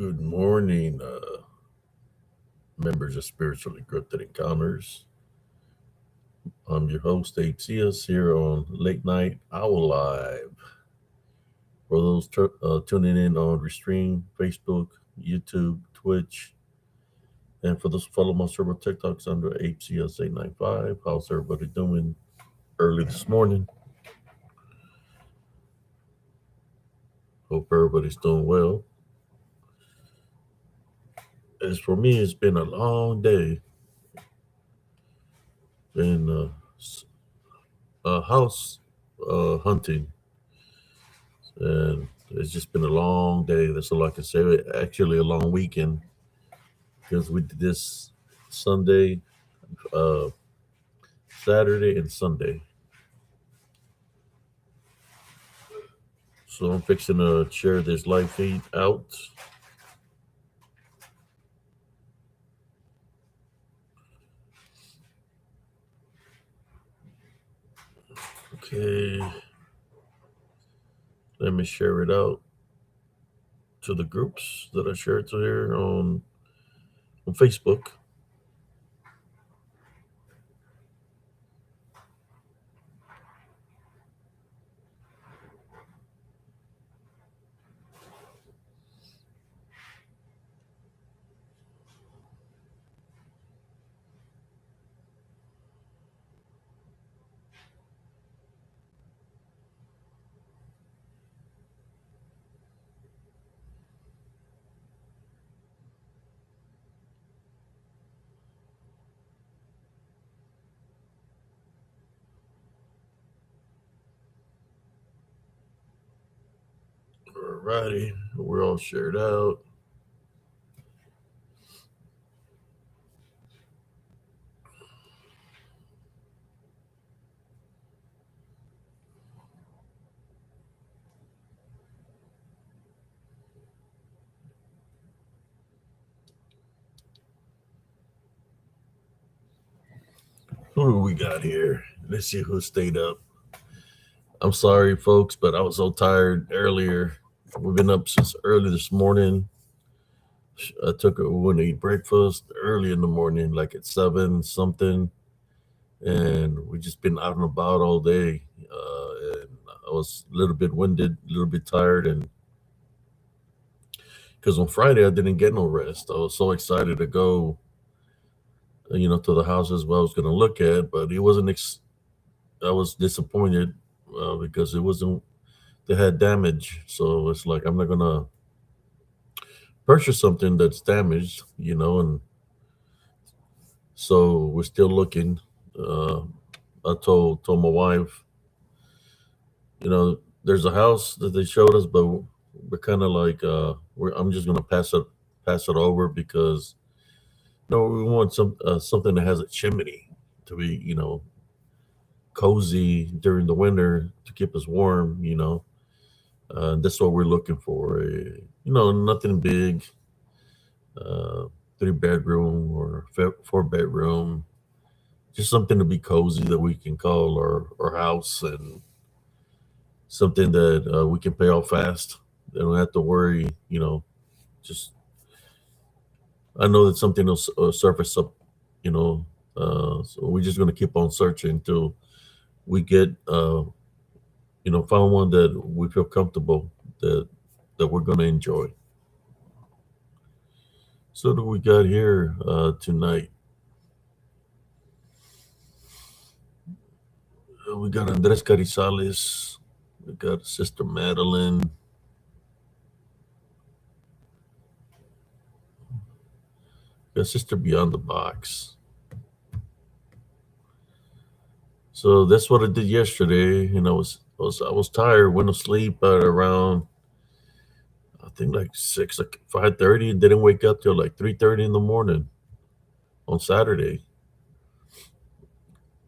Good morning, members of Spiritually Encrypted Encounters. I'm your host, ATS, here on Late Night Owl Live. For those tuning in on Restream, Facebook, YouTube, Twitch, and for those who follow my several TikToks under HCS895, how's everybody doing early this morning? Hope everybody's doing well. As for me, it's been a long day. Been house hunting, and it's just been a long day. That's all I can say. Actually, a long weekend because we did this Sunday, uh, Saturday, and Sunday. So I'm fixing to share this live feed out. Okay, let me share it out to the groups that I shared to here on Facebook. Alrighty, we're all shared out. Who do we got here? Let's see who stayed up. I'm sorry, folks, but I was so tired earlier. We've been up since early this morning. I we went to eat breakfast early in the morning, like at 7 something, and we just been out and about all day. And I was a little bit winded, a little bit tired, and because on Friday I didn't get no rest. I was so excited to go, to the houses where I was going to look at, but it wasn't. I was disappointed because it wasn't. They had damage, so it's like I'm not gonna purchase something that's damaged, and so we're still looking. Uh, I told my wife, there's a house that they showed us, but we're kind of like I'm just gonna pass it over because we want something that has a chimney to be cozy during the winter to keep us warm. That's what we're looking for. Nothing big, uh, 3 bedroom or 4 bedroom, just something to be cozy that we can call our house, and something that we can pay off fast. They don't have to worry. Just I know that something will surface up. You know, so we're just gonna keep on searching until we get find one that we feel comfortable that we're gonna enjoy. So, do we got here tonight? We got Andres Carizales. We got Sister Madeline. We got Sister Beyond the Box. So that's what I did yesterday. I was tired. Went to sleep at around, I think, like 5:30. Didn't wake up till like 3:30 in the morning on Saturday.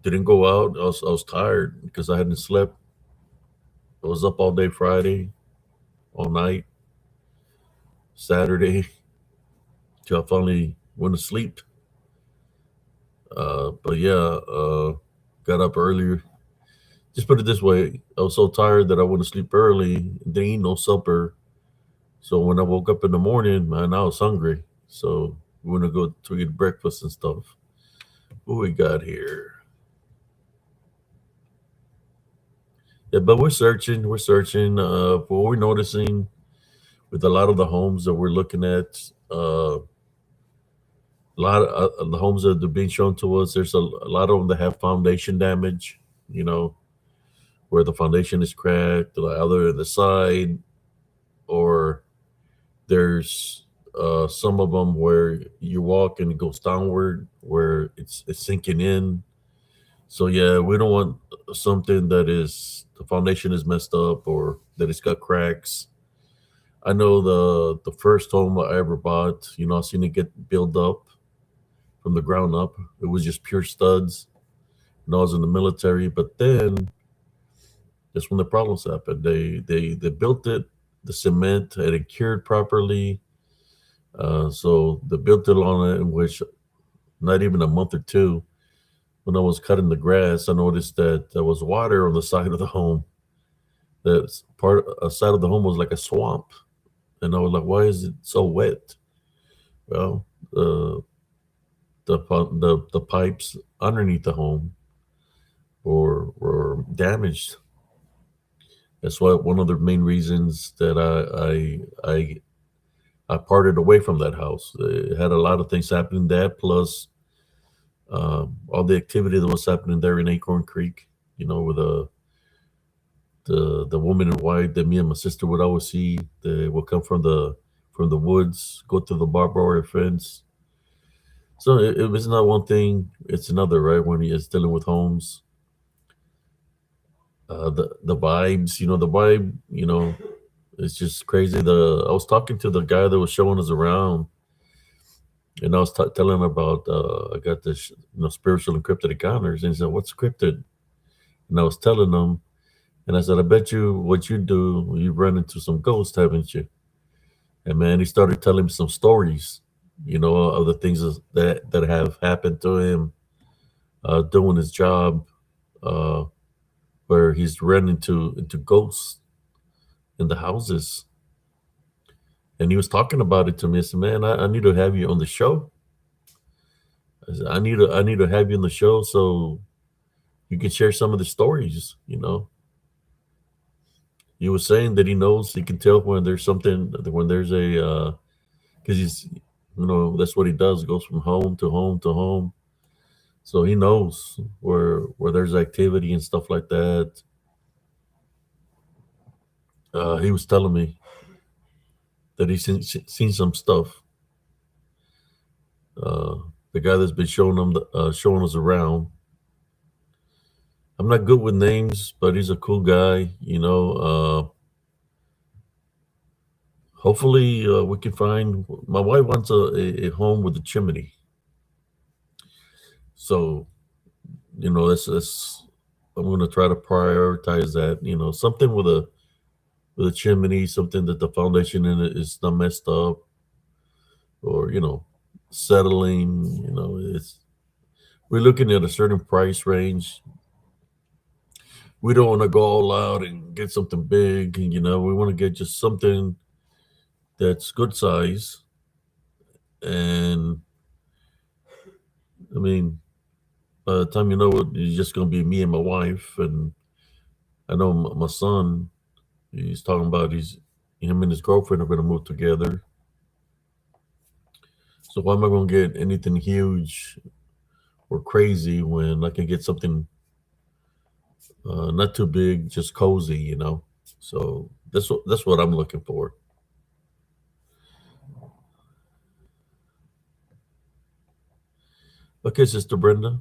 Didn't go out. I was tired because I hadn't slept. I was up all day Friday, all night Saturday, till I finally went to sleep. But yeah, got up earlier. Just put it this way: I was so tired that I went to sleep early. Didn't eat no supper, So when I woke up in the morning, man, I was hungry. So we want to go to eat breakfast and stuff. What we got here? Yeah, but we're searching. We're searching. What we're noticing with a lot of the homes that we're looking at, a lot of the homes that are being shown to us, there's a lot of them that have foundation damage. You know, where the foundation is cracked, like either on the side, or there's some of them where you walk and it goes downward, where it's sinking in. So yeah, we don't want something that is the foundation is messed up or that it's got cracks. I know the first home I ever bought, you know, I seen it get built up from the ground up. It was just pure studs. And I was in the military, but then that's when the problems happened. They built it, the cement had it cured properly. So they built it on it, in which not even a month or two, when I was cutting the grass, I noticed that there was water on the side of the home. That part a side of the home was like a swamp, and I was like, "Why is it so wet?" Well, the pipes underneath the home were damaged. That's why one of the main reasons that I parted away from that house. It had a lot of things happening there, plus all the activity that was happening there in Acorn Creek. You know, with the woman in white that me and my sister would always see. They would come from the woods, go to the barbed wire fence. So it was not one thing; it's another, right? When you're dealing with homes, the vibes, you know, the vibe, you know, it's just crazy. The I was talking to the guy that was showing us around, and I was telling him about I got this, you know, spiritual and cryptid encounters, and he said, "What's cryptid?" And I was telling him, and I said, "I bet you what you do, you run into some ghosts, haven't you?" And man, he started telling me some stories, you know, of the things that have happened to him doing his job, uh, where he's run into ghosts in the houses. And he was talking about it to me. I said, "Man, I need to have you on the show. I said, I need to have you on the show so you can share some of the stories." You know, he was saying that he knows, he can tell when there's something, when there's a because he's, you know, that's what he does. Goes from home to home to home, so he knows where there's activity and stuff like that. He was telling me that he's seen some stuff. Uh, the guy that's been showing us around. I'm not good with names, but he's a cool guy. You know, hopefully we can find. My wife wants a home with a chimney, so you know that's I'm going to try to prioritize that. You know, something with a chimney, something that the foundation in it is not messed up, or you know, settling. You know, it's we're looking at a certain price range. We don't want to go all out and get something big. You know, we want to get just something that's good size. And I mean, by the time you know it, it's just going to be me and my wife. And I know my son, he's talking about him and his girlfriend are going to move together. So why am I going to get anything huge or crazy when I can get something not too big, just cozy, you know? So that's what I'm looking for. Okay, Sister Brenda.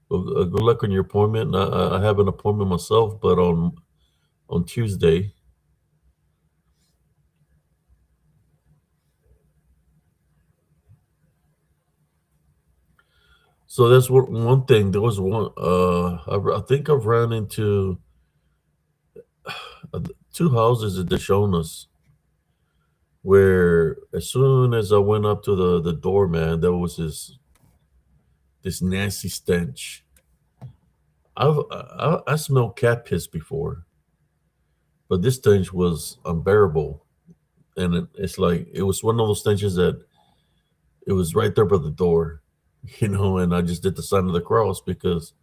Well, good luck on your appointment. I have an appointment myself, but on Tuesday. So that's one thing. There was one. I think I've ran into uh, two houses that they're showing us where as soon as I went up to the door, man, there was this nasty stench. I smelled cat piss before, but this stench was unbearable. and it's like it was one of those stenches that it was right there by the door, and I just did the sign of the cross because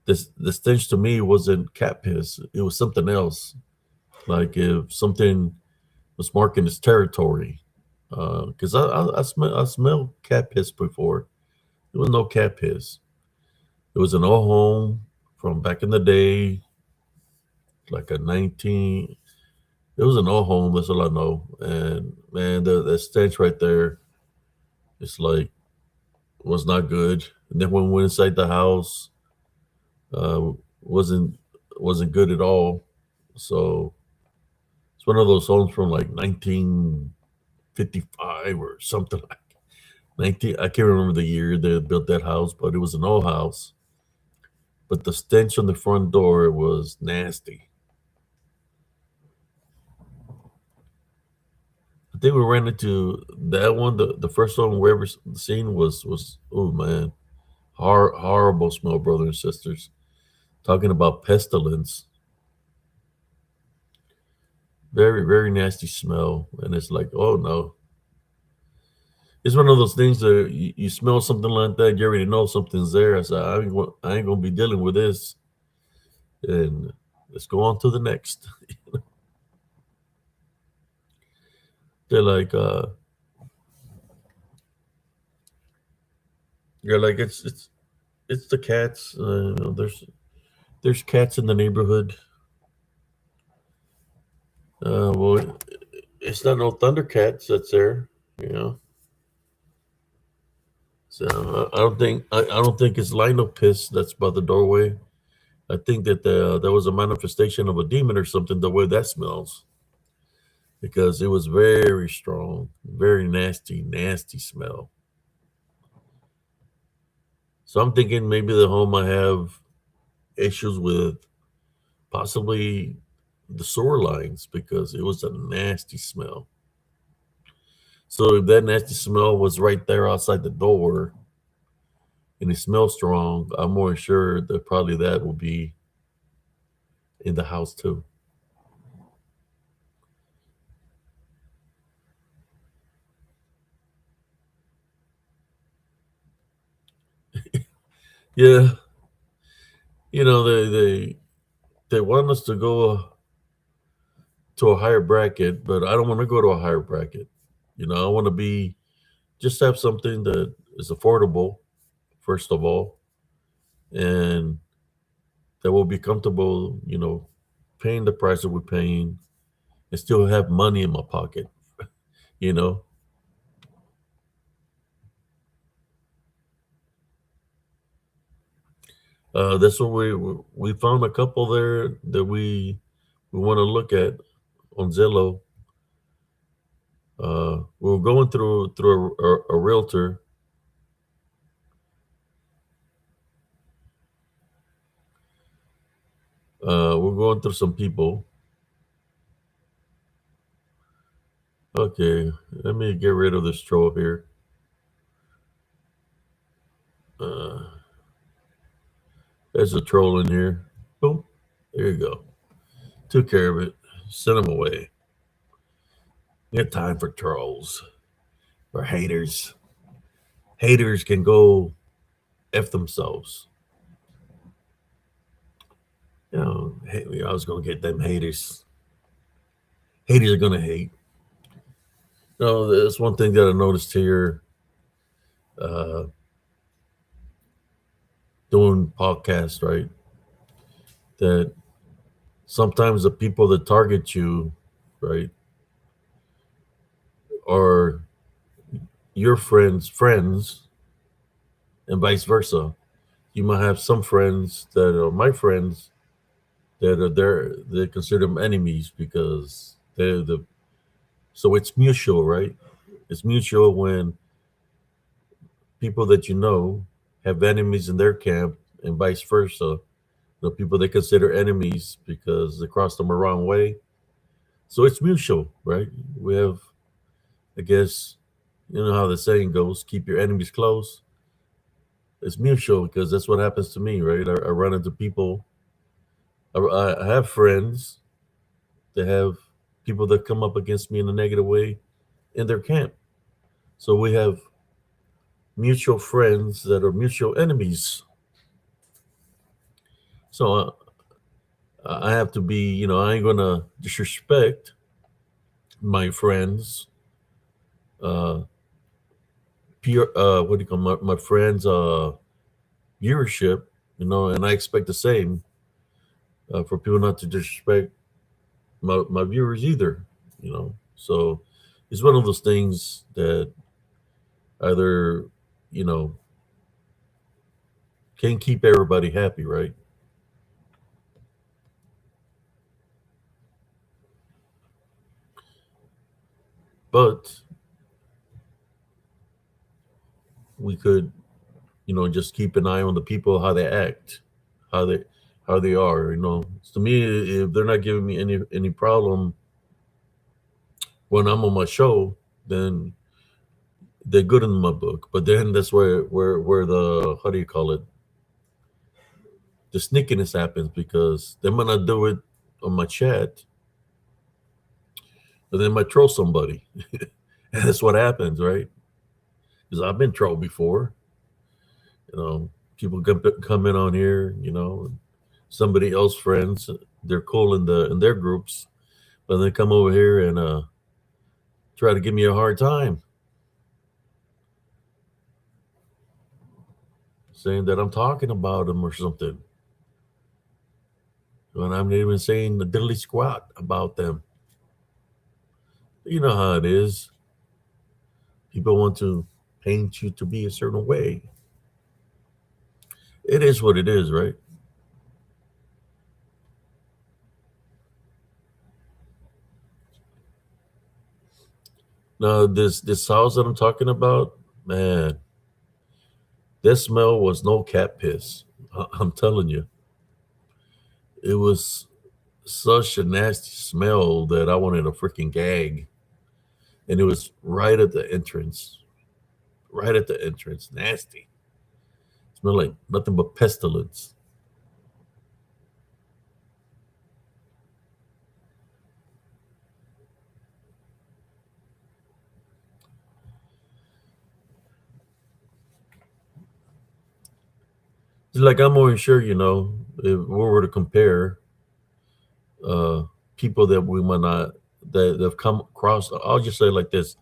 this the stench to me wasn't cat piss; it was something else. Like if something was marking its territory, because I smelled cat piss before. There was no cat piss. It was an old home from back in the day, like a 19. It was an old home. That's all I know. And man, the stench right there, it's like was not good. And then when we went inside the house, uh, wasn't wasn't good at all. So it's one of those homes from like 1955 or something like 19. I can't remember the year they built that house, but it was an old house. But the stench on the front door was nasty. I think we ran into that one. The first one we ever seen was oh man, horrible smell, brothers and sisters. Talking about pestilence, very nasty smell, and it's like oh no, it's one of those things that you smell something like that, you already know something's there. I said I ain't gonna be dealing with this, and let's go on to the next. They're like you're like it's the cats. There's cats in the neighborhood. Well, it's not no Thundercats that's there, you know. So I don't think it's Lino piss that's by the doorway. I think that there was a manifestation of a demon or something. The way that smells, because it was very strong, very nasty smell. So I'm thinking maybe the home I have issues with possibly the sewer lines because it was a nasty smell. So if that nasty smell was right there outside the door and it smells strong, I'm more sure that probably that will be in the house too. Yeah, they want us to go to a higher bracket, but I don't want to go to a higher bracket. I want to be just have something that is affordable first of all, and that will be comfortable. Paying the price that we're paying and still have money in my pocket. You know, that's what we found a couple there that we want to look at on Zillow. We were going through a realtor. We're going through some people. Okay, let me get rid of this troll here. Uh, there's a troll in here. Boom. There you go. Took care of it. Sent him away. Get time for trolls or haters. Haters can go f themselves. I was gonna get them haters. Haters are gonna hate. No, that's one thing that I noticed here. Uh, Doing podcasts, right? That sometimes the people that target you, right, are your friends, and vice versa. You might have some friends that are my friends that are there. They consider them enemies because they're the. So it's mutual, right? It's mutual when people that you know have enemies in their camp, and vice versa. The people they consider enemies because they crossed them the wrong way. So it's mutual, right? We have, I guess, you know how the saying goes: keep your enemies close. It's mutual because that's what happens to me, right? I run into people. I have friends that have people that come up against me in a negative way in their camp. So we have mutual friends that are mutual enemies. So I have to be, I ain't gonna disrespect my friends, uh, peer, what do you call my friends' viewership, and I expect the same for people not to disrespect my viewers either. So it's one of those things that either, you know, can keep everybody happy, right? But we could, just keep an eye on the people, how they act, how they how they are. To me, if they're not giving me any problem when I'm on my show, then they're good in my book. But then that's where the, how do you call it, the sneakiness happens, because they might not do it on my chat, but they might troll somebody. And that's what happens, right? Because I've been trolled before. You know, people come in on here, somebody else friends, they're cool in their groups, but they come over here and try to give me a hard time, saying that I'm talking about them or something, when I'm not even saying the diddly squat about them. You know how it is. People want to paint you to be a certain way. It is what it is, right? Now, this house that I'm talking about, man, this smell was no cat piss. I'm telling you, it was such a nasty smell that I wanted a freaking gag. And it was right at the entrance, right at the entrance. Nasty. Smelled like nothing but pestilence. It's like I'm more sure, if we were to compare uh, people that we might not, that have come across, I'll just say it like this: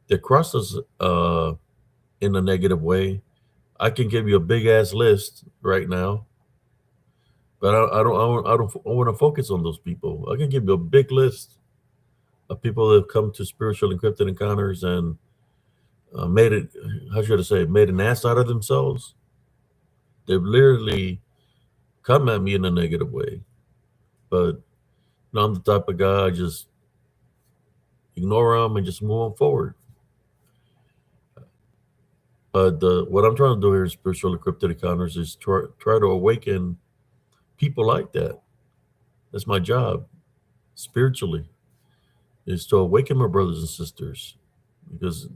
that crossed us in a negative way. I can give you a big ass list right now, but I want to focus on those people. I can give you a big list of people that have come to spiritual encrypted encounters and made it, how should I say, made an ass out of themselves. They've literally come at me in a negative way, but I'm the type of guy, I just ignore them and just move on forward. But what I'm trying to do here in spiritual encrypted encounters is try to awaken people like that. That's my job spiritually, is to awaken my brothers and sisters. Because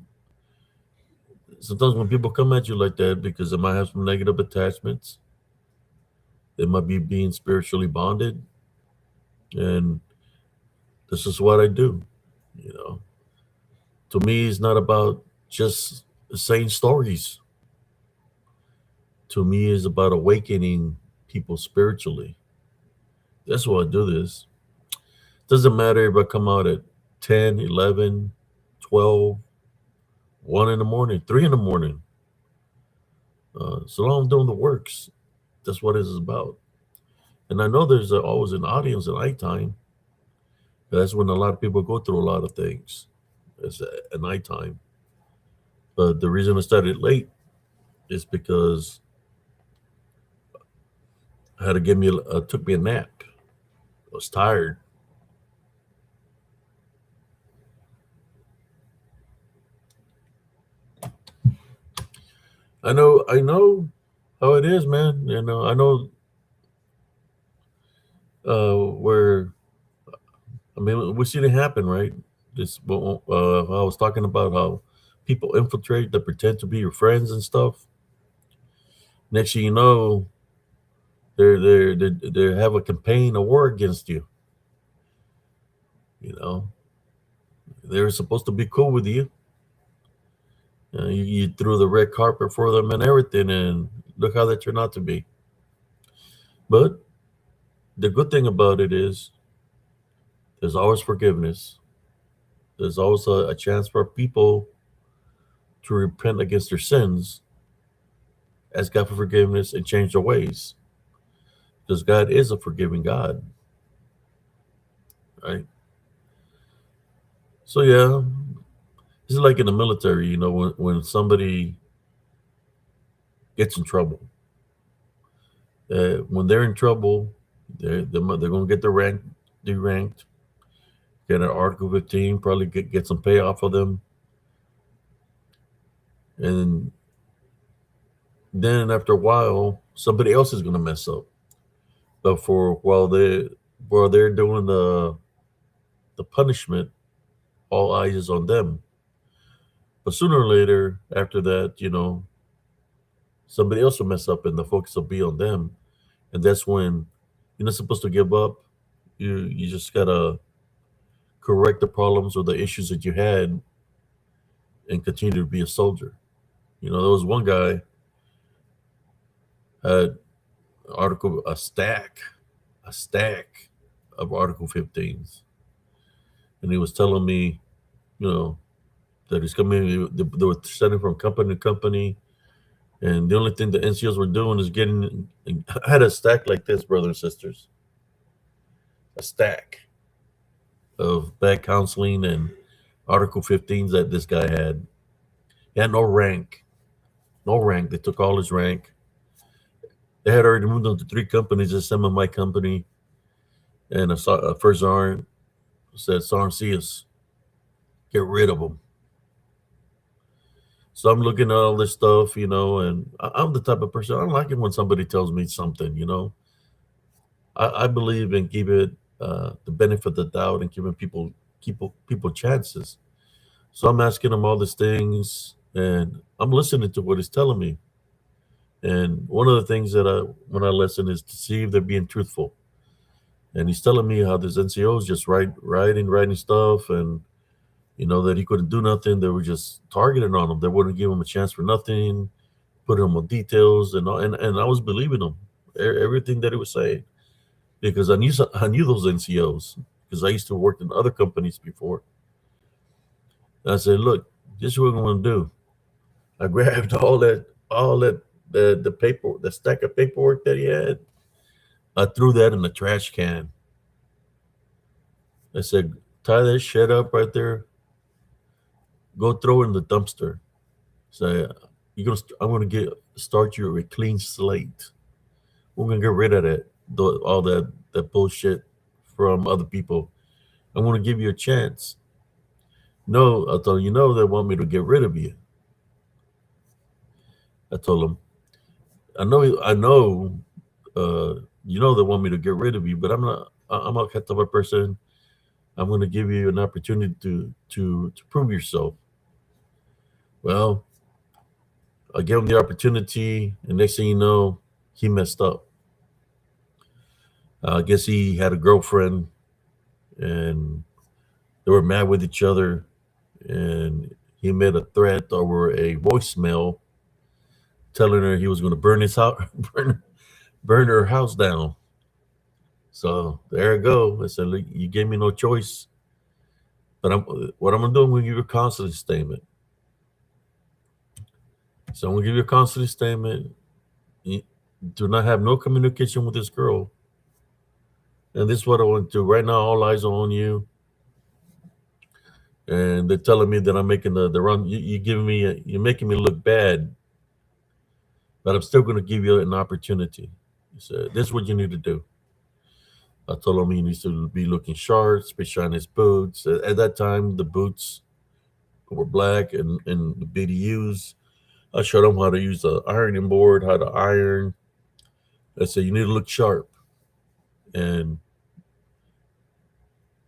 sometimes when people come at you like that, because they might have some negative attachments, they might be being spiritually bonded, and this is what I do. You know, to me, it's not about just saying stories. To me, it's about awakening people spiritually. That's why I do this. Doesn't matter if I come out at 10, 11, 12, 1 in the morning, 3 in the morning. So long I'm doing the works, that's what it is about. And I know there's always an audience at nighttime. That's when a lot of people go through a lot of things. It's at nighttime. But the reason I started late is because I had to took me a nap. I was tired. I know how it is, man. I know where, I mean, we seen it happen, right? I was talking about how people infiltrate that pretend to be your friends and stuff. Next thing you know, they have a campaign, a war against you. You know, they were supposed to be cool with you. You threw the red carpet for them and everything, and look how that turned out to be. But the good thing about it is there's always forgiveness. There's always a chance for people to repent against their sins, ask God for forgiveness, and change their ways. Because God is a forgiving God, right? So yeah, it's like in the military, when somebody gets in trouble, when they're in trouble, they're going to get their rank deranked, get an Article 15, probably get some payoff for them, and then after a while, somebody else is going to mess up. But for while they're doing the punishment, all eyes is on them. But sooner or later, after that, somebody else will mess up, and the focus will be on them, and that's when you're not supposed to give up. You just gotta correct the problems or the issues that you had, and continue to be a soldier. There was one guy had a stack of Article 15s, and he was telling me, you know, that he's coming. They were sending from company to company, and the only thing the NCOs were doing is getting. I had a stack like this, brothers and sisters, a stack of bad counseling and Article 15s that this guy had. He had no rank, no rank. They took all his rank. They had already moved on to three companies. Just some of my company, and a first sergeant said, "Sergeant, see us, get rid of them." So I'm looking at all this stuff, and I'm the type of person I don't like it when somebody tells me something. I believe in giving the benefit of the doubt and giving people chances. So I'm asking him all these things, and I'm listening to what he's telling me. And one of the things that when I listen is to see if they're being truthful. And he's telling me how this NCO is just writing stuff, and that he couldn't do nothing. They were just targeting on him. They wouldn't give him a chance for nothing, put him on details, and all, and I was believing him, everything that he was saying, because I knew those NCOs because I used to work in other companies before. And I said, look, this is what I'm going to do. I grabbed all that the paper, the stack of paperwork that he had. I threw that in the trash can. I said, tie that shit up right there. Go throw it in the dumpster. So I'm gonna start you with a clean slate. We're gonna get rid of all that bullshit from other people. I'm gonna give you a chance. No, I told him, they want me to get rid of you. I told him, I know, they want me to get rid of you, but I'm not. I'm a type of person. I'm gonna give you an opportunity to prove yourself. Well, I gave him the opportunity, and next thing you know, he messed up. I guess he had a girlfriend, and they were mad with each other, and he made a threat over a voicemail telling her he was going to burn his house, burn her house down. So there I go. I said, "Look, you gave me no choice, but what I'm going to do, I'm going to give you a counseling statement. So I'm going to give you a counseling statement. You do not have no communication with this girl. And this is what I want to do. Right now, all eyes are on you. And they're telling me that I'm making the wrong. You're making me look bad, but I'm still going to give you an opportunity." He said, "This is what you need to do." I told him he needs to be looking sharp, especially on his boots. At that time, the boots were black and the BDUs. I showed him how to use the ironing board, how to iron. I said, "You need to look sharp and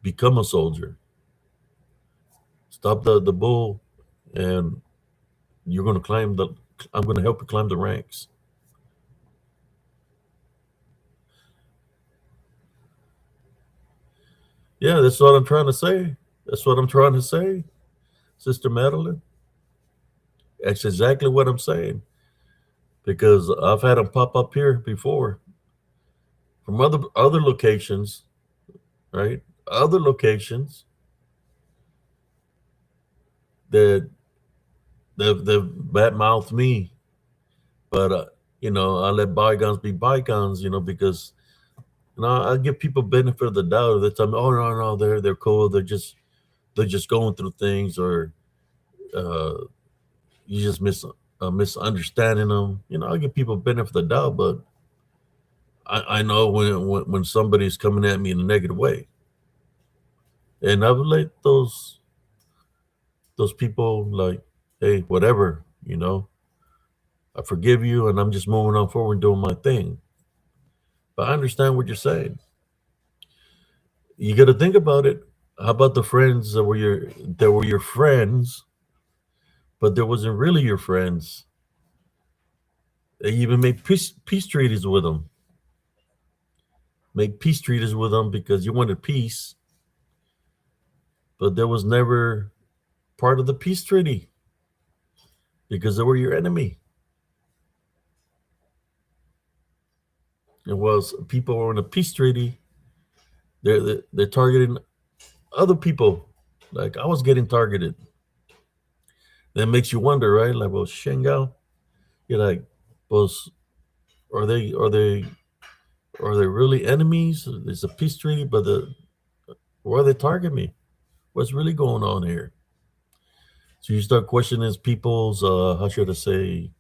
become a soldier. Stop the bull, and you're going to I'm going to help you climb the ranks." Yeah, that's what I'm trying to say. That's what I'm trying to say, Sister Madeline. That's exactly what I'm saying. Because I've had them pop up here before from other locations, right? Other locations that they've bad mouthed me, but I let bygones be bygones, because I give people benefit of the doubt. They tell me, "Oh no, they're cool. They're just going through things, or uh, you just misunderstanding them." I give people benefit of the doubt, but I know when somebody's coming at me in a negative way, and I would let those people like, "Hey, whatever, I forgive you, and I'm just moving on forward doing my thing." But I understand what you're saying. You got to think about it. How about the friends that were your friends, but there wasn't really your friends? They even made peace treaties with them. Make peace treaties with them because you wanted peace, but there was never part of the peace treaty because they were your enemy. It was people who were in a peace treaty. They're targeting other people. Like I was getting targeted. That makes you wonder, right? Like, well, Shengal, you're like, well, are they are they are they really enemies? It's a peace treaty, but why are they targeting me? What's really going on here? So you start questioning people's, how should I say,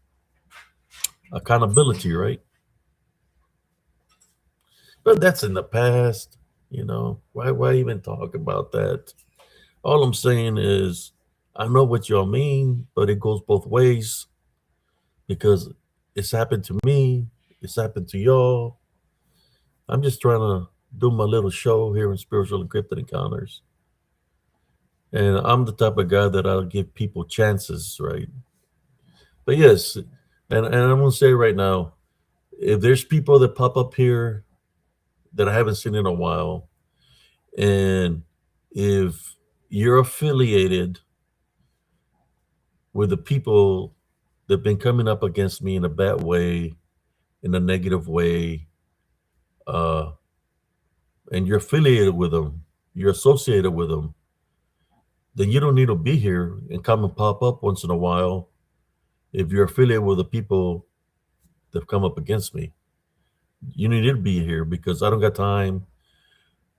accountability, right? But that's in the past. Why even talk about that? All I'm saying is, I know what y'all mean, but it goes both ways because it's happened to me, it's happened to y'all. I'm just trying to do my little show here in Spiritual Encrypted Encounters. And I'm the type of guy that I'll give people chances, right? But yes, and I'm going to say right now, if there's people that pop up here that I haven't seen in a while, and if you're affiliated with the people that have been coming up against me in a bad way, in a negative way, uh, and you're affiliated with them, you're associated with them, then you don't need to be here and come and pop up once in a while if you're affiliated with the people that have come up against me. You need to be here because I don't got time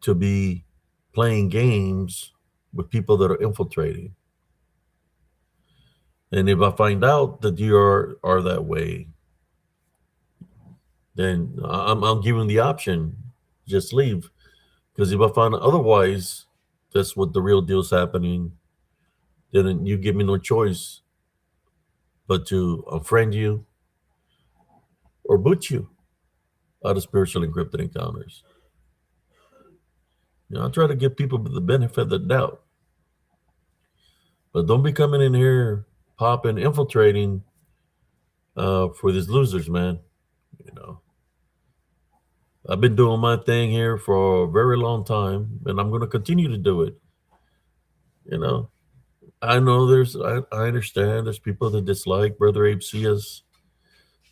to be playing games with people that are infiltrating. And if I find out that you are that way, then I'm giving the option, just leave. Because if I find otherwise, that's what the real deal's happening, then you give me no choice but to unfriend you or boot you out of Spiritual Encrypted Encounters. I try to give people the benefit of the doubt, but don't be coming in here popping, infiltrating for these losers, man. You know, I've been doing my thing here for a very long time, and I'm going to continue to do it. You know, I know I understand there's people that dislike Brother Abe Cias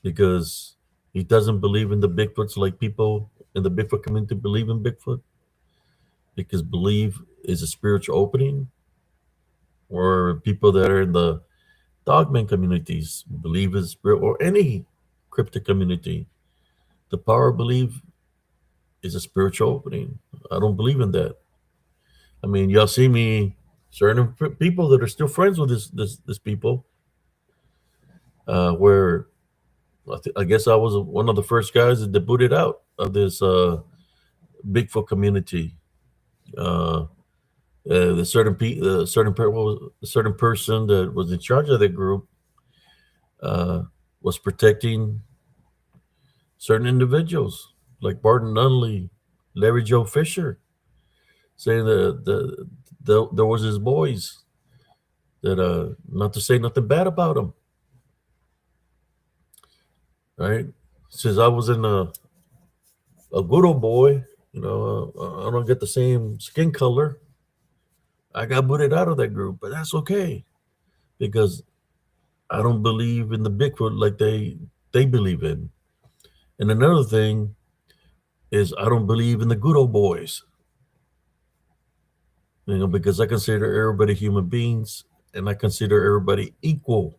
because he doesn't believe in the Bigfoots like people in the Bigfoot community believe in Bigfoot, because believe is a spiritual opening, or people that are in the dogman communities believe is spirit, or any cryptic community. The power of belief is a spiritual opening. I don't believe in that. I mean, y'all see me, certain people that are still friends with this people, where I guess I was one of the first guys that booted out of this Bigfoot community. Uh, the certain person that was in charge of that group uh, was protecting certain individuals like Barton Nunley, Larry Joe Fisher, saying that there was his boys that not to say nothing bad about him, right? Since I was in a good old boy, I don't get the same skin color. I got booted out of that group, but that's okay because I don't believe in the Bigfoot like they believe in. And another thing is I don't believe in the good old boys. Because I consider everybody human beings and I consider everybody equal.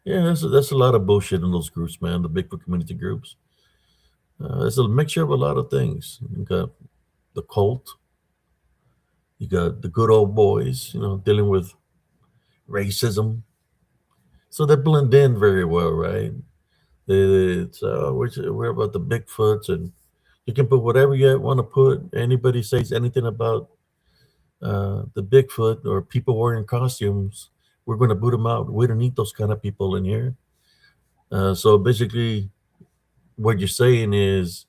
Yeah, that's a lot of bullshit in those groups, man. The Bigfoot community groups. It's a mixture of a lot of things. You got the cult. You got the good old boys. Dealing with racism. So they blend in very well, right? We're about the Bigfoots, and you can put whatever you want to put. Anybody says anything about the Bigfoot or people wearing costumes, we're going to boot them out. We don't need those kind of people in here. So basically, what you're saying is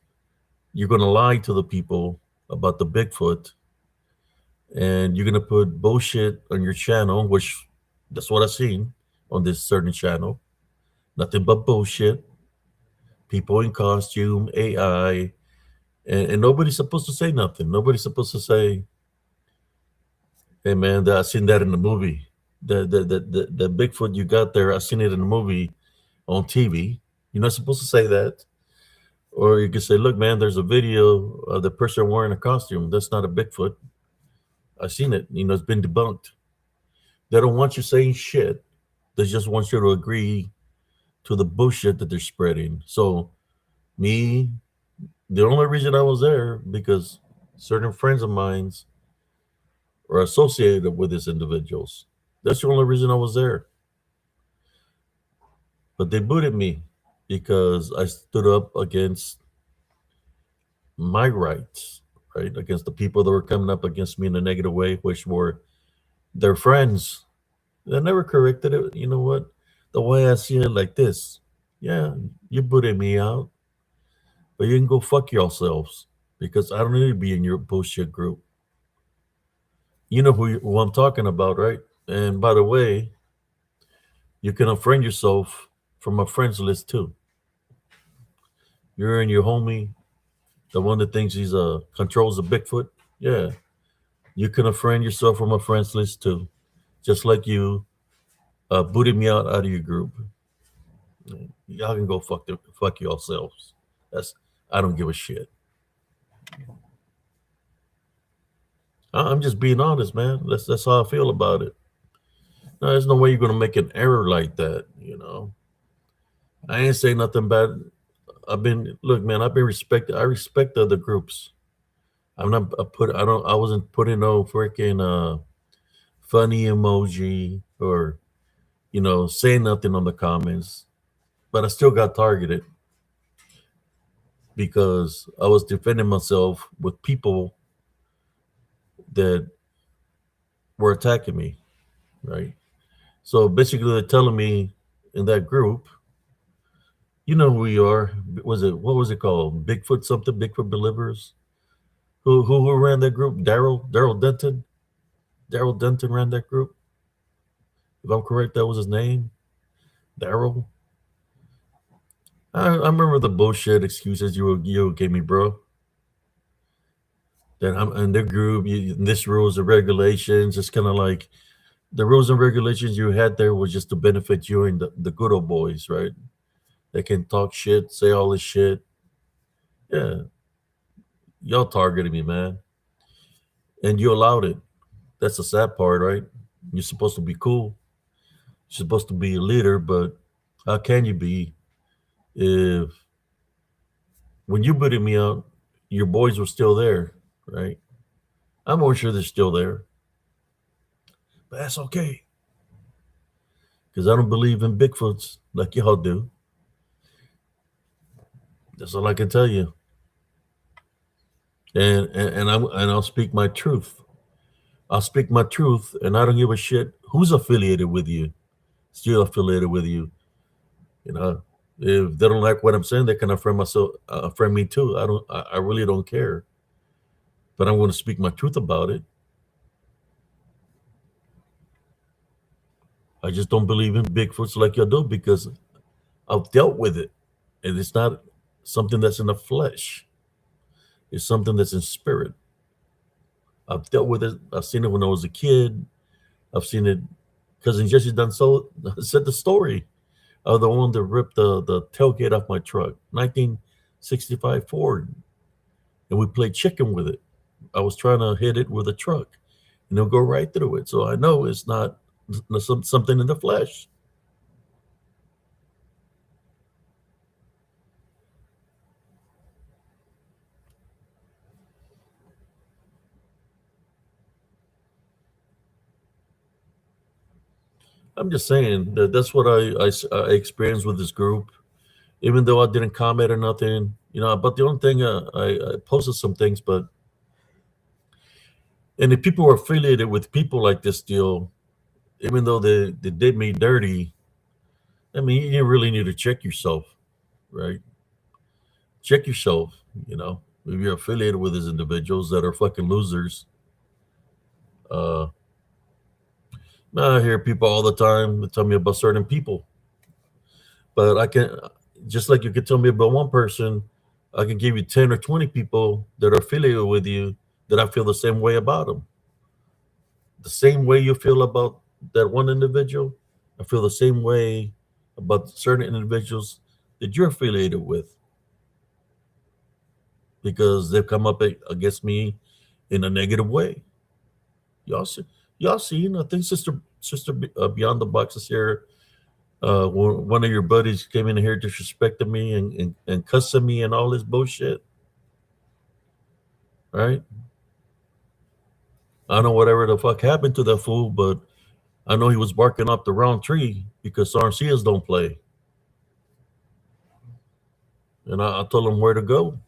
you're going to lie to the people about the Bigfoot, and you're going to put bullshit on your channel, which that's what I've seen on this certain channel. Nothing but bullshit. People in costume, AI, and nobody's supposed to say nothing. Nobody's supposed to say, "Hey, man, I seen that in the movie. The Bigfoot you got there, I seen it in the movie on TV." You're not supposed to say that. Or you can say, "Look, man, there's a video of the person wearing a costume. That's not a Bigfoot. I seen it. It's been debunked." They don't want you saying shit. They just want you to agree to the bullshit that they're spreading. So me, the only reason I was there because certain friends of mine's are associated with these individuals. That's the only reason I was there. But they booted me because I stood up against my rights, right? Against the people that were coming up against me in a negative way, which were their friends. They never corrected it. You know what? The way I see it like this, yeah, you booted me out, but you can go fuck yourselves because I don't need to be in your bullshit group. You know who I'm talking about, right? And by the way, you can unfriend yourself from a friends list too. You're in your homie, the one that thinks he's controls the Bigfoot. Yeah, you can unfriend yourself from a friends list too, just like you booted me out of your group. Y'all can go fuck yourselves. I don't give a shit. I'm just being honest, man. That's how I feel about it. No, there's no way you're gonna make an error like that. I ain't say nothing bad. Look, man. I've been respected. I respect the other groups. I'm not I wasn't putting no freaking funny emoji or saying nothing on the comments, but I still got targeted because I was defending myself with people that were attacking me, right? So basically, they're telling me in that group, you know who we are. What was it called? Bigfoot something, Bigfoot Believers. Who ran that group? Daryl Denton. Daryl Denton ran that group. If I'm correct, that was his name. Daryl. I remember the bullshit excuses you gave me, bro. That I'm in the group. This rules and regulations. It's kind of like the rules and regulations you had there was just to benefit you and the good old boys, right? They can talk shit, say all this shit. Yeah, y'all targeted me, man, and you allowed it. That's the sad part, right? You're supposed to be cool. You're supposed to be a leader, but how can you be if when you booted me out, your boys were still there, right? I'm more sure they're still there, but that's okay because I don't believe in Bigfoots like y'all do. That's all I can tell you. And I'll speak my truth. I'll speak my truth, and I don't give a shit who's affiliated with you. Still affiliated with you. You know, if they don't like what I'm saying, they can affirm me too. I really don't care. But I'm going to speak my truth about it. I just don't believe in Bigfoots like you do because I've dealt with it, and it's not something that's in the flesh. It's something that's in spirit. I've dealt with it. I've seen it when I was a kid. I've seen it. Cousin Jesse done so said the story of the one that ripped the tailgate off my truck, 1965 Ford, and we played chicken with it. I was trying to hit it with a truck, and it'll go right through it. So I know it's not something in the flesh. I'm just saying that that's what I experienced with this group. Even though I didn't comment or nothing, But the only thing I posted some things, but and if people were affiliated with people like this deal, even though they did me dirty, I mean, you really need to check yourself, right? Check yourself, if you're affiliated with these individuals that are fucking losers. Uh, I hear people all the time that tell me about certain people, but I can, just like you could tell me about one person, I can give you 10 or 20 people that are affiliated with you that I feel the same way about them. The same way you feel about that one individual, I feel the same way about certain individuals that you're affiliated with because they've come up against me in a negative way. Y'all see, y'all seen? I think sister Beyond the Box is here. One of your buddies came in here disrespecting me and cussing me and all this bullshit. Right? I don't know whatever the fuck happened to that fool, but I know he was barking up the wrong tree because Sarcias don't play. And I told him where to go.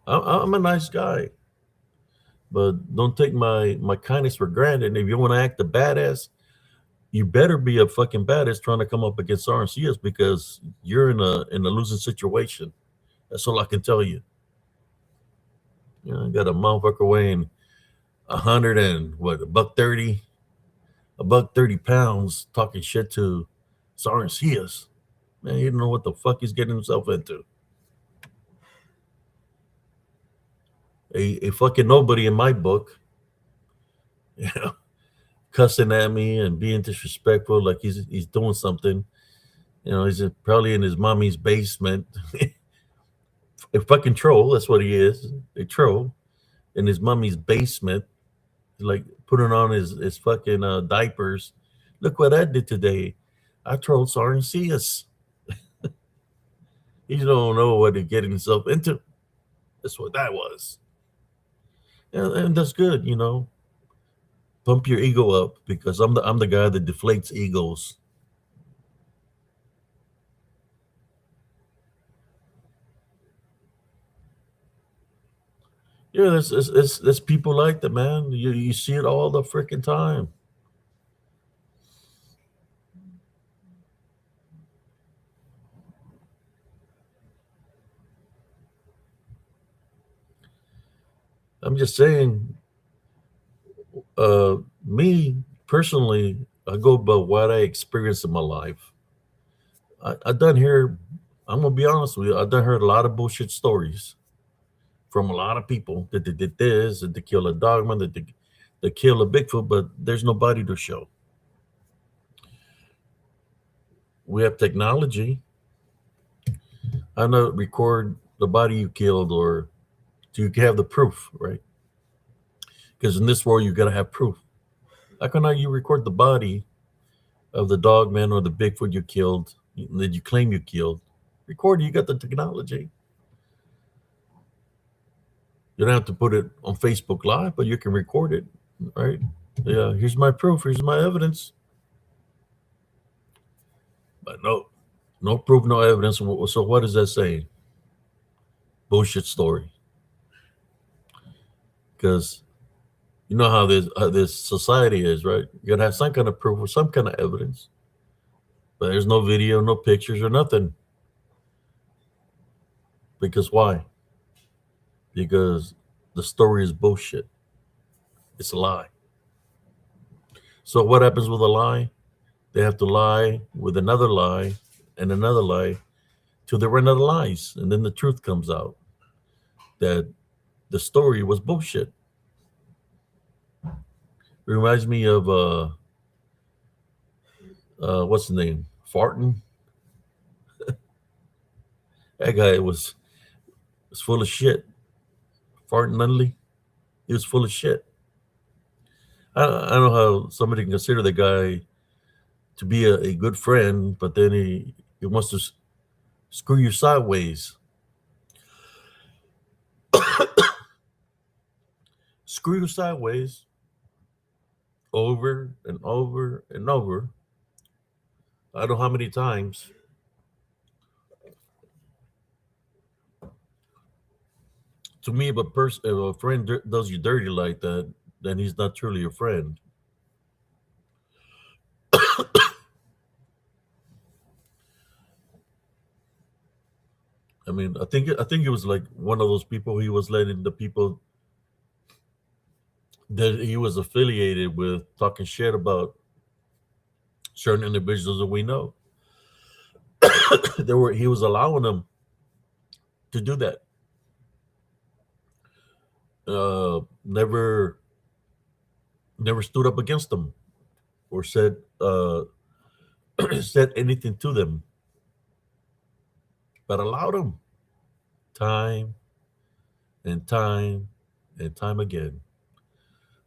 I'm a nice guy, but don't take my kindness for granted. And if you want to act a badass, you better be a fucking badass trying to come up against RNCS because you're in a losing situation. That's all I can tell you. I got a motherfucker weighing 100 and what, a buck 30 pounds talking shit to RNCS. Man, he don't know what the fuck he's getting himself into. A fucking nobody in my book. Cussing at me and being disrespectful like he's doing something. He's probably in his mommy's basement. A fucking troll, that's what he is. A troll in his mommy's basement, like putting on his fucking diapers. Look what I did today. I trolled Sarncius. He don't know what he's getting himself into. That's what that was. And that's good, Pump your ego up because I'm the guy that deflates egos. Yeah, there's people like that, man. You see it all the freaking time. I'm just saying, me personally, I go by what I experienced in my life. I done hear, I'm gonna be honest with you, I done heard a lot of bullshit stories from a lot of people that they did this, that they kill a dogman, that they kill a Bigfoot, but there's nobody to show. We have technology. I know record the body you killed, or you can have the proof, right? Because in this world, you gotta have proof. How can you record the body of the dogman or the Bigfoot you killed that you claim you killed? Record it. You got the technology. You don't have to put it on Facebook Live, but you can record it, right? Yeah, here's my proof. Here's my evidence. But no proof, no evidence. So what is that saying? Bullshit story. Because you know how this society is, right? You gotta have some kind of proof or some kind of evidence. But there's no video, no pictures, or nothing. Because why? Because the story is bullshit. It's a lie. So what happens with a lie? They have to lie with another lie and another lie till they run out of lies, and then the truth comes out. that the story was bullshit. It reminds me of what's the name? Farton. That guy was full of shit. Farton Nunley. He was full of shit. I don't know how somebody can consider the guy to be a good friend, but then he wants to screw you sideways. Screw you sideways over and over and over. I don't know how many times. To me, if a friend does you dirty like that, then he's not truly a friend. I mean, I think it was like one of those people he was letting the people that he was affiliated with talking shit about certain individuals that we know. He was allowing them to do that. Never stood up against them or said said anything to them, but allowed them time and time and time again.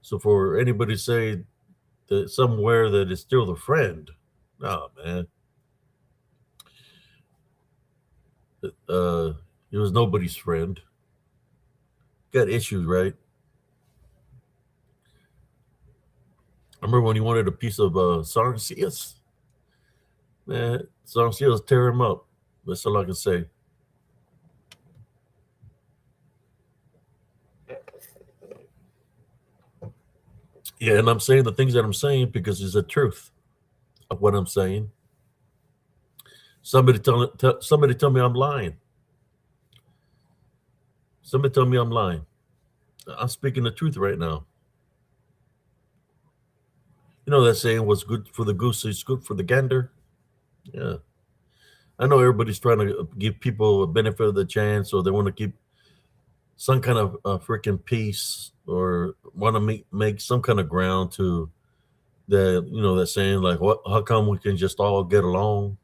So for anybody to say that somewhere that it's still the friend, no man, uh, he was nobody's friend. Got issues, right? I remember when he wanted a piece of Sarncias. Man, Sarncias tear him up. That's all I can say. Yeah, and I'm saying the things that I'm saying because it's the truth of what I'm saying. Somebody tell me I'm lying. Somebody tell me I'm lying. I'm speaking the truth right now. You know that saying, "What's good for the goose is good for the gander." Yeah, I know everybody's trying to give people a benefit of the chance, or they want to keep some kind of freaking peace, or want to make some kind of ground to that. You know that saying, like, "What? How come we can just all get along?"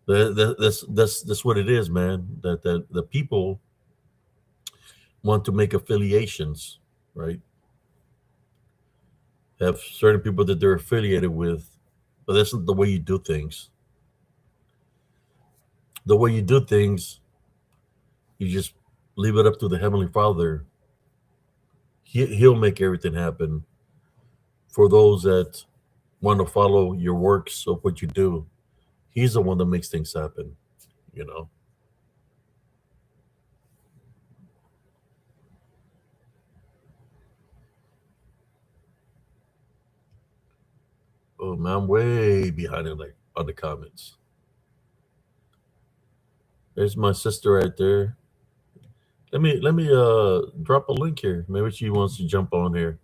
That's what it is, man. That the people want to make affiliations, right? Have certain people that they're affiliated with, but that's not the way you do things. The way you do things, you just leave it up to the Heavenly Father. He'll make everything happen for those that want to follow your works of what you do. He's the one that makes things happen, you know. Oh man, I'm way behind in like on the comments. There's my sister right there. Let me drop a link here. Maybe she wants to jump on here.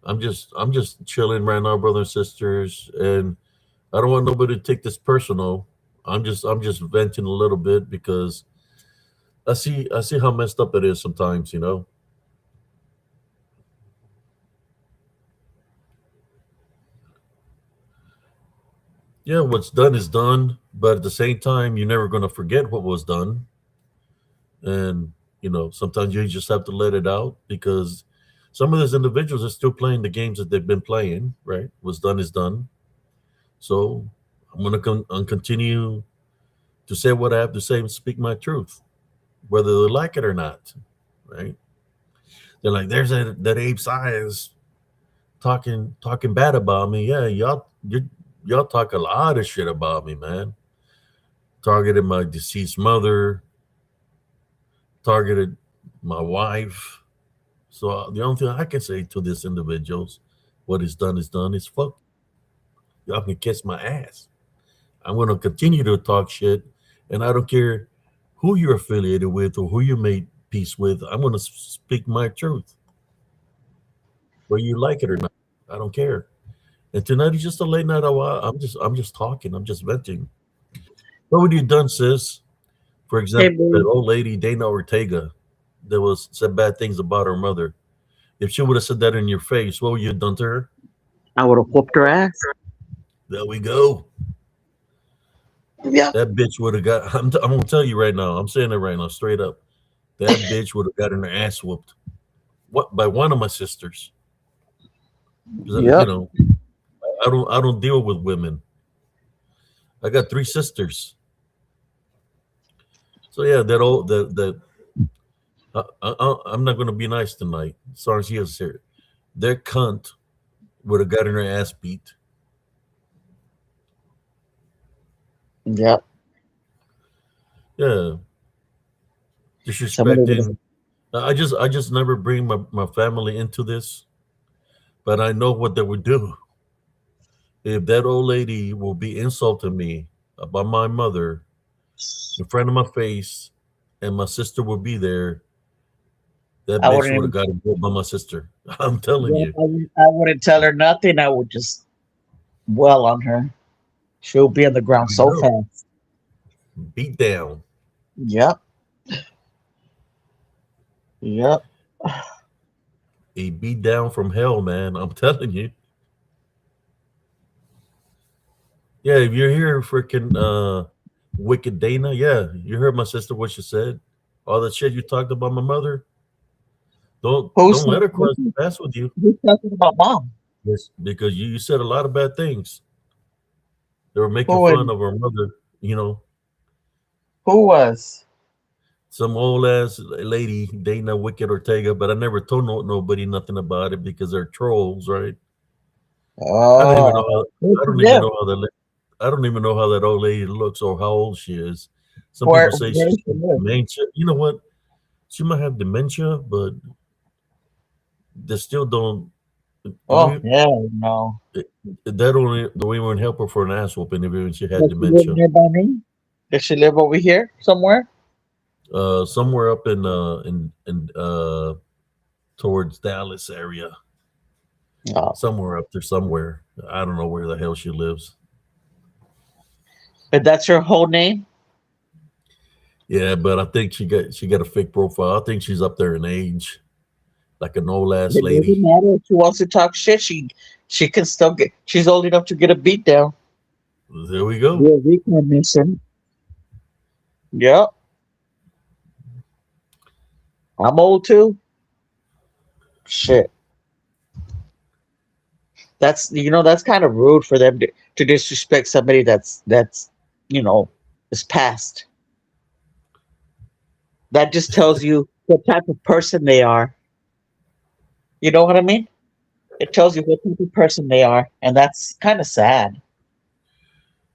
I'm just chilling right now, brothers and sisters, and I don't want nobody to take this personal. I'm just venting a little bit because I see how messed up it is sometimes, you know. Yeah, what's done is done, but at the same time, you're never gonna forget what was done. And sometimes you just have to let it out because some of those individuals are still playing the games that they've been playing, right? What's done is done. So I'm gonna continue to say what I have to say and speak my truth, whether they like it or not, right? They're like, there's that Abe Science talking bad about me. Yeah, y'all talk a lot of shit about me, man. Targeted my deceased mother, targeted my wife. So the only thing I can say to these individuals, what is done is done. Is fuck. Y'all can kiss my ass. I'm gonna continue to talk shit, and I don't care who you're affiliated with or who you made peace with. I'm gonna speak my truth, whether you like it or not. I don't care. And tonight is just a late night. I'm just talking. I'm just venting. What would you done, sis? For Hey, example, that boo. old lady Dana Ortega, that was said bad things about her mother. If she would have said that in your face, what would you have done to her? I would have whooped her ass. There we go. Yeah. That bitch would have got. I'm gonna tell you right now. I'm saying it right now, straight up. That bitch would have gotten her ass whooped. What by one of my sisters? Because Yep. I don't deal with women. I got three sisters. So yeah, that old that I'm not gonna be nice tonight. Sorry, she is here. That cunt would have gotten her ass beat. Yep. Yeah, Somebody would have. disrespecting. I just never bring my family into this, but I know what they would do. If that old lady will be insulting me about my mother in front of my face, and my sister will be there, that I bitch wouldn't would have even. got involved by my sister. I'm telling Yep, you. I wouldn't tell her nothing. I would just well on her. She'll be on the There ground we so go. fast. Beat down. Yep. Yep. A beat down from hell, man. I'm telling you. Yeah, if you're here, freaking wicked Dana, yeah, you heard my sister what she said. All the shit you talked about my mother. Who's Don't let her cross the paths with you. who's talking about mom? Yes, because you said a lot of bad things. They were making Who fun and of her mother. You know, who was? some old ass lady, Dana Wicked Ortega. But I never told nobody nothing about it because they're trolls, right? I don't even know Oh, how. where I she don't even live? know how that. I don't even know how that old lady looks or how old she is. Some Where people say where she's she live? dementia. You know what? She might have dementia, but they still don't. Oh We hell no. that don't even help her for an ass whooping if even she had Does she live dementia. nearby me? Does she live over here somewhere? Somewhere up in towards Dallas area, Oh, somewhere up there, somewhere. I don't know where the hell she lives. but that's her whole name. Yeah, but I think she got a fake profile. I think she's up there in age, like an old ass It lady. doesn't matter if she wants to talk shit. She can still get. She's old enough to get a beat down. There we go. Be a recognition. Yep. I'm old too. Shit. That's kind of rude for them to disrespect somebody that's you know is past. That just tells you what type of person they are. You know what I mean? It tells you what type of person they are, and that's kind of sad.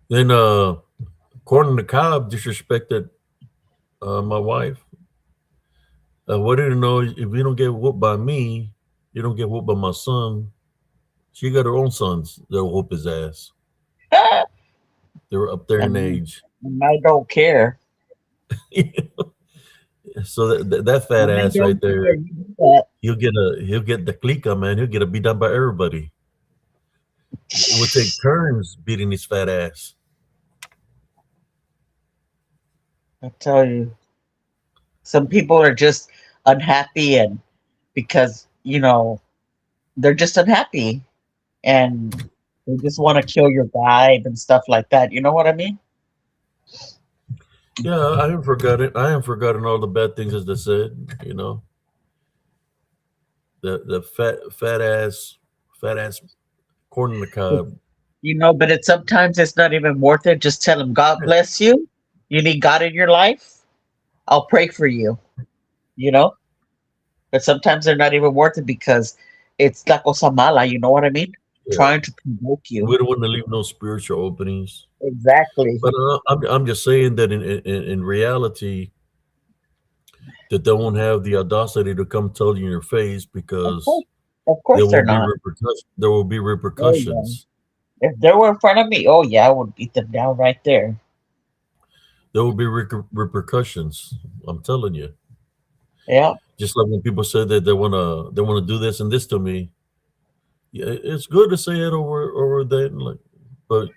Then Corn on the Cob disrespected my wife. What did you know? If you don't get whooped by me, you don't get whooped by my son. She got her own sons that'll whoop his ass. They were up there in and, age. and I don't care. So that fat And I ass right don't there, care. You do that. he'll get the clica, man. He'll get a beat up by everybody. It would take turns beating his fat ass. I tell you, some people are just unhappy, and because they're just unhappy, and they just want to kill your vibe and stuff like that. You know what I mean? Yeah, I haven't forgotten. I haven't forgotten all the bad things as they said. You know, the fat ass corn on the cob. But it's sometimes it's not even worth it. Just tell them, God bless you. You need God in your life. I'll pray for you. You know, but sometimes they're not even worth it because it's la cosa mala. You know what I mean? Yeah, Trying to provoke you. we don't want to leave no spiritual openings. Exactly. But I'm just saying that in reality, that they won't have the audacity to come tell you in your face Of because course, of course they're not. there will be Oh yeah. repercussions. If they were in front of me, oh yeah, I would beat them down right there. There will be repercussions. I'm telling you. Yeah. Just like when people say that they wanna do this and this to me. Yeah, it's good to say it over that, like, but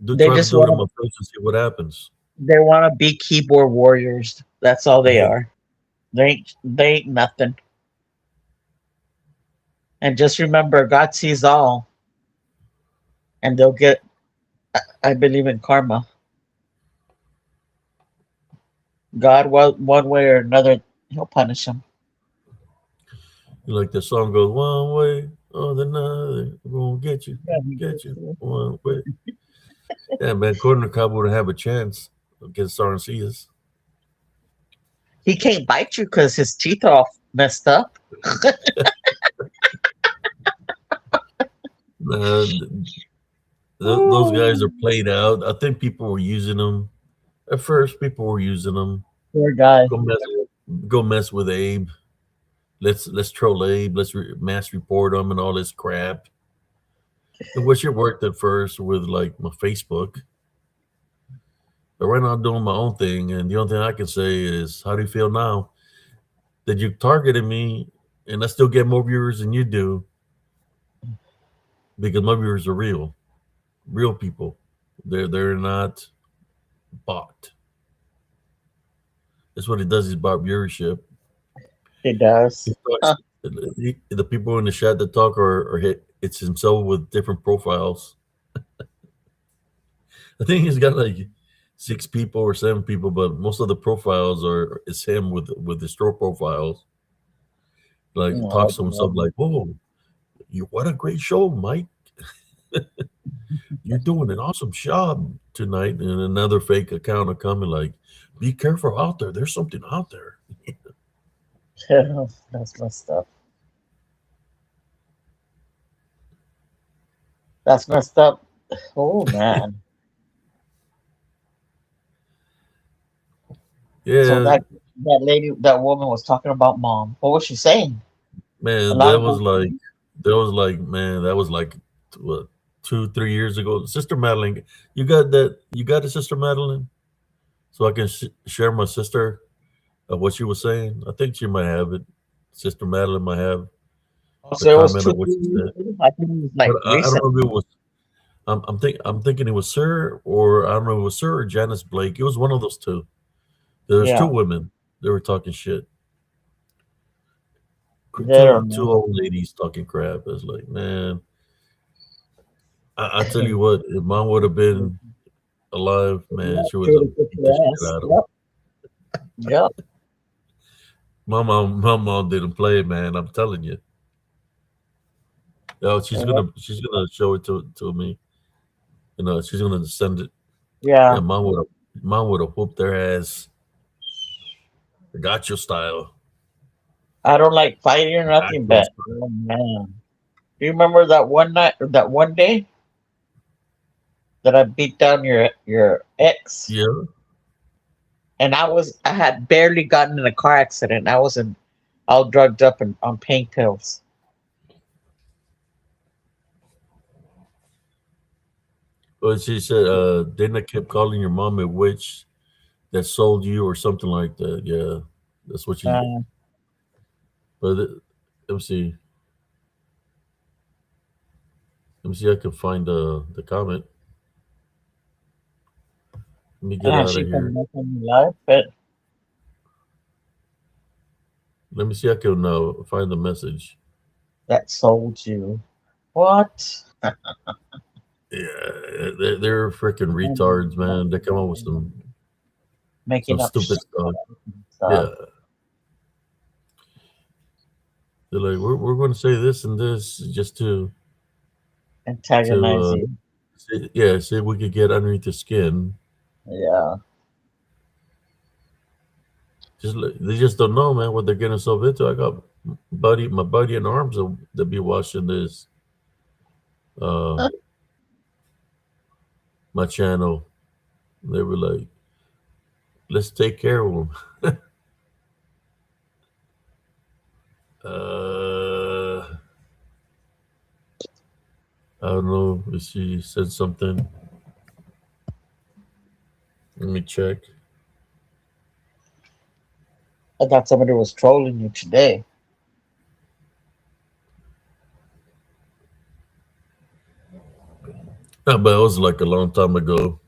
do They try to just do it want in to my face and see what happens. They want to be keyboard warriors. That's all they Yeah. are. They ain't nothing. And just remember, God sees all, and they'll get. I believe in karma. God, one way or another, He'll punish them. Like the song goes, one way or the another, we're gonna get you one way. Yeah, man, Corner Cop would have a chance against RNCs. He can't bite you because his teeth are all messed up. Uh, those guys are played out. I think people were using them. At first, people were using them. Poor guy. Go mess, go mess with Abe. Let's troll Abe. Let's mass report him and all this crap. Which it worked at first with like my Facebook. But right now I'm doing my own thing, and the only thing I can say is, how do you feel now that you targeted me, and I still get more viewers than you do because my viewers are real people. They're not bought. That's what it does. Is bought viewership. He does. He talks, the people in the chat that talk are hit. It's himself with different profiles. I think he's got like 6 people or 7 people, but most of the profiles are it's him with the store profiles. Like Oh, talks to himself like, "Whoa, you what a great show, Mike! You're doing an awesome job tonight." And another fake account will come and like, "Be careful out there. There's something out there." that's messed up. That's messed up. Oh man. So Yeah, that woman was talking about mom. What was she saying? A man, lot about mom. that was like, man, that was like what 2 3 years ago. Sister Madeline, you got that? You got it, Sister Madeline, so I can share my sister of what she was saying. I think she might have it. Sister Madeline might have the So it was comment two, of what three she years said, ago? I think it was but like I don't recent. know if it was. I'm thinking it was Sir, or I don't know if it was Sir or Janice Blake. It was one of those two. There's two Yeah. women. They were talking shit. There, Two man. old ladies talking crap. It's like, man, I tell you what, if mom would have been alive, man, she would Should have have put beat the your shit ass. out of him. Yep. Yep. My mom didn't play, man. I'm telling you. Yo, Yep. she's gonna show it to me. You know, she's gonna send it. Yeah, Yeah. mom would have whooped their ass. Got your style. I don't like fighting or Got nothing, your but style. oh man. Do you remember that one night or that one day that I beat down your ex? Yeah. And I had barely gotten in a car accident. I was all drugged up and on pain pills. But she said, Dana kept calling your mom a witch that sold you or something like that. Yeah. That's what she Uh, but let me see. Let me see if I can find the comment. Let me get and out of she here. can make me life, but Let me see if I can find the message. that sold you. What? Yeah, they're freaking retards, man. They come up with some Making up stupid stuff. stuff. Yeah, they're like, we're going to say this and this just to Antagonize you. see if we could get underneath the skin. Yeah. They just don't know, man, what they're getting themselves into. I got my buddy in arms that be watching this uh my channel. They were like, let's take care of them. I don't know if she said something. Let me check. I thought somebody was trolling you today. But it was like a long time ago.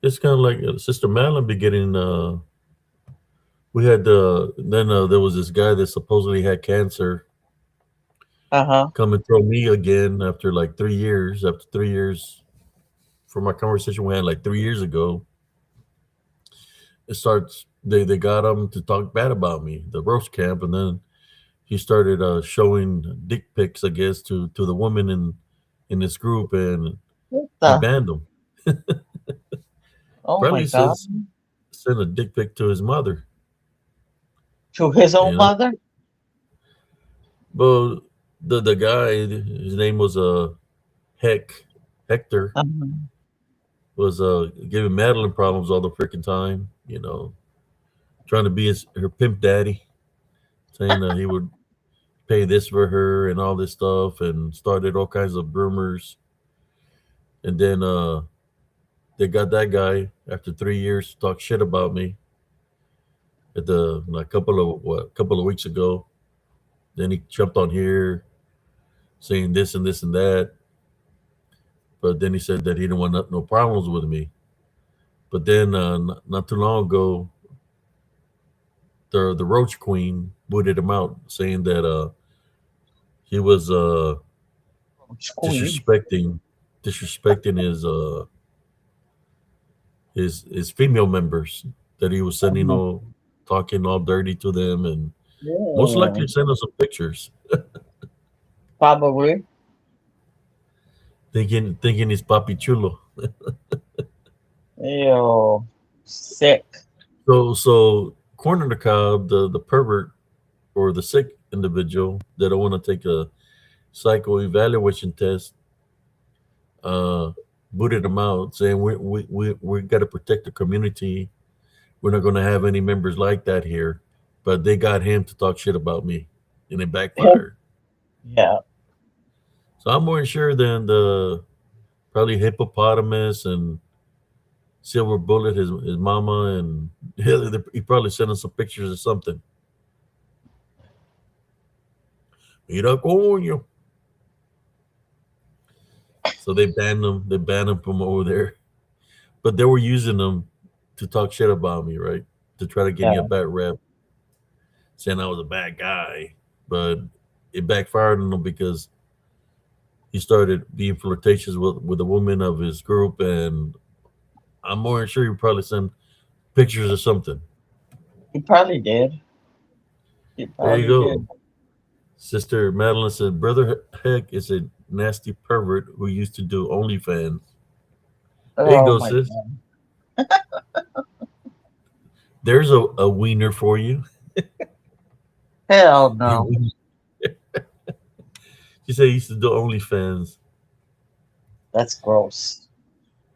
it's kind of like Sister Madeline be getting. We had then there was this guy that supposedly had cancer Uh-huh. come and throw me again after like 3 years. After 3 years from our conversation we had like 3 years ago, it starts. They got him to talk bad about me, the roast camp, and then he started showing dick pics, I guess, to the women in this group, and What he the? banned them. Oh my Probably God. says send a dick pic to his mother. To his own You know, mother? but the guy, his name was Heck Hector, Uh-huh. was giving Madeline problems all the freaking time. Trying to be her pimp daddy, saying he would pay this for her and all this stuff, and started all kinds of rumors. And then they got that guy after 3 years to talk shit about me at the like couple of weeks ago. Then he jumped on here saying this and this and that. But then he said that he didn't want no problems with me. But then not too long ago, the Roach Queen booted him out, saying that he was Queen. disrespecting his female members, that he was sending Uh-huh. all talking all dirty to them, and most Yeah. likely send us some pictures, Probably. thinking he's papi chulo. Ew. Sick. So corner the cob, the pervert or the sick individual that don't want to take a psycho evaluation test, uh, booted him out, saying we got to protect the community. We're not going to have any members like that here. But they got him to talk shit about me, and it backfired. Yeah. So I'm more sure than the probably hippopotamus and silver bullet, his mama, and he probably sent us some pictures or something. Mira coño. So they banned them. They banned them from over there. But they were using them to talk shit about me, right? To try to give me a Yeah. bad rep, saying I was a bad guy. But it backfired on him because he started being flirtatious with a woman of his group, and I'm more than sure he probably sent pictures or something. He probably did. He There you probably go. did. Sister Madeline said, Brother Heck is a nasty pervert who used to do OnlyFans. There you Oh go, my sis. God. There's a wiener for you. Hell You no. wiener. She said he used to do OnlyFans. That's gross.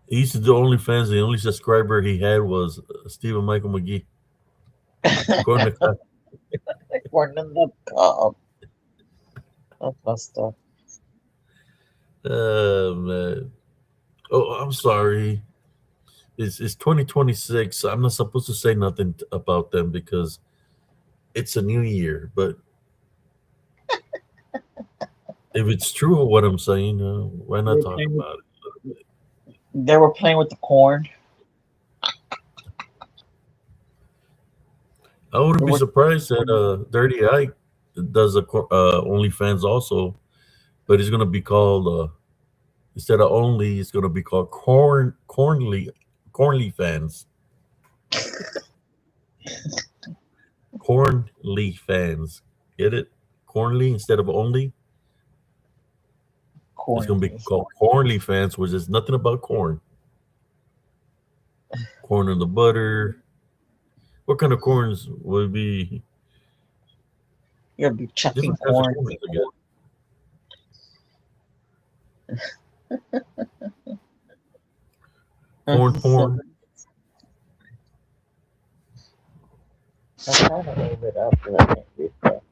He used to do OnlyFans. The only subscriber he had was Stephen Michael McGee. According to Corn in the cob. That's messed up. man. Oh, I'm sorry. It's 2026. I'm not supposed to say nothing about them because it's a new year. But if it's true what I'm saying, why They not were talk playing with, about it? they were playing with the corn. I wouldn't They be were, surprised that Dirty Ike does a OnlyFans also, but it's gonna be called instead of only, it's gonna be called Cornly Fans, Cornly Fans. Get it? Cornly instead of only. It's corn gonna be leaf. called Cornly Fans, which is nothing about corn. Corn in the butter. What kind of corns would be You'll be chucking different types of corn. corns? I guess. Corn So porn. I'm trying to name it up, but I can't read that.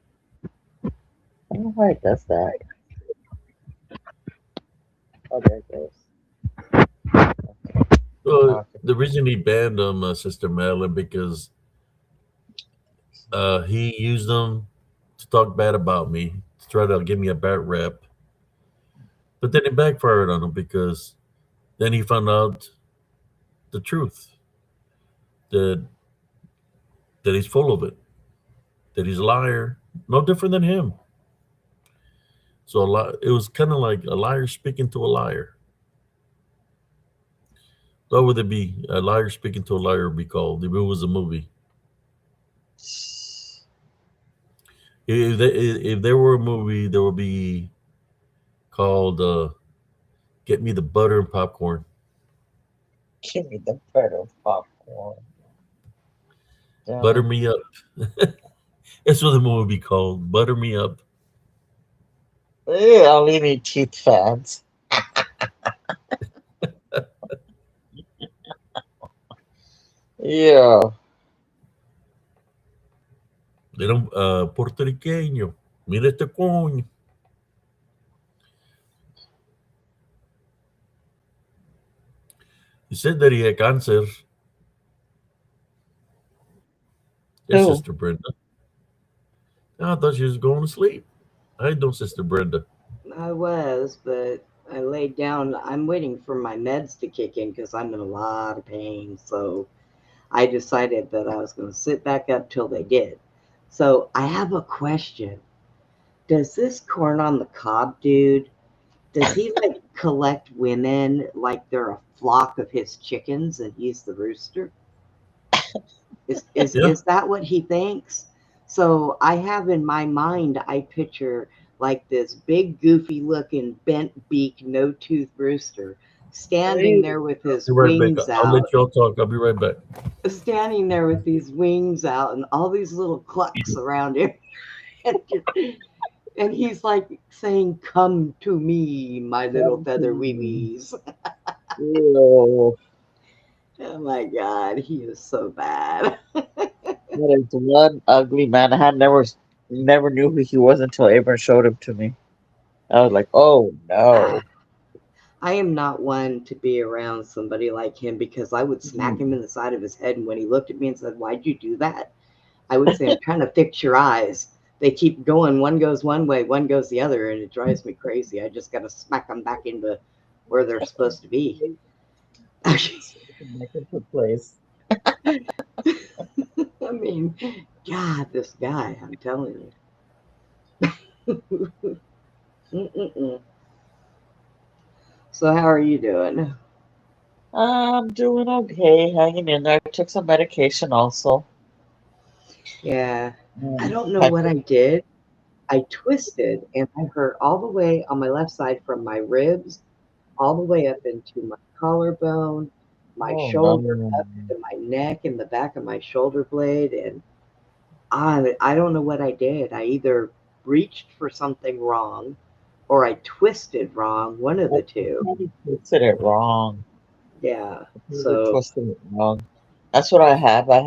I don't know why it does that. Oh, there it goes. So Okay. the reason he banned them, Sister Madeline, because he used them to talk bad about me, to try to give me a bad rep. But then it backfired on him because then he found out the truth, that that he's full of it, that he's a liar, no different than him. So it was kind of like a liar speaking to a liar. What would it be? A liar speaking to a liar would be called if it was a movie. If there were a movie, there would be called "Get Me the Butter and Popcorn." Give me the butter popcorn. Butter Don't. me up. That's what the movie would be called. Butter me up. I'll eat teeth fans. Yeah. Era un puertorriqueño. Mira este coño. He said that he had cancer. Yes, Who? Sister Brenda. I thought she was going to sleep. How you doing, Sister Brenda? I was, but I laid down. I'm waiting for my meds to kick in because I'm in a lot of pain. So I decided that I was going to sit back up till they did. So I have a question. Does this corn on the cob dude, does he like collect women like they're a flock of his chickens and he's the rooster? Is is Yeah. is that what he thinks? So I have in my mind, I picture like this big, goofy looking, bent beak, no tooth rooster standing there with his Be right back. wings I'll let out, y'all talk. I'll be right back. standing there with these wings out and all these little clucks around him. And he's like saying, "Come to me, my little feather wee wees." Ew. Oh my God, he is so bad. That is one ugly man. I had never knew who he was until Abram showed him to me. I was like, oh no. I am not one to be around somebody like him because I would smack him in the side of his head. And when he looked at me and said, "Why'd you do that?" I would say, "I'm trying to fix your eyes. They keep going. One goes one way, one goes the other, and it drives me crazy. I just got to smack them back into where they're supposed to be." Back into place. I mean, God, this guy, I'm telling you. Mm-mm-mm. So, how are you doing? I'm doing okay, hanging in there. I took some medication also. Yeah, I Um, don't know I what I did. I twisted and I hurt all the way on my left side from my ribs all the way up into my collarbone, my oh shoulder, no. up to my neck and the back of my shoulder blade. And I don't know what I did. I either reached for something wrong or I twisted wrong, one of I the two. probably twisted it wrong. Yeah. I probably So, twisted it wrong. That's what I have. I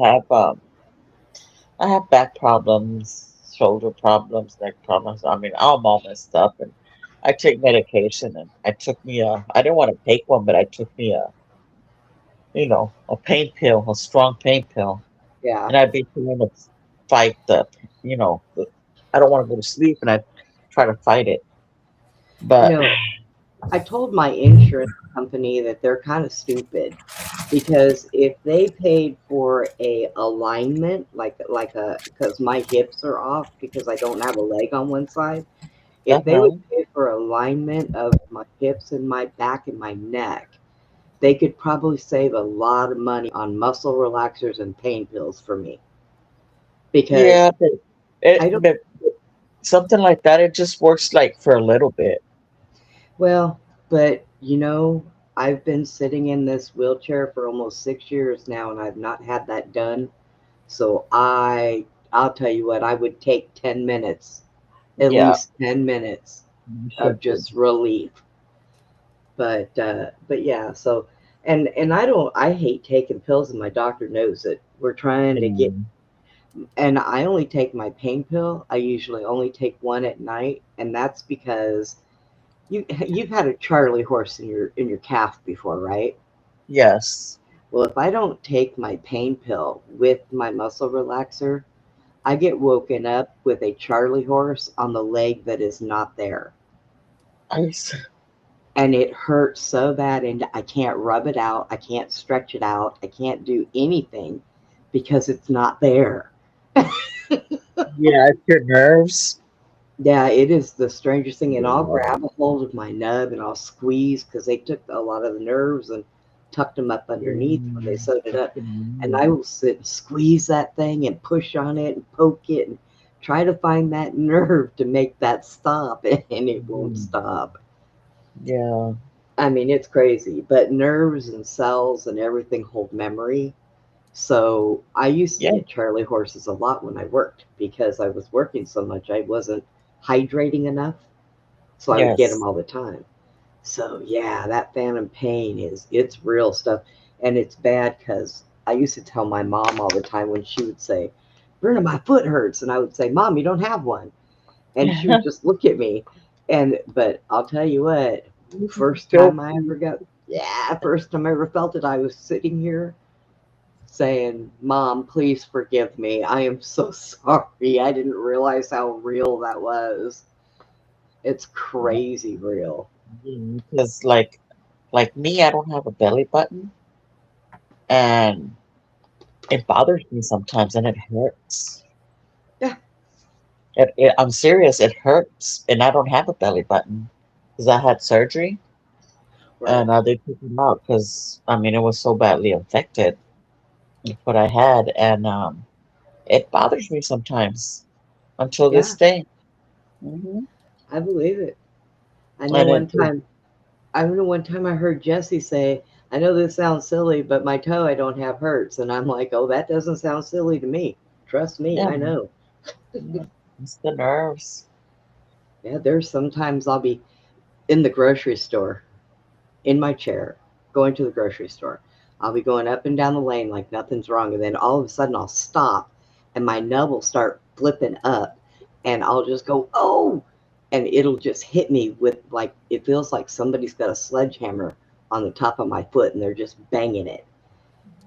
have back problems, shoulder problems, neck problems. I mean, I'm all messed up, and I take medication. And I took me a. I didn't want to take one, but I took me a. A pain pill, a strong pain pill, yeah. and I've been trying to fight I don't want to go to sleep, and I try to fight it, You but know, I told my insurance company that they're kind of stupid because if they paid for a alignment like a because my hips are off because I don't have a leg on one side, if they would uh-huh. pay for alignment of my hips and my back and my neck, they could probably save a lot of money on muscle relaxers and pain pills for me because Yeah, but it I don't. but something like that. It just works like for a little bit. Well, but I've been sitting in this wheelchair for almost 6 years now, and I've not had that done. So I'll tell you what, I would take 10 minutes, at Yeah, least 10 minutes you of should do. just relief. But yeah, so and I hate taking pills, and my doctor knows it. We're trying to get, Yeah. and I only take my pain pill. I usually only take one at night, and that's because you've had a Charlie horse in your calf before, right? Yes. Well, if I don't take my pain pill with my muscle relaxer, I get woken up with a Charlie horse on the leg that is not there. I used to, and it hurts so bad, and I can't rub it out, I can't stretch it out, I can't do anything because it's not there. Yeah, it's your nerves. Yeah, it is the strangest thing. And I'll Yeah. grab a hold of my nub and I'll squeeze because they took a lot of the nerves and tucked them up underneath when they sewed it up. And I will sit and squeeze that thing and push on it and poke it and try to find that nerve to make that stop, and it won't stop. Yeah. I mean, it's crazy, but nerves and cells and everything hold memory. So I used to Yeah. get Charlie horses a lot when I worked because I was working so much. I wasn't hydrating enough. So I would get them Yes. all the time. So yeah, that phantom pain it's real stuff, and it's bad because I used to tell my mom all the time when she would say, "Brenda, my foot hurts," and I would say, "Mom, you don't have one," and she would just look at me, but I'll tell you what, first Feel time I ever got, yeah, first time I ever felt it, I was sitting here saying, "Mom, please forgive me. I am so sorry. I didn't realize how real that was. It's crazy real." because like me, I don't have a belly button, and it bothers me sometimes, and it hurts. Yeah. I'm serious. It hurts, and I don't have a belly button because I had surgery, Right. and they took it out because I mean it was so badly infected with what I had, and it bothers me sometimes until this Yeah, day. Hmm. I believe it. I know And one time I remember one time I heard Jesse say, "I know this sounds silly, but my toe I don't have hurts." And I'm like, "Oh, that doesn't sound silly to me. Trust me, yeah, I know." yeah, it's the nerves. Yeah, there's sometimes I'll be in the grocery store in my chair, going to the grocery store. I'll be going up and down the lane like nothing's wrong, and then all of a sudden I'll stop and my nub will start flipping up, and I'll just go, "Oh," and it'll just hit me with like it feels like somebody's got a sledgehammer on the top of my foot and they're just banging it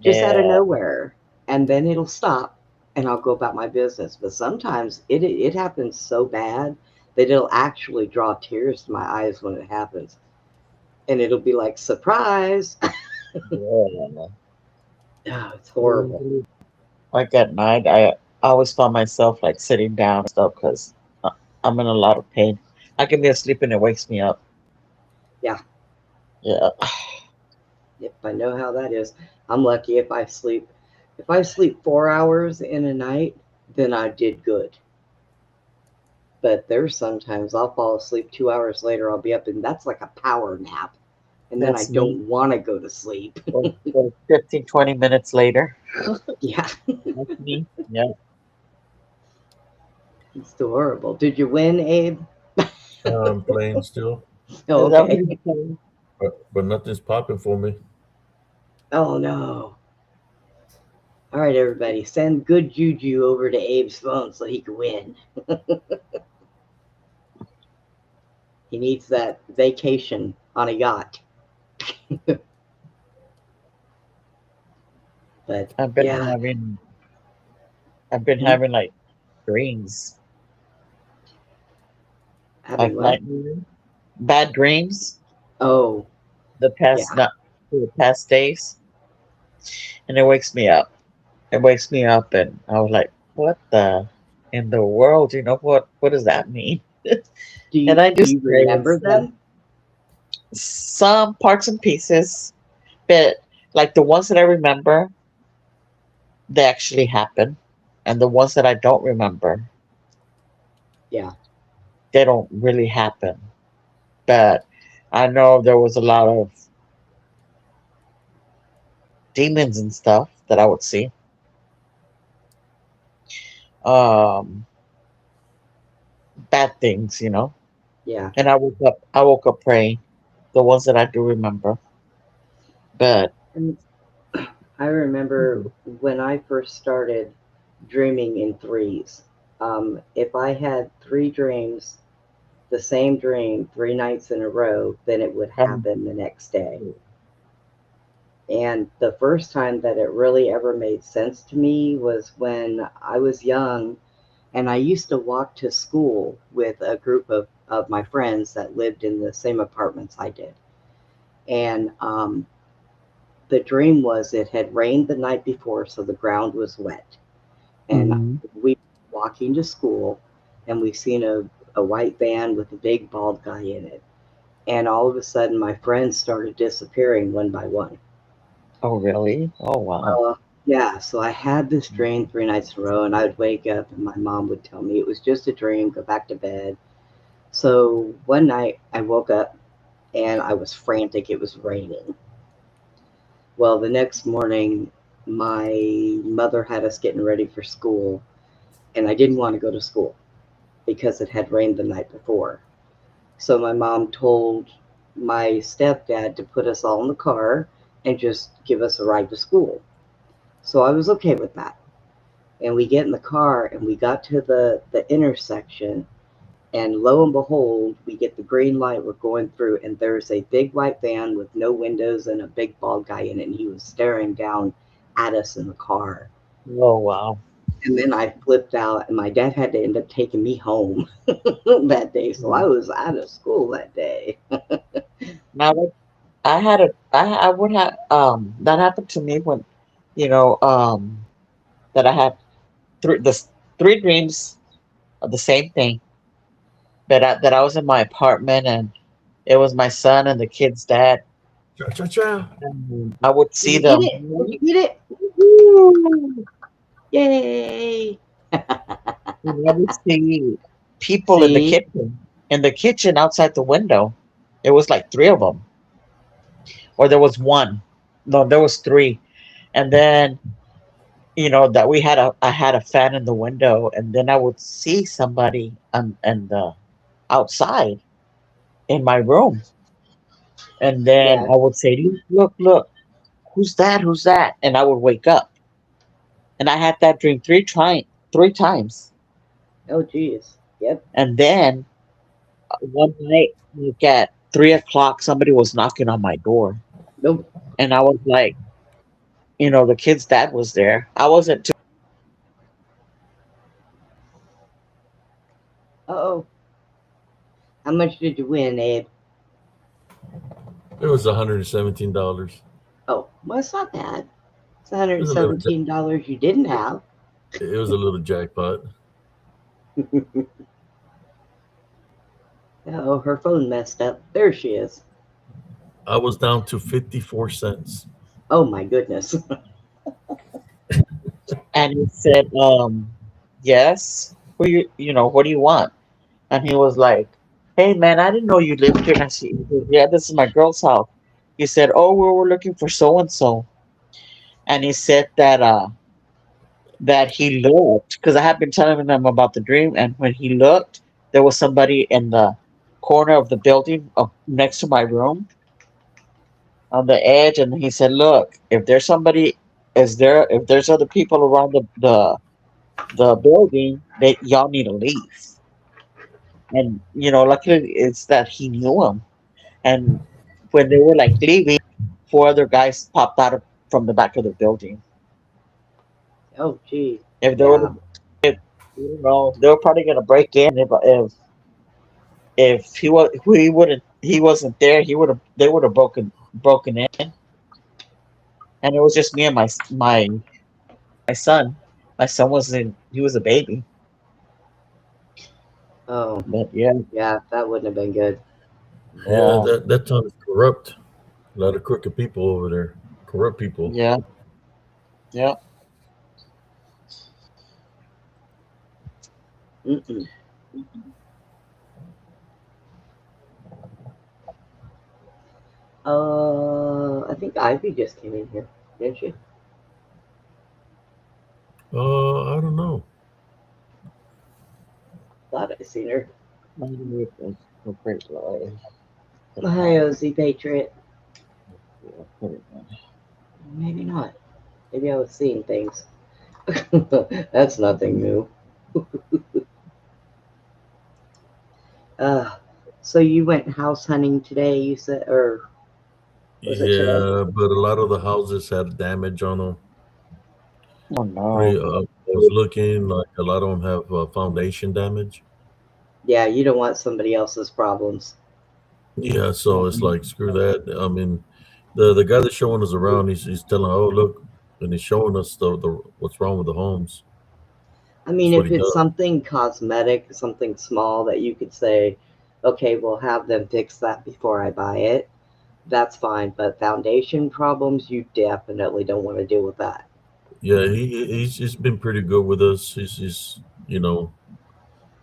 just out of Yeah, nowhere, and then it'll stop and I'll go about my business. But sometimes it happens so bad that it'll actually draw tears to my eyes when it happens, and it'll be like, "Surprise." yeah. Oh, it's horrible. Like at night, I always find myself like sitting down and stuff because I'm in a lot of pain. I can be asleep and it wakes me up. Yeah, Yeah. if I know how that is. I'm lucky if I sleep. If I sleep 4 hours in a night, then I did good. But there's sometimes I'll fall asleep 2 hours later, I'll be up, and that's like a power nap. And then I That's me. don't want to go to sleep. Or 15, 20 minutes later. Yeah, That's me. Yeah. it's too horrible. Did you win, Abe? Playing still, Oh, Is that what okay. you're saying? but nothing's popping for me. Oh, no. All right, everybody, send good juju over to Abe's phone so he can win. He needs that vacation on a yacht. But I've been yeah, having I've been hmm? having like dreams. Having Like what? nightmares. Bad dreams Oh, the yeah. past not the past days. And it wakes me up. It wakes me up and I was like, what the in the world? What does that mean? And I Do just you pray and remember stuff. them? Some parts and pieces, but like the ones that I remember, they actually happen. And the ones that I don't remember, Yeah. they don't really happen. But I know there was a lot of demons and stuff that I would see. Um, Bad things. Yeah. And I woke up praying. The ones that I do remember. But And I remember when I first started dreaming in threes. If I had three dreams, the same dream 3 nights in a row, then it would um, happen the next day. And the first time that it really ever made sense to me was when I was young And I used to walk to school with a group of my friends that lived in the same apartments I did. And the dream was it had rained the night before, so the ground was wet. And Mhm. we were walking to school, and we seen a white van with a big bald guy in it. And all of a sudden, my friends started disappearing one by one. Oh, really? Oh, wow. Yeah, so I had this dream 3 nights in a row, and I would wake up, and my mom would tell me it was just a dream, go back to bed. So one night I woke up and I was frantic. It was raining. Well, the next morning, my mother had us getting ready for school, and I didn't want to go to school because it had rained the night before. So my mom told my stepdad to put us all in the car and just give us a ride to school. So I was okay with that. And we get in the car and we got to the intersection, and lo and behold, we get the green light. We're going through, and there's a big white van with no windows and a big bald guy in it, and he was staring down at us in the car. Oh, wow. And then I flipped out, and my dad had to end up taking me home that day. So I was out of school that day. Now, like, I would have, that happened to me when, you know, that I had three dreams of the same thing. That I was in my apartment and it was my son and the kid's dad. Cha cha cha. And I would Did see you get them. it? Did you get it? Woo! Yay! And I would see people See? in the kitchen outside the window. It was like three of them, or there was one. No, there was three. And then that I had a fan in the window, and then I would see somebody and outside in my room, and then Yeah. I would say, look, who's that? Who's that? And I would wake up, and I had that dream three times, Oh, geez. Yep. and then one night, like at 3 o'clock, somebody was knocking on my door, Nope. and I was like, the kid's dad was there. I wasn't too. Uh-oh. How much did you win, Abe? It was $117. Oh, well, it's not bad. It's It was a little. $117 you didn't have. It was a little jackpot. Oh, her phone messed up. There she is. I was down to 54 cents. Oh, my goodness. And he said, yes, what do you want? And he was like, hey, man, I didn't know you lived here. And I said, yeah, this is my girl's house. He said, oh, we were looking for so and so. And he said that he looked, because I had been telling him about the dream, and when he looked, there was somebody in the corner of the building next to my room on the edge, and he said, look, if there's somebody, if there's other people around the building, that y'all need to leave. And luckily it's that he knew him. And when they were like leaving, four other guys popped out from the back of the building. Oh, gee. If they Yeah. would, they were probably gonna break in. If he wasn't there, they would have broken in. And it was just me and my son. My son he was a baby. Oh, But yeah, yeah, that wouldn't have been good. Yeah, yeah, that town is corrupt. A lot of crooked people over there. Corrupt people. yeah, yeah. Mm-mm. I think Ivy just came in here, didn't she? I don't know. Thought I seen her. A great life. Hi, OZ Patriot. Yeah, put it in. Maybe not. Maybe I was seeing things. That's nothing new. uh, so you went house hunting today, you said, or was it today? Yeah, but a lot of the houses had damage on them. Oh no. Pretty was looking, like a lot of them have foundation damage. Yeah, you don't want somebody else's problems. Yeah, so it's like screw that. I mean, the guy that's showing us around, he's telling, oh look, and he's showing us the what's wrong with the homes. I mean, That's what if he it's does. something cosmetic, something small that you could say, okay, we'll have them fix that before I buy it, that's fine. But foundation problems, you definitely don't want to deal with that. Yeah, he's been pretty good with us. He's you know,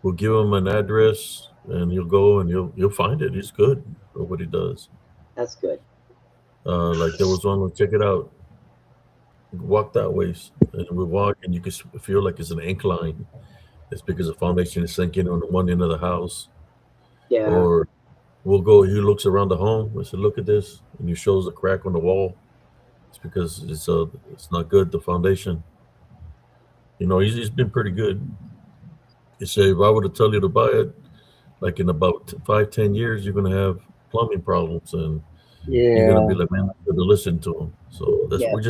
we'll give him an address and he'll go and he'll find it. He's good at what he does. That's good. Like there was one, check it out. Walk that way, and we walk, and you can feel like it's an incline. It's because the foundation is sinking on one end of the house. Yeah, Or we'll go. He looks around the home. I said, "Look at this," and he shows a crack on the wall. It's because it's not good. The foundation. You know, he's been pretty good. He said, if I were to tell you to buy it, like in about 5, 10 years, you're gonna have plumbing problems, and you're gonna be Yeah. like, man, I should have listened to him. So that's yeah. we're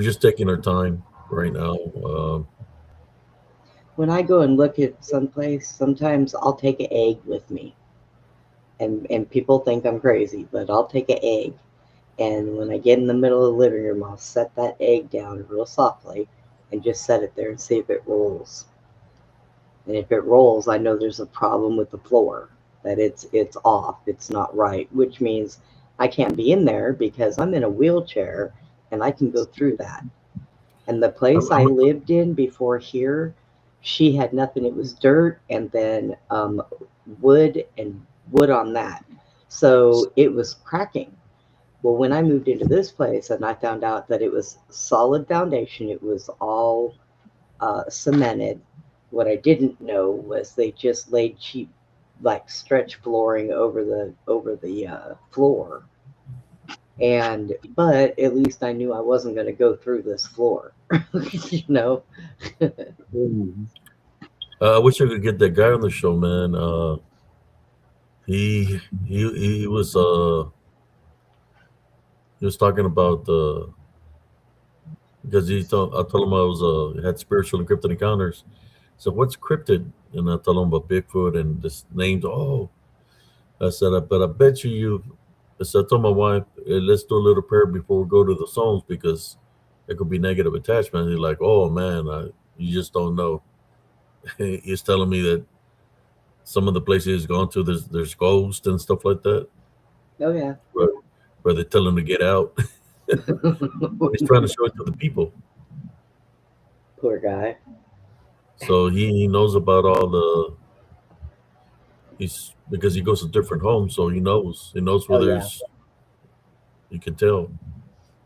just taking our time right now. When I go and look at someplace, sometimes I'll take an egg with me. And people think I'm crazy, but I'll take an egg. And when I get in the middle of the living room, I'll set that egg down real softly and just set it there and see if it rolls. And if it rolls, I know there's a problem with the floor, that it's off, it's not right, which means I can't be in there because I'm in a wheelchair and I can go through that. And the place I I'm lived in before here, she had nothing. It was dirt and then wood and wood on that. So it was cracking. Well, when I moved into this place and I found out that it was solid foundation, it was all cemented. What I didn't know was they just laid cheap, like stretch flooring over the floor. And but at least I knew I wasn't going to go through this floor, you know. I wish I could get that guy on the show, man. He he was talking about because I told him I was had spiritual and cryptid encounters. So what's cryptid? And I told him about Bigfoot and this names. Oh, I said, but I bet you. I said, I told my wife, let's do a little prayer before we go to the zones because there could be negative attachment. He's like, oh man, you just don't know. He's telling me that some of the places he's gone to, there's ghosts and stuff like that, Oh yeah. where they tell him to get out. He's trying to show it to the people. Poor guy. So he knows about all the. He's because he goes to different homes, so he knows. He knows where Oh yeah. there's. You can tell.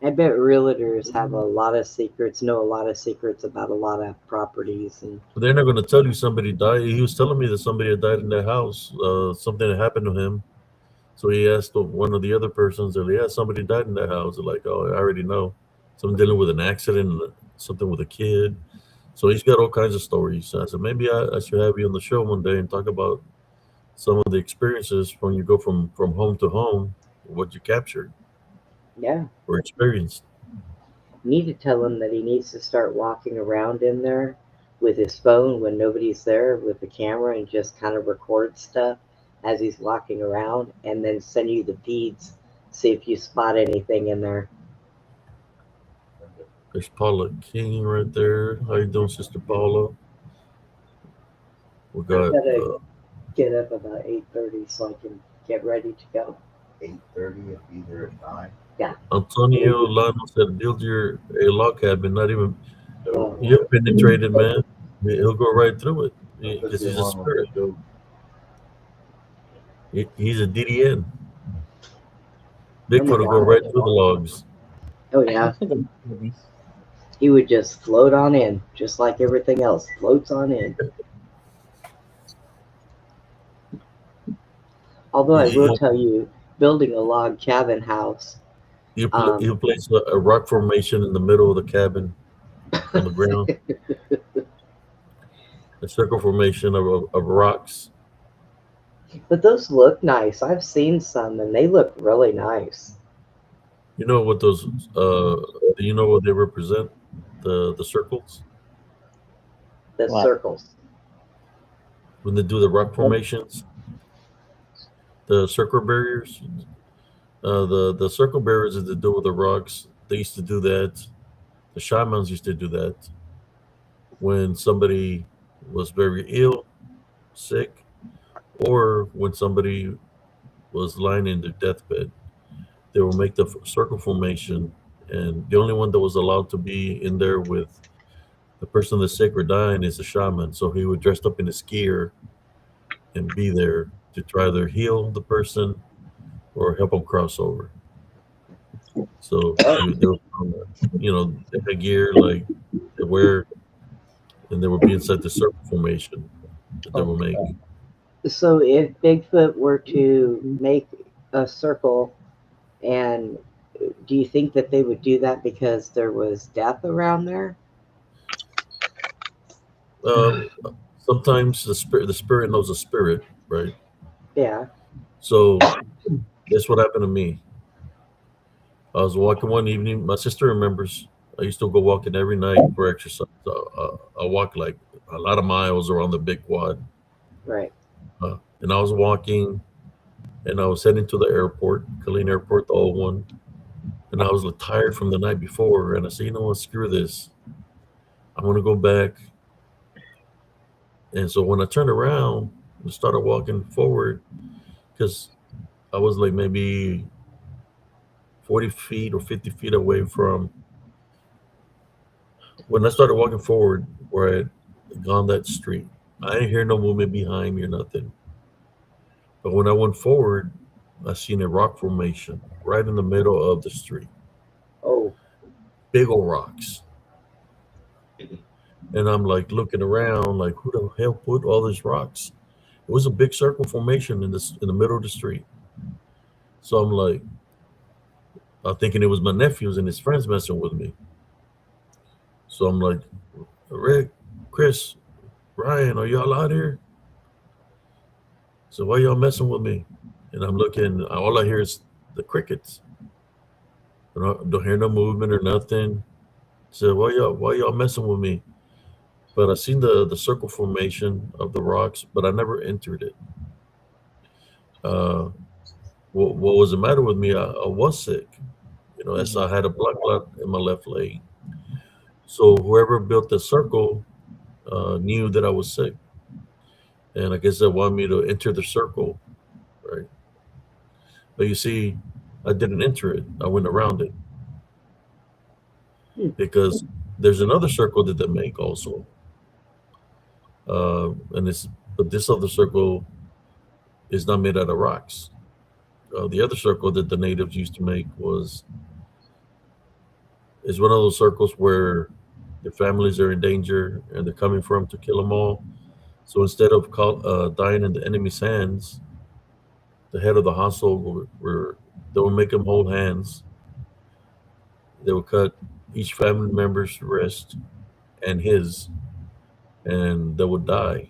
I bet realtors have a lot of secrets, know a lot of secrets about a lot of properties, and But they're not going to tell you somebody died. He was telling me that somebody had died in their house. Something had happened to him. So he asked one of the other persons, and yeah, somebody died in that house. They're like, oh, I already know. Someone dealing with an accident, something with a kid. So he's got all kinds of stories. So I said, maybe I should have you on the show one day and talk about some of the experiences when you go from home to home, what you captured yeah, or experienced. need to tell him that he needs to start walking around in there with his phone when nobody's there with the camera and just kind of record stuff as he's walking around and then send you the feeds, see if you spot anything in there. There's Paula King right there. How you doing, Sister Paula? We I got gotta get up about 8:30 so I can get ready to go. 8:30 if either at 9. Antonio Lano said, build your a log cabin. Not even Oh, you're penetrated, man. He'll go right through it because he's a spirit. He's a DDN. Bigfoot will go God. right through the logs. oh yeah, he would just float on in, just like everything else floats on in. Although I will tell you, building a log cabin house, He'll place a rock formation in the middle of the cabin on the ground. A circle formation of rocks. but those look nice. I've seen some and they look really nice. You know what those? Do you know what they represent? The circles. The What? circles. When they do the rock formations, the circle barriers, the circle barriers is to do with the rocks. They used to do that. The shamans used to do that when somebody was very ill, sick, or when somebody was lying in their deathbed. They would make the circle formation, and the only one that was allowed to be in there with the person that's sick or dying is the shaman. So he would dress up in his gear and be there to try to heal the person or help them cross over. So they would, they had gear like they wear, and they would be inside the circle formation that they will make. So if Bigfoot were to make a circle, and do you think that they would do that because there was death around there? Sometimes the spirit knows the spirit, right? Yeah. So that's what happened to me. I was walking one evening. My sister remembers. I used to go walking every night for exercise. I walked like a lot of miles around the big quad, Right. and I was walking, and I was heading to the airport, Killeen Airport, the old one, and I was like, tired from the night before, and I said, you know what, screw this. I'm gonna go back. And so when I turned around and started walking forward, because I was like maybe 40 feet or 50 feet away from when I started walking forward where I had gone that street. I didn't hear no movement behind me or nothing. But when I went forward, I seen a rock formation right in the middle of the street. Oh, Big old rocks. And I'm like looking around, like, who the hell put all these rocks? It was a big circle formation in the middle of the street. So I'm like, I'm thinking it was my nephews and his friends messing with me. So I'm like, Rick, Chris, Ryan, are y'all out here? So why y'all messing with me? And I'm looking, all I hear is the crickets. I don't hear no movement or nothing. So why y'all messing with me? But I seen the circle formation of the rocks, but I never entered it. What was the matter with me? I was sick. As I had a blood clot in my left leg. So whoever built the circle knew that I was sick. And I guess they wanted me to enter the circle, right? But you see, I didn't enter it. I went around it. Because there's another circle that they make also. But this other circle is not made out of rocks. The other circle that the natives used to make is one of those circles where the families are in danger and they're coming from to kill them all. So instead of dying in the enemy's hands, the head of the household they will make them hold hands. They will cut each family member's wrist and his, and they would die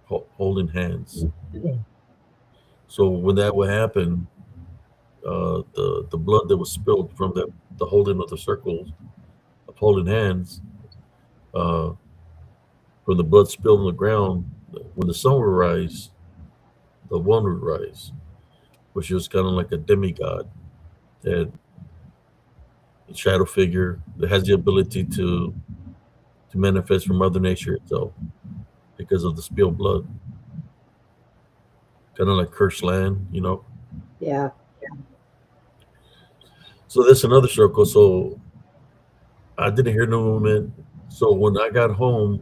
holding hands. So when that would happen, the blood that was spilled from the holding of the circles of holding hands, from the blood spilled on the ground, when the sun would rise, the one would rise, which was kind of like a demigod, that a shadow figure that has the ability to manifest from Mother Nature itself because of the spilled blood. Kind of like cursed land, yeah. So that's another circle. So I didn't hear no movement. So when I got home,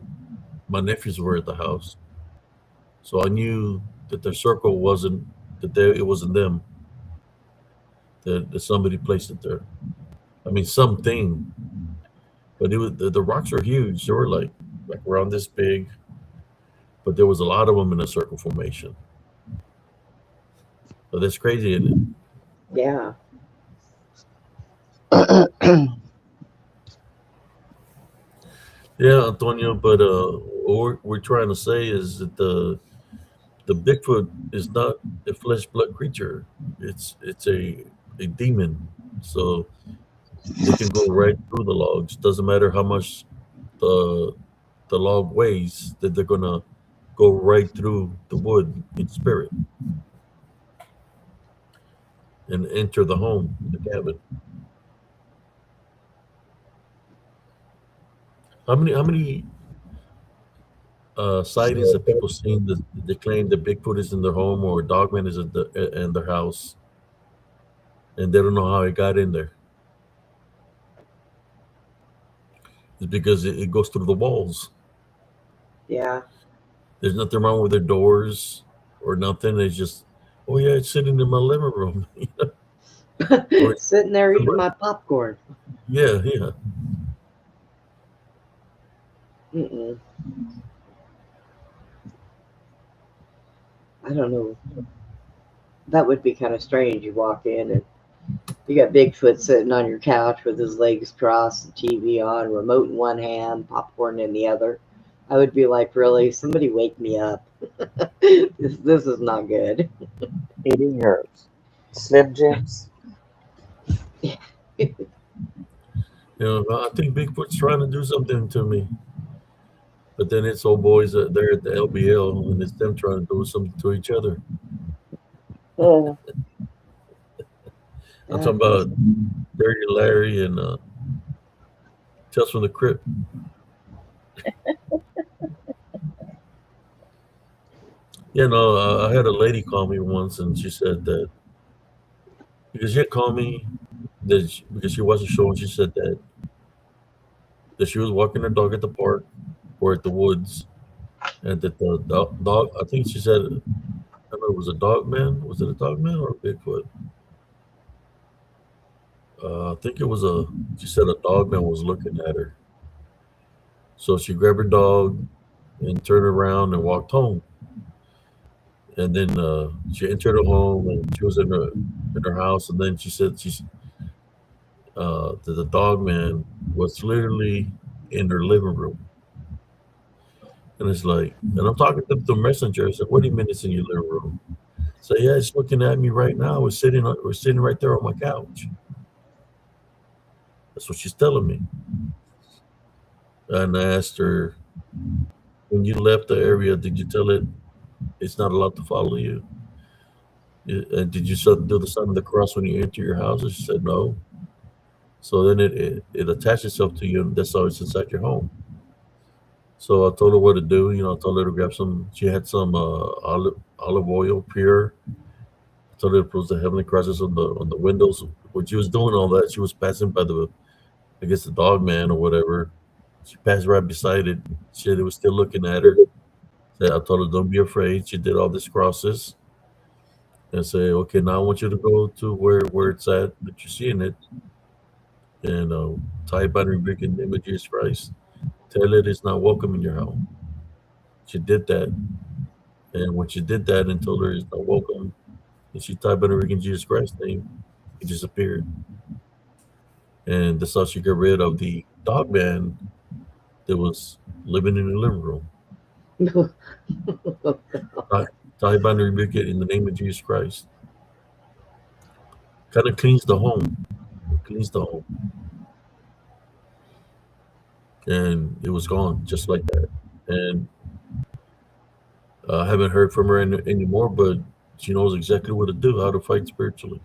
my nephews were at the house. So I knew that the circle it wasn't them. That somebody placed it there. I mean, something. But it was the rocks are huge. They were like around this big. But there was a lot of them in a circle formation. But that's crazy, isn't it? Yeah. Yeah, Antonio. But what we're trying to say is that the Bigfoot is not a flesh blood creature. It's a demon. So they can go right through the logs. Doesn't matter how much the the log weighs, that they're gonna go right through the wood in spirit and enter the home, the cabin. How many sightings have people seen that they claim that Bigfoot is in their home or Dogman is in their house, and they don't know how it got in there? It's because it goes through the walls. Yeah. There's nothing wrong with their doors or nothing. It's just, oh yeah, it's sitting in my living room. Or Sitting there eating my popcorn. yeah, yeah. Mm-mm. I don't know. That would be kind of strange. You walk in and you got Bigfoot sitting on your couch with his legs crossed, TV on, remote in one hand, popcorn in the other. I would be like, really? Somebody wake me up. This is not good. Eating your Slim Jims. I think Bigfoot's trying to do something to me. But then it's old boys there at the LBL, and it's them trying to do something to each other. Oh, I'm talking about Dirty Larry and Tales from the Crypt. I had a lady call me once, and she said that because she had called me because she watched the show, and she said that she was walking her dog at the park or at the woods, and that the dog, I think she said, I don't know, it was a dog man. Was it a dog man or a Bigfoot? I think it was she said a dog man was looking at her. So she grabbed her dog and turned around and walked home. And then she entered her home and she was in her house. And then she said that the dog man was literally in her living room. And it's like, and I'm talking to the messenger. I said, "What do you mean it's in your living room?" So yeah, it's looking at me right now. We're sitting right there on my couch. That's what she's telling me. And I asked her, when you left the area, did you tell it it's not allowed to follow you? And did you do the sign of the cross when you enter your house? And she said no. So then it attached itself to you, and that's how it's inside your home. So I told her what to do. I told her to grab some. She had some olive oil, pure. I told her to put the heavenly crosses on the windows. When she was doing all that, she was passing by the dog man or whatever. She passed right beside it. She said it was still looking at her. I told her, don't be afraid. She did all these crosses and say, okay, now I want you to go to where it's at that you're seeing it, and tie by and rebuke in the name of Jesus Christ. Tell it it's not welcome in your home. She did that. And when she did that and told her it's not welcome, and she tied by and rebuke in Jesus Christ's name, it disappeared. And that's how she got rid of the dog man that was living in the living room. Tie by and rebuke it in the name of Jesus Christ. Kind of cleans the home. It cleans the home. And it was gone just like that. And I haven't heard from her anymore, but she knows exactly what to do, how to fight spiritually.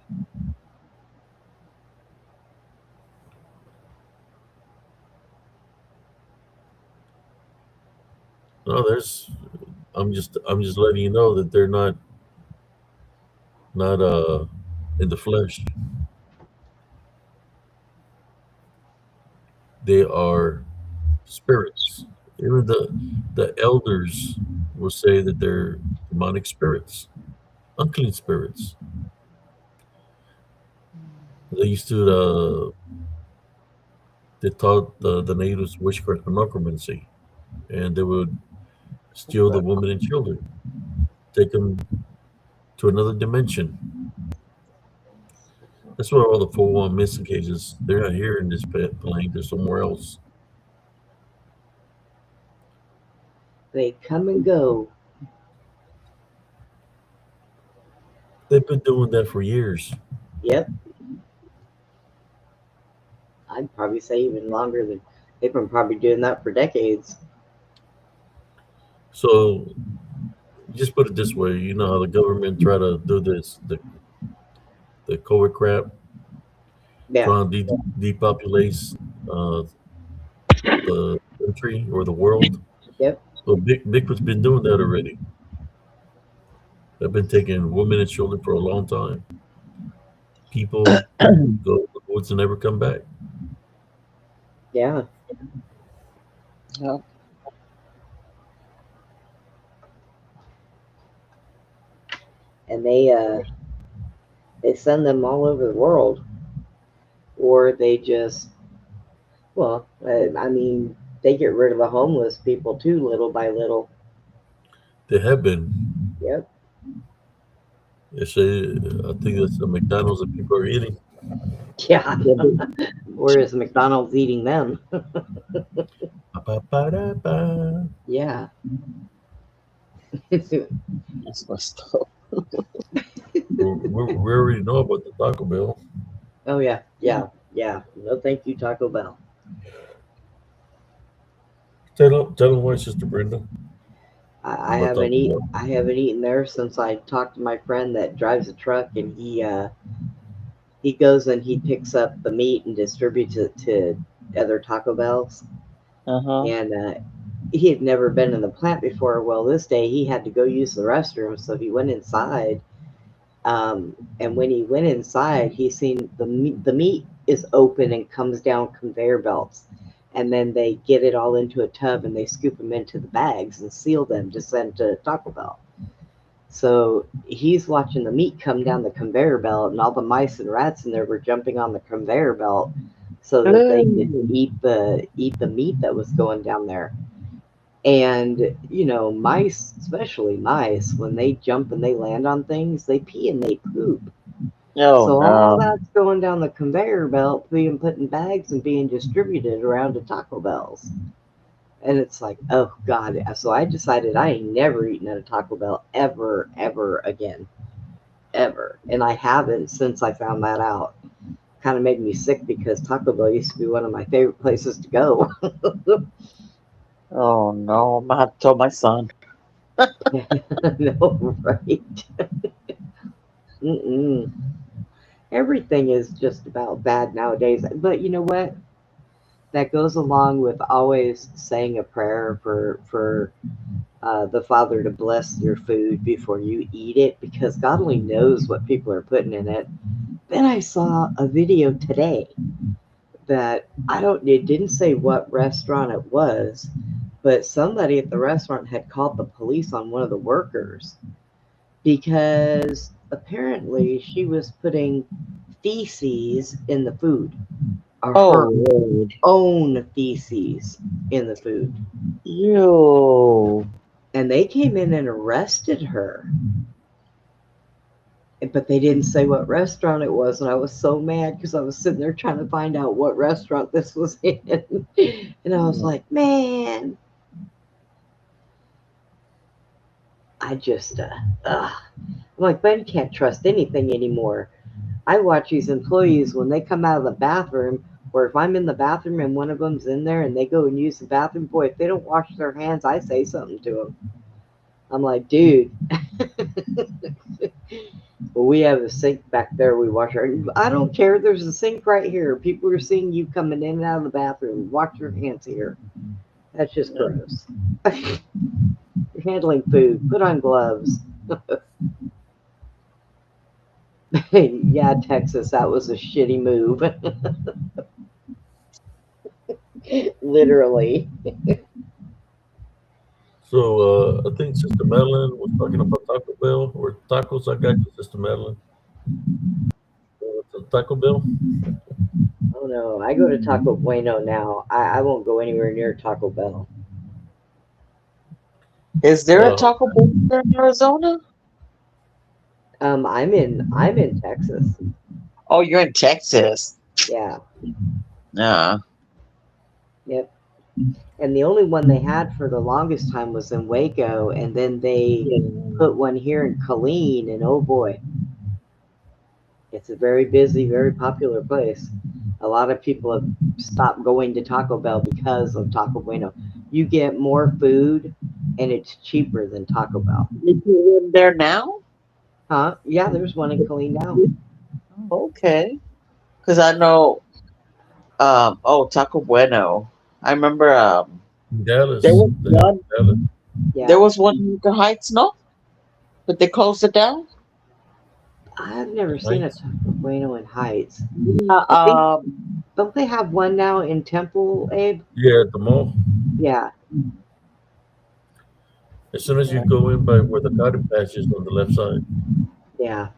No, I'm just letting you know that they're not in the flesh. They are spirits. Even the elders will say that they're demonic spirits, unclean spirits. They used to they taught the natives witchcraft and necromancy, and they would steal the women and children, take them to another dimension. That's where all the 411 missing cases, they're not here in this plane, they're somewhere else. They come and go. They've been doing that for years. Yep. I'd probably say even longer than they've been probably doing that for decades. So just put it this way, you know how the government try to do this, the COVID crap, Yeah. trying to depopulate uh, the country or the world. Yep. Well, Bigfoot's been doing that already. They've been taking women and children for a long time. People go to the woods and never come back. Yeah. Yeah. And they send them all over the world, or they just, well, I mean, they get rid of the homeless people too, little by little. They have been. Yep. They say, I think that's the McDonald's that people are eating. Yeah. Or is McDonald's eating them? Ba-ba-ba-da-ba. Yeah. That's messed up. We already know about the Taco Bell. Oh yeah, yeah, yeah. No, thank you, Taco Bell. Tell them why, Sister Brenda. I About haven't Taco eaten. Bell. I haven't eaten there since I talked to my friend that drives a truck, and he goes and he picks up the meat and distributes it to other Taco Bells. And he had never been in the plant before. Well, this day he had to go use the restroom, so he went inside. And when he went inside, he seen the meat is open and comes down conveyor belts, and then they get it all into a tub and they scoop them into the bags and seal them to send to Taco Bell. So he's watching the meat come down the conveyor belt, and all the mice and rats in there were jumping on the conveyor belt so that they could eat the meat that was going down there. And you know, mice, especially mice, when they jump and they land on things, they pee and they poop. Oh, So no. all that's going down the conveyor belt, being put in bags and being distributed around to Taco Bells. And it's like, oh God. So I decided I ain't never eaten at a Taco Bell ever, ever again. Ever. And I haven't since I found that out. Kind of made me sick because Taco Bell used to be one of my favorite places to go. Oh no, I'm gonna have to tell my son. No, right? Mm-mm. Everything is just about bad nowadays. But you know what? That goes along with always saying a prayer for the Father to bless your food before you eat it, because God only knows what people are putting in it. Then I saw a video today that it didn't say what restaurant it was, but somebody at the restaurant had called the police on one of the workers because apparently she was putting feces in the food, or her Lord. own feces in the food. Ew. And they came in and arrested her. But they didn't say what restaurant it was, and I was so mad because I was sitting there trying to find out what restaurant this was in. And I was like, man, I just, I'm like, Ben can't trust anything anymore. I watch these employees when they come out of the bathroom, or if I'm in the bathroom and one of them's in there and they go and use the bathroom, boy, if they don't wash their hands, I say something to them. I'm like, dude. Well, we have a sink back there. We wash our. I don't care. There's a sink right here. People are seeing you coming in and out of the bathroom. Wash your hands here. That's just gross. You're handling food. Put on gloves. Yeah, Texas, that was a shitty move. Literally. So I think Sister Madeline was talking about Taco Bell or tacos. I got you, Sister Madeline. Taco Bell. Oh no, I go to Taco Bueno now. I won't go anywhere near Taco Bell. Is there a Taco Bell in Arizona? I'm in Texas. Oh, you're in Texas. Yeah. Yeah. Yep. And the only one they had for the longest time was in Waco, and then they put one here in Killeen, and oh boy, it's a very busy, very popular place. A lot of people have stopped going to Taco Bell because of Taco Bueno. You get more food and it's cheaper than Taco Bell. Is there one there now? Huh? Yeah, there's one in Killeen now. Okay. Because I know, Taco Bueno. I remember Dallas. there was They have one. Dallas. Yeah, There was one in Winter Heights, no? But they closed it down. I've never seen a Heights. Taco Bueno in Heights. Uh, I think um, don't they have one now in Temple, Abe? Yeah, at the mall. Yeah, As soon as you go in by where the cotton patch is on the left side. yeah.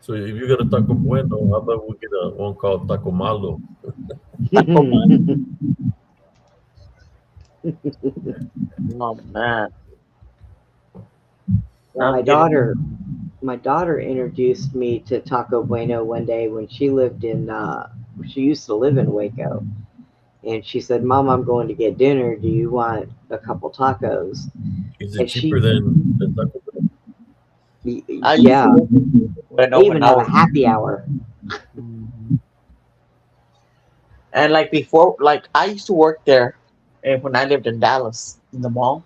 So if you get a Taco Bueno, how about we get one called Taco Malo? oh man. Well, I'm my getting- daughter introduced me to Taco Bueno one day when she lived in she used to live in Waco, and she said, "Mom, I'm going to get dinner. Do you want a couple tacos?" Is it And cheaper than Taco Bell? I used Yeah, to work in Bueno they even when I have a was, happy hour. and like before, like I used to work there, and when I lived in Dallas in the mall,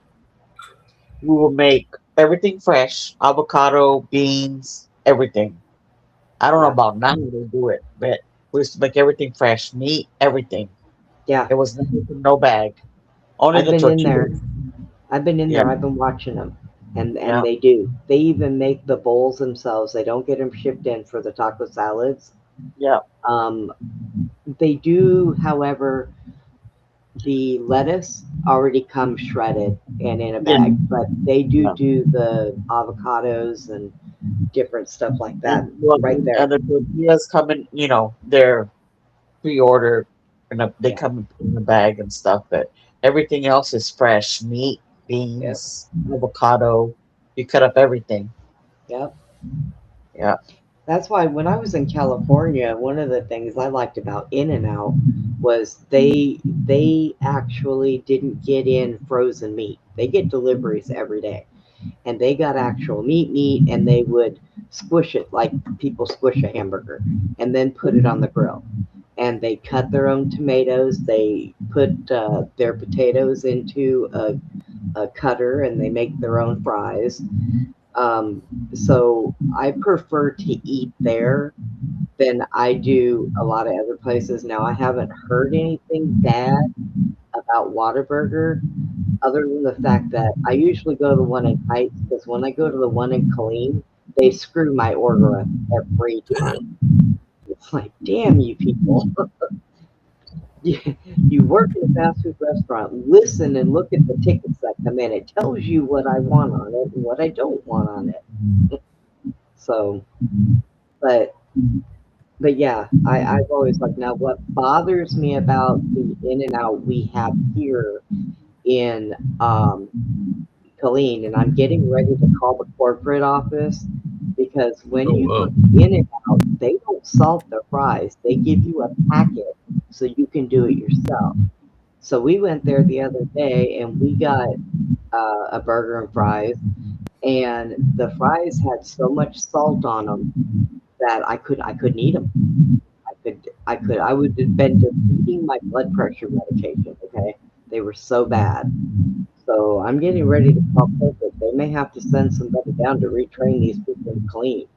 we would make everything fresh, avocado, beans, everything. I don't know Yeah, about now how they do it, but we used to make everything fresh, meat, everything. yeah. It was no bag, only I've the been in there. tortillas. I've been in Yeah, there. I've been watching them, and yeah. they do. They even make the bowls themselves. They don't get them shipped in for the taco salads. Yeah. Um, they do, however, the lettuce already comes shredded and in a Yeah. bag, but they Yeah. do the avocados and different stuff like that Well, right there. and the tortillas come in, they're pre-ordered and they Yeah. come in a bag and stuff, but everything else is fresh meat, Yep. beans, avocado. You cut up everything. Yep. Yeah. That's why when I was in California, one of the things I liked about In and Out was they actually didn't get in frozen meat. They get deliveries every day. And they got actual meat and they would squish it like people squish a hamburger and then put it on the grill. And they cut their own tomatoes. They put their potatoes into a cutter and they make their own fries. So I prefer to eat there than I do a lot of other places. Now, I haven't heard anything bad about Whataburger other than the fact that I usually go to the one in Heights because when I go to the one in Killeen, they screw my order up every time. It's like, damn you people. You work in a fast food restaurant, listen and look at the tickets that come in. It tells you what I want on it and what I don't want on it. So, but yeah, I've always like now what bothers me about the In and Out we have here in Killeen, and I'm getting ready to call the corporate office because when Oh, you wow. go In and Out, they don't salt the fries. They give you a packet so you can do it yourself. So we went there the other day and we got a burger and fries, and the fries had so much salt on them that I couldn't eat them. I would have been defeating my blood pressure medication. Okay, they were so bad. So I'm getting ready to call corporate. They may have to send somebody down to retrain these people to clean.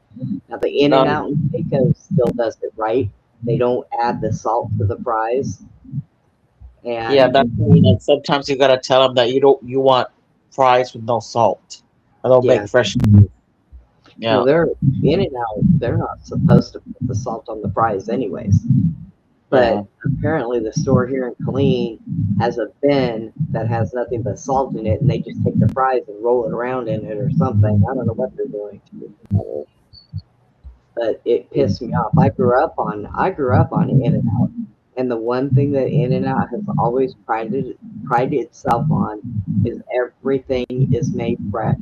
Now the In and Out in Waco still does it right. They don't add the salt to the fries. Yeah, And that's why, like, sometimes you gotta tell them that you want fries with no salt. And they'll yeah, make fresh. well, Yeah. they're In and Out. They're not supposed to put the salt on the fries, anyways. But apparently, the store here in Killeen has a bin that has nothing but salt in it, and they just take the fries and roll it around in it or something. I don't know what they're doing, but it pissed me off. I grew up on In and Out, and the one thing that In and Out has always prided itself on is everything is made fresh,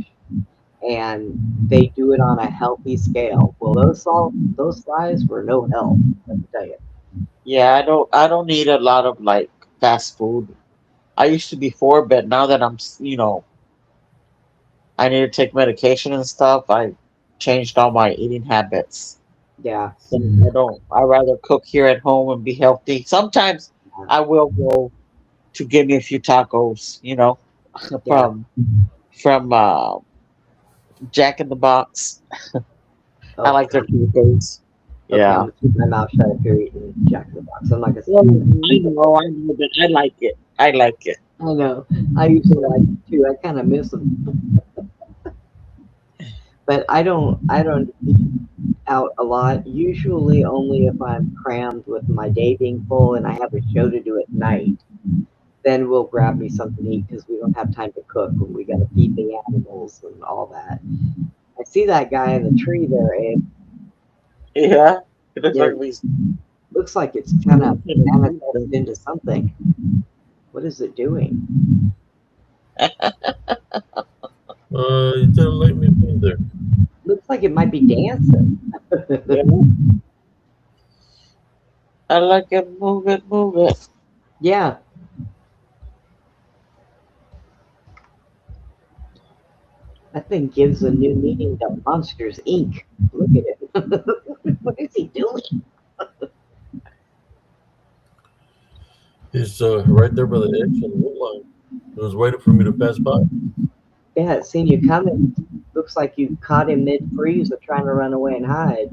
and they do it on a healthy scale. Well, those fries were no help. Let me tell you. Yeah, I don't need a lot of like fast food. I used to before, but now that I need to take medication and stuff, I changed all my eating habits. Yeah. So I rather cook here at home and be healthy. Sometimes I will go to give me a few tacos, you know, Yeah. from Jack in the Box. I Oh, like their God. tacos. Okay, I'm Yeah. gonna keep my mouth shut if you're eating Jack in the Box. I'm not gonna say Well, anything. I know, but I like it. I like it. I know. I used to like it too. I kind of miss them, but I don't eat out a lot. Usually, only if I'm crammed with my day being full and I have a show to do at night. Then we'll grab me something to eat because we don't have time to cook when we got to feed the animals and all that. I see that guy in the tree there, Abe. Yeah. It looks Yeah, like we. looks like it's kind of manifested into something. What is it doing? You didn't let me be there. Looks like it might be dancing. Yeah. I like it. Move it. Move it. Yeah, that thing gives a new meaning to Monsters Inc. Look at it. What is he doing? He's right there by the edge of the wood line. He was waiting for me to pass by. Yeah, it's seen you coming. Looks like you caught him mid freeze of trying to run away and hide.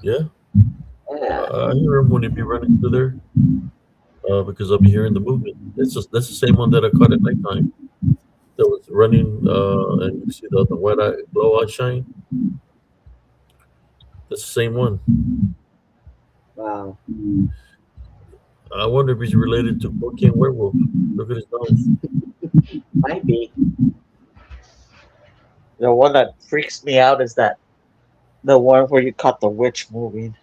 Yeah, Yeah. I hear him when he be running through there because I'll be hearing the movement. That's the same one that I caught at nighttime. That was running, and you see the white eye, blow eye shine. That's the same one. Wow. I wonder if he's related to Cocaine Werewolf. Look at his nose. Might be. The one that freaks me out is that the one where you caught the witch moving.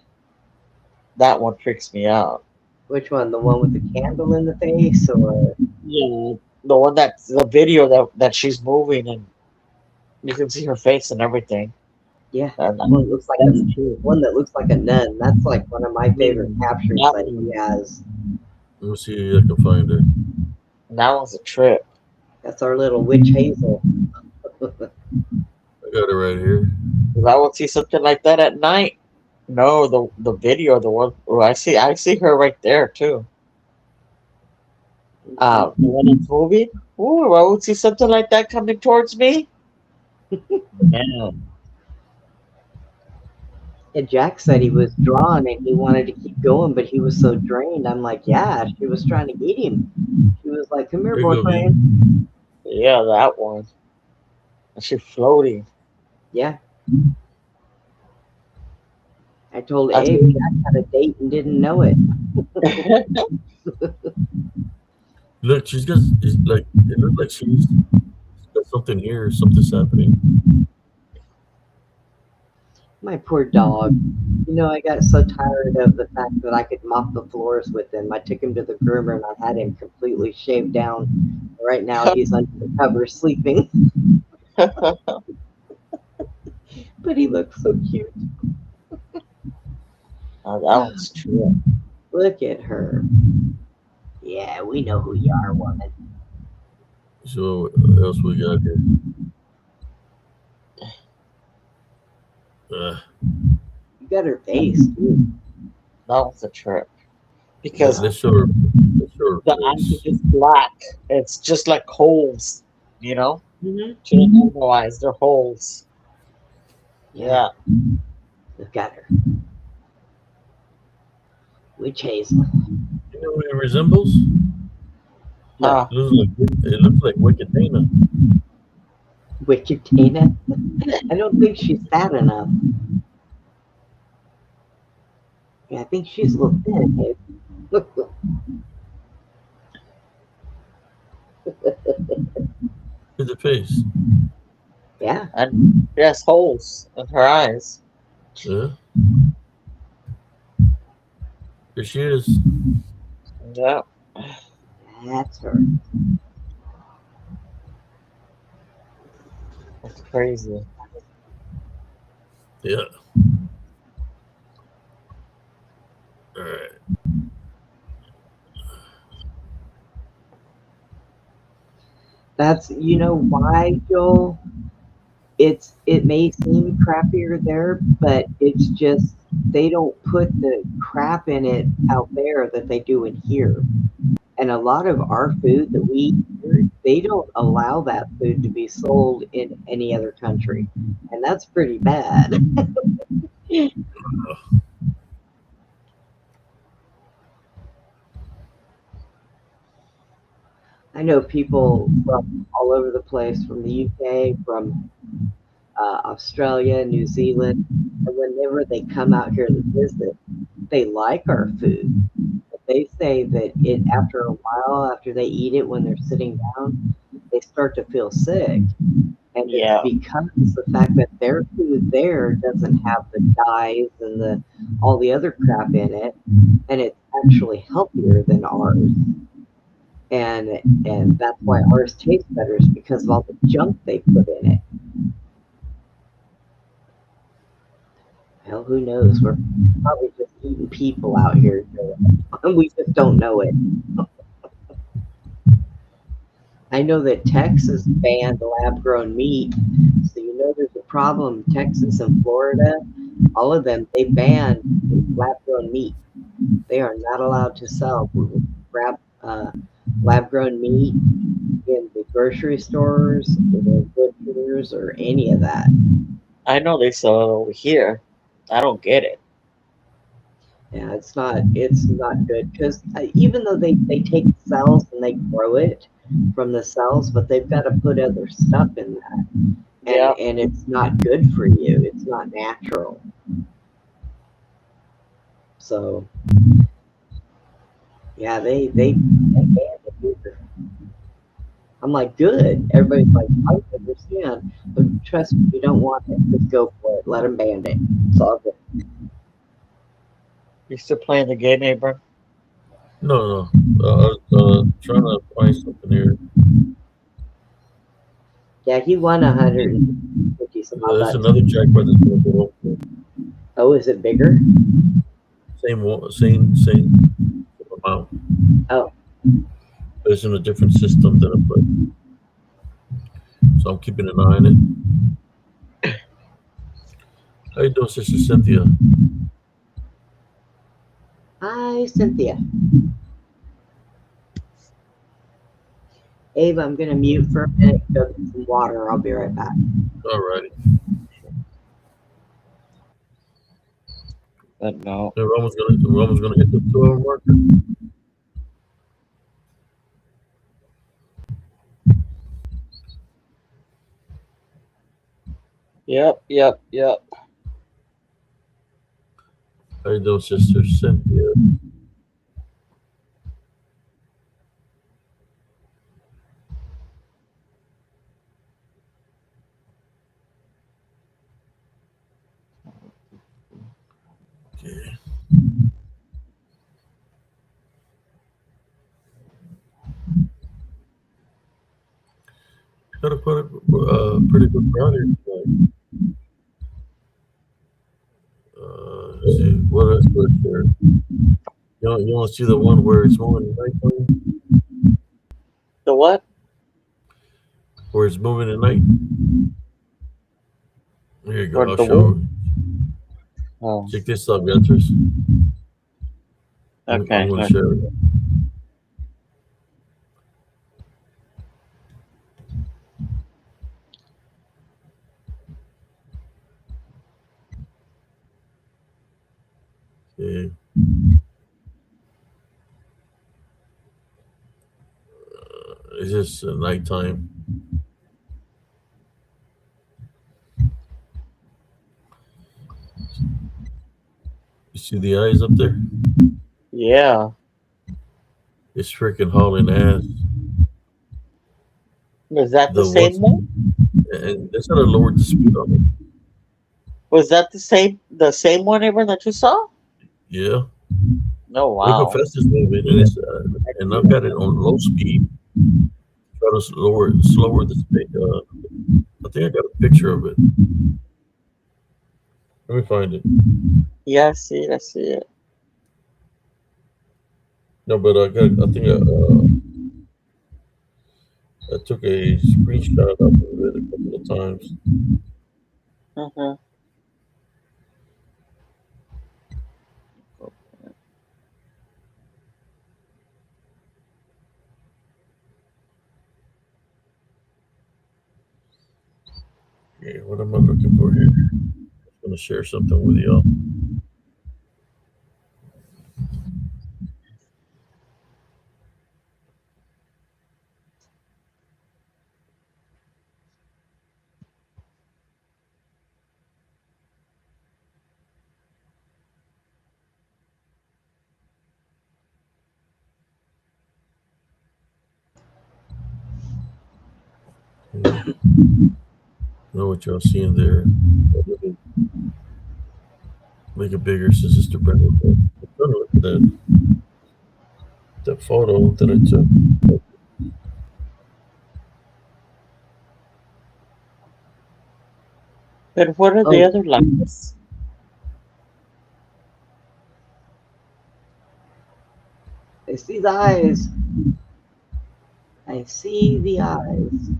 That one freaks me out. Which one? The one with the candle in the face, or Yeah. The one that's the video that she's moving and you can see her face and everything. yeah, And one that looks like that's a true. one that looks like a nun. That's like one of my favorite captures That that he has. Let me see if I can find her. That was a trip. That's our little witch Hazel. I got it right here. 'Cause I would see something like that at night. No, the video, the one oh, I see her right there too. The one that's moving. Ooh, I would see something like that coming towards me. Man, And Jack said he was drawn and he wanted to keep going, but he was so drained. I'm like, yeah, she was trying to get him. She was like, come here, There you go, boyfriend. yeah, that one. And she floating. Yeah. I told I Abe Jack had a date and didn't know it. Look, she's got. It's like it looks like she's got something here. Something's happening. My poor dog. You know, I got so tired of the fact that I could mop the floors with him. I took him to the groomer and I had him completely shaved down. Right now he's under the covers sleeping, but he looks so cute. Oh, that one's true. Look at her. Yeah, we know who you are, woman. So what else we got here? You got her face, too. That was a trip. Because let's show her. Let's show her the eyes face. are just black. It's just like holes, you know? Mm-hmm. She doesn't have no eyes, they're holes. Yeah. Look at her. Witch Hazel. You know who it resembles? Huh. It looks like Wicked Dana. Wicked Dana. I don't think she's fat enough. Yeah, I think she's a little thin, babe. Look at the face. Yeah. And she has holes in her eyes. Yeah. Here she is. Yeah. That's her. That's crazy. Yeah. All right. That's, you know why, Joel? It may seem crappier there, but it's just they don't put the crap in it out there that they do in here. And a lot of our food that we eat here, they don't allow that food to be sold in any other country. And that's pretty bad. I know people from all over the place, from the UK, from Australia, New Zealand, and whenever they come out here to visit, they like our food. But they say that after a while, after they eat it, when they're sitting down, they start to feel sick. And Yeah. it's because the fact that their food there doesn't have the dyes and all the other crap in it, and it's actually healthier than ours. And that's why ours tastes better, is because of all the junk they put in it. Hell, who knows? We're probably just eating people out here, and we just don't know it. I know that Texas banned lab-grown meat, so you know there's a problem. Texas and Florida, all of them, they banned lab-grown meat. They are not allowed to sell lab-grown meat in the grocery stores, or the butchers, or any of that. I know they sell it over here. I don't get it. Yeah, it's not good, because even though they take cells and they grow it from the cells, but they've got to put other stuff in that, and it's not good for you. It's not natural. So yeah, they banned it here. I'm like, good. Everybody's like, I understand, but trust me, you don't want it, just go for it. Let them ban it. It's all good. You still playing the game, Abram? No. I was trying to find something here. Yeah, he won 150 some odd There's bucks. another jackpot that's going to go up. Oh, is it bigger? Same amount. Oh. But it's in a different system than I put. So I'm keeping an eye on it. How you doing, Sister Cynthia? Hi, Cynthia. Abe, I'm going to mute for a minute, go get some water. I'll be right back. All righty. But no. We're almost gonna hit the 2-hour marker. Yep. How you doing, Sister Cynthia? Okay. Got a pretty good crowd here tonight. Let's see what else was there. You want to see the one where it's moving at night? The what? Where it's moving at night? There you go. Where I'll the show. Oh, Check this out, Beatrice. I'm okay. going to share it. Okay. It's just nighttime. You see the eyes up there? Yeah. It's freaking hauling ass. Was that the same one? And they gotta lower the speed on it. Was that the same one, Abram, that you saw? Yeah. No, Look wow. how fast it's moving, and I've got it on low speed. Try to slower the speed. I think I got a picture of it. Let me find it. Yeah, I see it. No, but I think I took a screenshot of it a couple of times. Mm-hmm. Okay, what am I looking for here? I'm gonna share something with y'all. Okay. Know what y'all seeing there? Let me make it bigger since it's the brand. I'm trying to look at that photo that I took. But what are the Oh, other lights? I see the eyes. I see the eyes.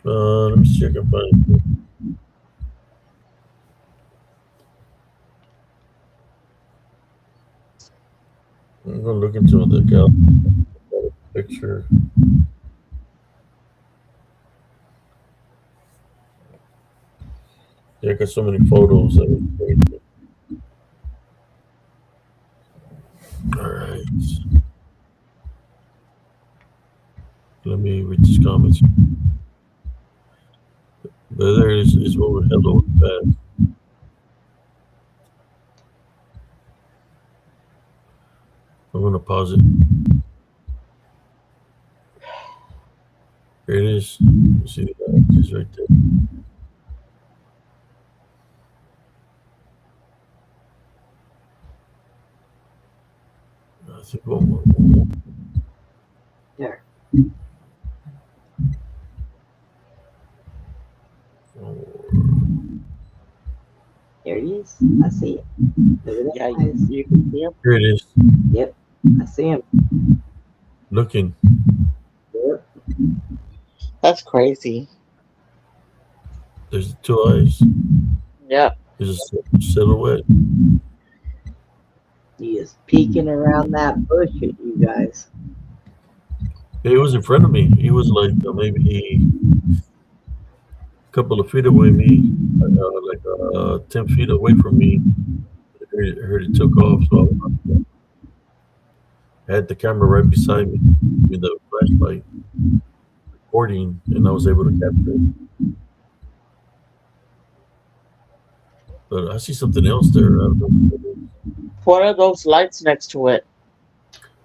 Let me see if I can find it. I'm gonna look into the gallery picture. Yeah, I got so many photos of it. All right. Let me read these comments. But there is what we held over fast. I'm gonna pause it. Here it is. You see the it's right there. I think one more. There. One more. There he is. I see it. Look at Yeah, the eyes. you can see them. Here it is. Yep. I see him. Looking. Yep. That's crazy. There's the two eyes. Yeah. There's a silhouette. He is peeking around that bush at you guys. He was in front of me. He was like maybe a couple of feet away me, 10 feet away from me. I heard it took off, so I had the camera right beside me with the flashlight recording, and I was able to capture it. But I see something else there. I don't know what it is. What are those lights next to it?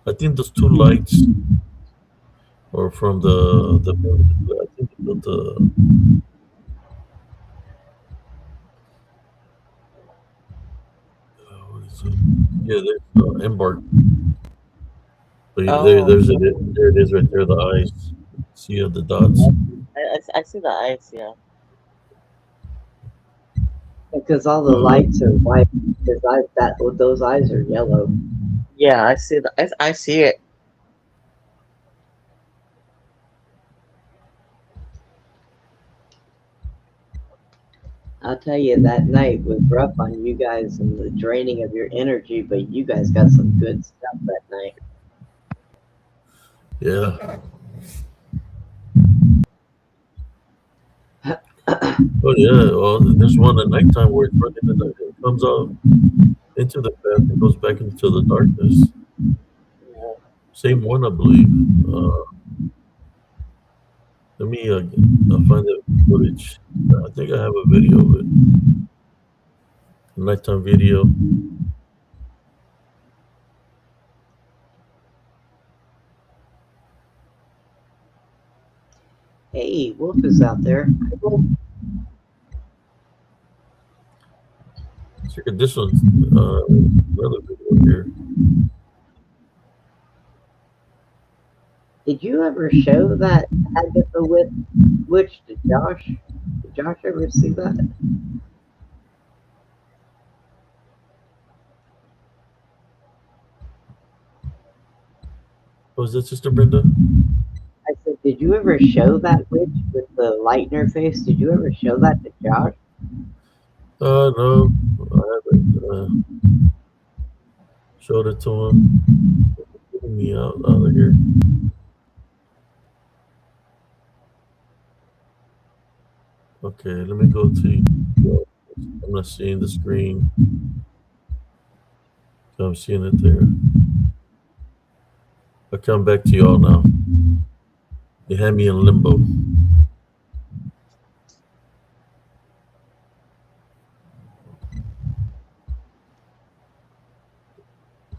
I think those two lights are from the I think they built what is it? Yeah, there's Embark. But Oh, there it is right there. The eyes. See the dots. I see the eyes. Yeah. Because all the Uh, lights are white. His eyes, those eyes are yellow. Yeah, I see the. I see it. I'll tell you, that night was rough on you guys and the draining of your energy, but you guys got some good stuff that night. yeah. Oh yeah. Well, there's one at nighttime where it's running and it comes out into the path and goes back into the darkness. Same one, I believe. Let me find the footage. I think I have a video of it. A nighttime video. Hey, Wolf is out there. Check out this one. Another video here. Did you ever show that Agatha Witch to Josh? Did Josh ever see that? Was that Sister Brenda? I said, did you ever show that witch with the light in her face? Did you ever show that to Josh? No, I haven't showed it to him. Getting me out of here. Okay, let me go to. I'm not seeing the screen. I'm seeing it there. I'll come back to y'all now. You had me in limbo.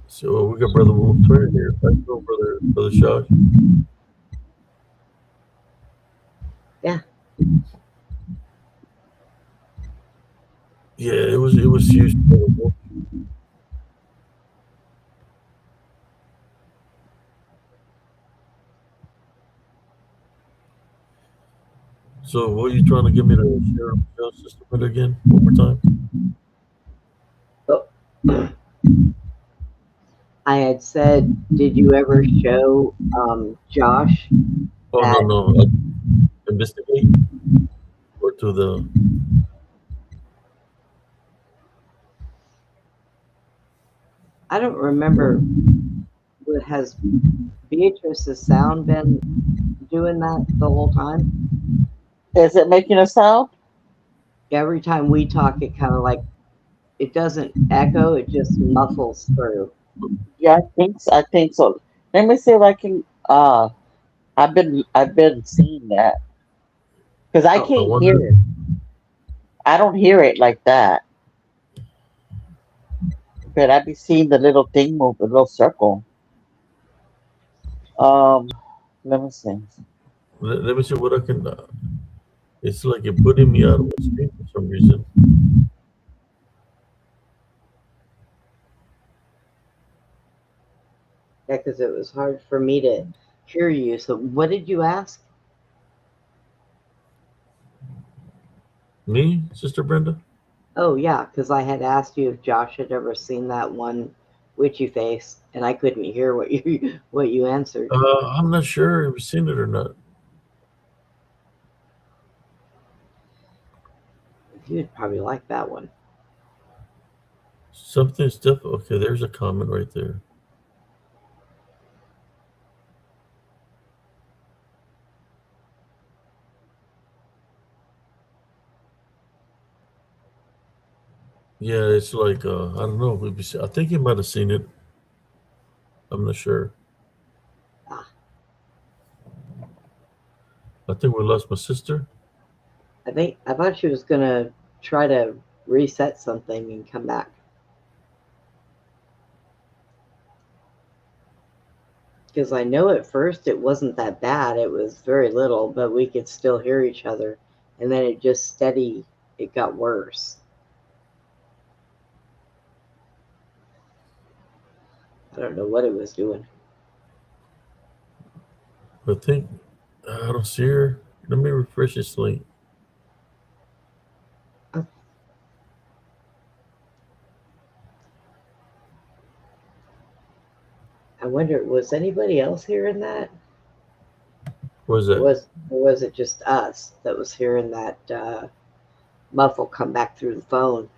So we got Brother Wolf Turner here. How you doing, Brother Shock? Yeah. Yeah, it was huge. Brother Wolf. So what are you trying to get me to share your system with again? One more time? I had said, did you ever show Josh? Oh that, no. Investigate or to the I don't remember. Has Beatrice's sound been doing that the whole time? Is it making a sound? Every time we talk, it kind of like, it doesn't echo, it just muffles through. Yeah, I think so. Let me see if I can. I've been seeing that because I Oh. I can't wonder. hear it. I don't hear it like that. But I'd be seeing the little thing move, the little circle. Let me see. Let me see what I can. It's like you're putting me out of my screen for some reason. Yeah, because it was hard for me to hear you. So, what did you ask? Me, Sister Brenda? Oh, yeah, because I had asked you if Josh had ever seen that one witchy face, and I couldn't hear what you answered. I'm not sure if you've seen it or not. You'd probably like that one. Something's different. Okay, there's a comment right there. Yeah, it's like I don't know. I think you might have seen it. I'm not sure. Ah. I think we lost my sister. I thought she was gonna try to reset something and come back. Because I know at first it wasn't that bad. It was very little, but we could still hear each other. And then it got worse. I don't know what it was doing. I think I don't see her. Let me refresh this link. I wonder, was anybody else hearing that? Where's Or that? was it just us that was hearing that muffle come back through the phone?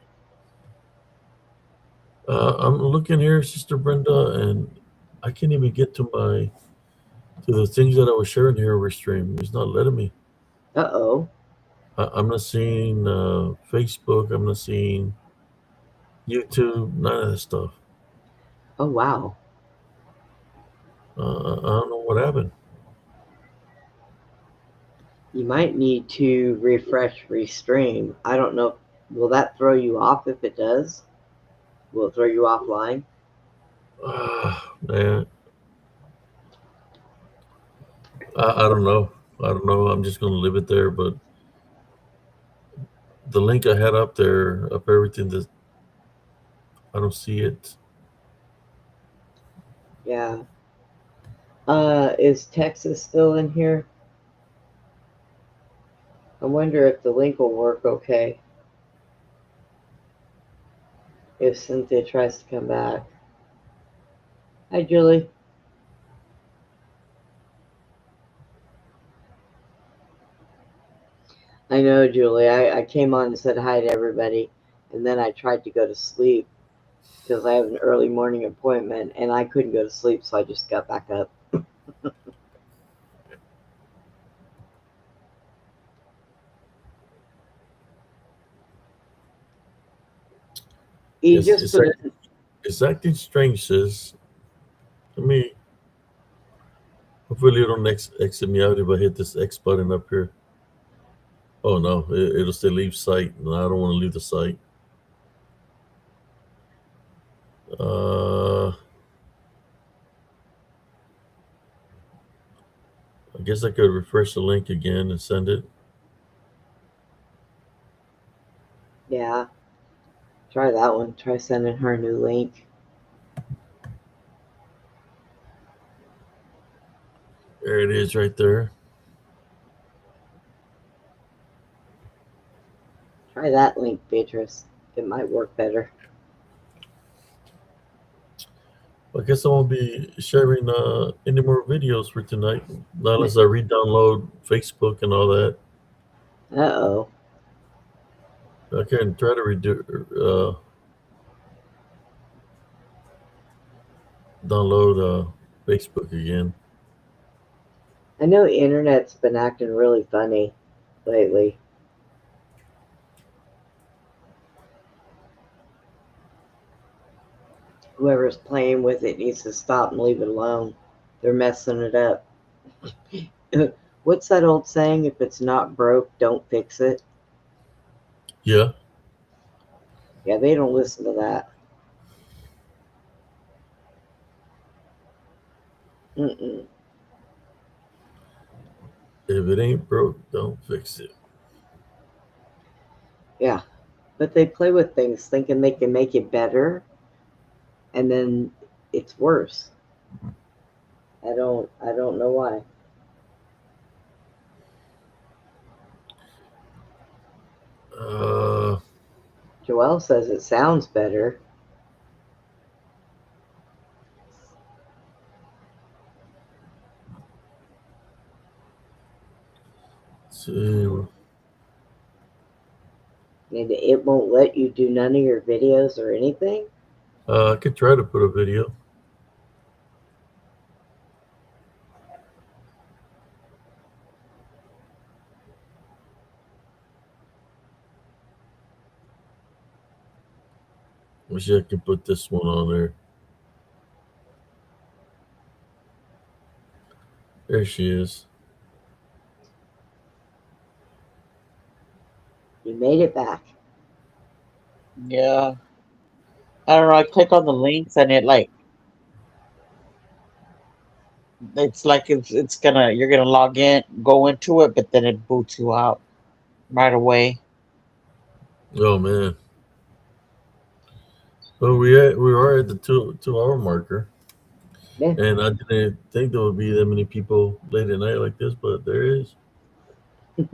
I'm looking here, Sister Brenda, and I can't even get to the things that I was sharing here over stream. It's not letting me. Uh-oh. I'm not seeing Facebook. I'm not seeing YouTube. None of that stuff. Oh, wow. I don't know what happened. You might need to refresh, restream. I don't know. Will that throw you off if it does? Will it throw you offline? Man, I don't know. I don't know. I'm just gonna leave it there. But the link I had up there of everything that I don't see it. Yeah. Is Texas still in here? I wonder if the link will work okay. If Cynthia tries to come back. Hi, Julie. I know, Julie. I came on and said hi to everybody, and then I tried to go to sleep because I have an early morning appointment, and I couldn't go to sleep, so I just got back up. You Yes, just put it. it's acting strange, sis. Let me. Hopefully, it don't exit me out if I hit this X button up here. Oh no, it'll still leave site, and I don't want to leave the site. I guess I could refresh the link again and send it. Yeah, try that one. Try sending her a new link. There it is, right there. Try that link, Beatrice. It might work better. I guess I won't be sharing any more videos for tonight, not unless I re-download Facebook and all that. Uh-oh. I can try to download Facebook again. I know the internet's been acting really funny lately. Whoever's playing with it needs to stop and leave it alone. They're messing it up. What's that old saying? If it's not broke, don't fix it. Yeah. Yeah, they don't listen to that. Mm-mm. If it ain't broke, don't fix it. Yeah, but they play with things thinking they can make it better, and then it's worse. I don't know why. Joelle says it sounds better. Let's see. And it won't let you do none of your videos or anything. I could try to put a video. Wish I could put this one on there. There she is. You made it back. Yeah. I don't know. I click on the links and it like it's gonna you're gonna log in, go into it, but then it boots you out right away. Oh man. Well, we are at the 2 hour marker, Yeah. and I didn't think there would be that many people late at night like this, but there is. I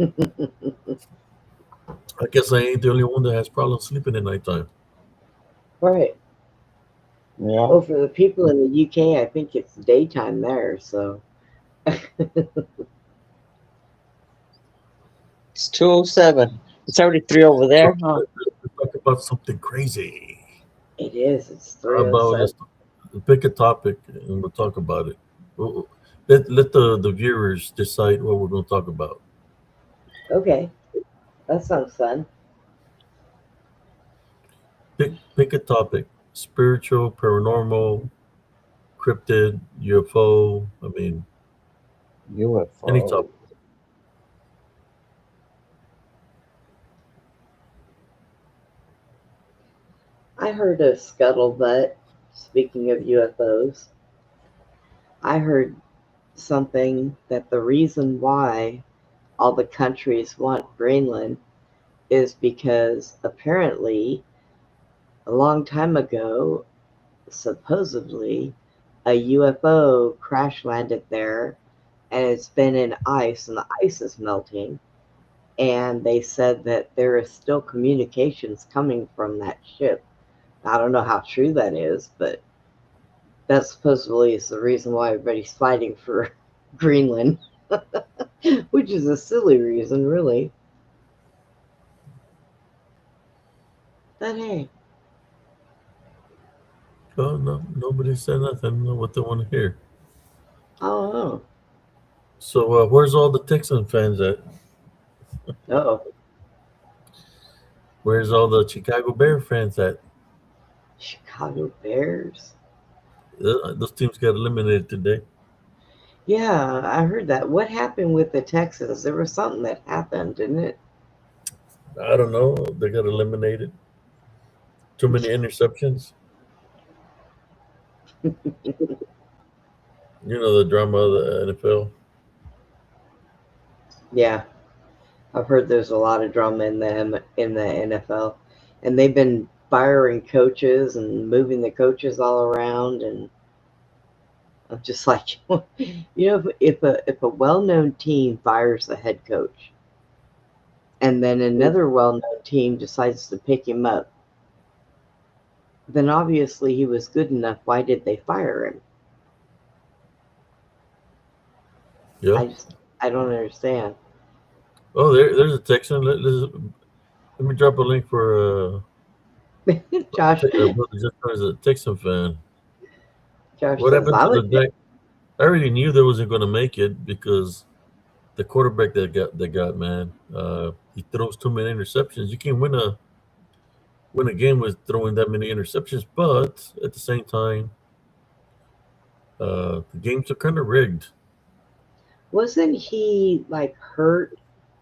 guess I ain't the only one that has problems sleeping at nighttime. Right. Yeah. Well, for the people in the UK, I think it's daytime there, so It's 2:07. It's already 3 over there, huh? Let's talk about something crazy. it is. It's How about 3:07. let's pick a topic and we'll talk about it. Let the viewers decide what we're going to talk about. Okay, that sounds fun. Pick a topic: spiritual, paranormal, cryptid, UFO. I mean, any UFO. topic. I heard a scuttlebutt. Speaking of UFOs, I heard something that the reason why all the countries want Greenland is because apparently a long time ago, supposedly, a UFO crash landed there and it's been in ice and the ice is melting. And they said that there is still communications coming from that ship. I don't know how true that is, but that supposedly is the reason why everybody's fighting for Greenland, which is a silly reason, really. But hey, Oh no, nobody said nothing. I don't know what they want to hear. oh, So where's all the Texan fans at? oh, Where's all the Chicago Bear fans at? Chicago Bears. Those teams got eliminated today. Yeah, I heard that. What happened with the Texans? There was something that happened, didn't it? I don't know. They got eliminated. Too many interceptions. You know the drama of the NFL. Yeah, I've heard there's a lot of drama in the NFL, and they've been firing coaches and moving the coaches all around, and I'm just like, if a well-known team fires the head coach, and then another well-known team decides to pick him up, then obviously he was good enough. Why did they fire him? Yeah. I don't understand. Oh, there's a Texan. Let me drop a link for Josh brother just as a Texan fan. What says happened I to the would. day? I already knew they wasn't going to make it because the quarterback they got man, he throws too many interceptions. You can't win a game with throwing that many interceptions, but at the same time, the games are kind of rigged. Wasn't he like hurt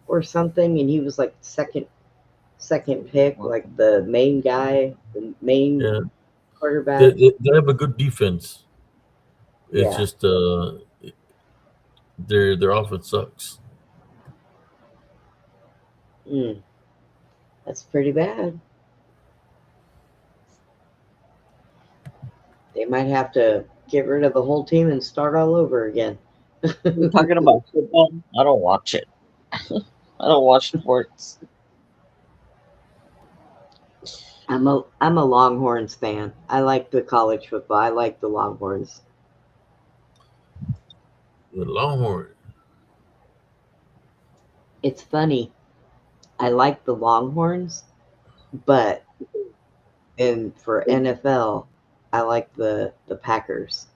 or something? And he was like second pick, like the main guy, the main Yeah, quarterback. they have a good defense. It's Yeah. just their offense sucks. That's pretty bad. They might have to get rid of the whole team and start all over again. You're talking about football? I don't watch it. I don't watch sports. I'm a Longhorns fan. I like the college football. I like the Longhorns. The Longhorn. It's funny. I like the Longhorns, but for NFL, I like the Packers.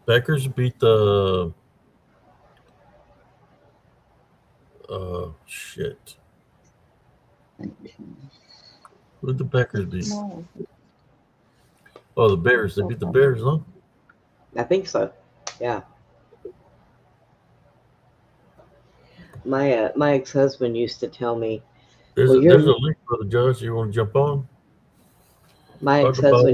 Packers beat the shit. Who did the Packers beat? No. Oh, the Bears. They beat the Bears, huh? I think so. Yeah. My ex-husband used to tell me, There's well, there's a link, brother Josh. You want to jump on? my Talk about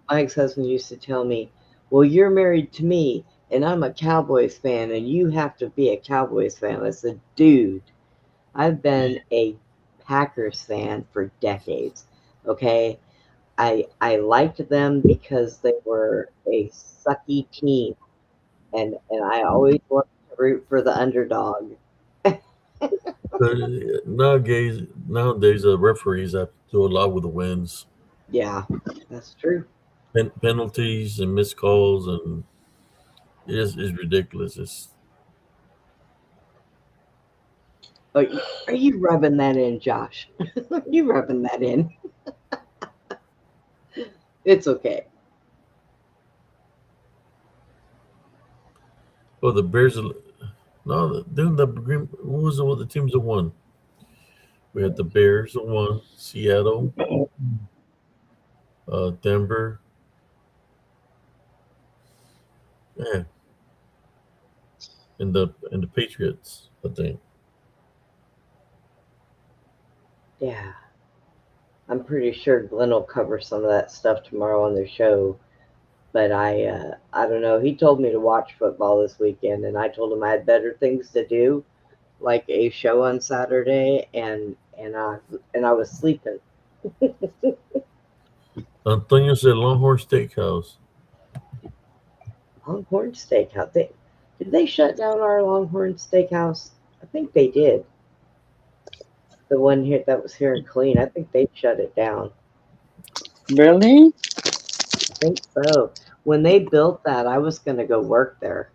ex-husband used to tell me, well, you're married to me and I'm a Cowboys fan and you have to be a Cowboys fan. I said, dude, I've been a Packers fan for decades. Okay. I liked them because they were a sucky team and I always wanted to root for the underdog. Nowadays, referees have to do a lot with the wins, Yeah, that's true. penalties and missed calls, and it's ridiculous. Are you rubbing that in, Josh? Are you rubbing that in? It's okay. Oh, the Bears. No, then the Green. What was what the teams that won? We had the Bears that won, Seattle, Denver. Yeah, and the Patriots, I think. Yeah. I'm pretty sure Glenn will cover some of that stuff tomorrow on their show. But I don't know. He told me to watch football this weekend, and I told him I had better things to do, like a show on Saturday, and I was sleeping. Antonio said Longhorn Steakhouse. Longhorn Steakhouse. Did they shut down our Longhorn Steakhouse? I think they did. The one here that was here in Killeen, I think they shut it down. Really? I think so. When they built that, I was going to go work there.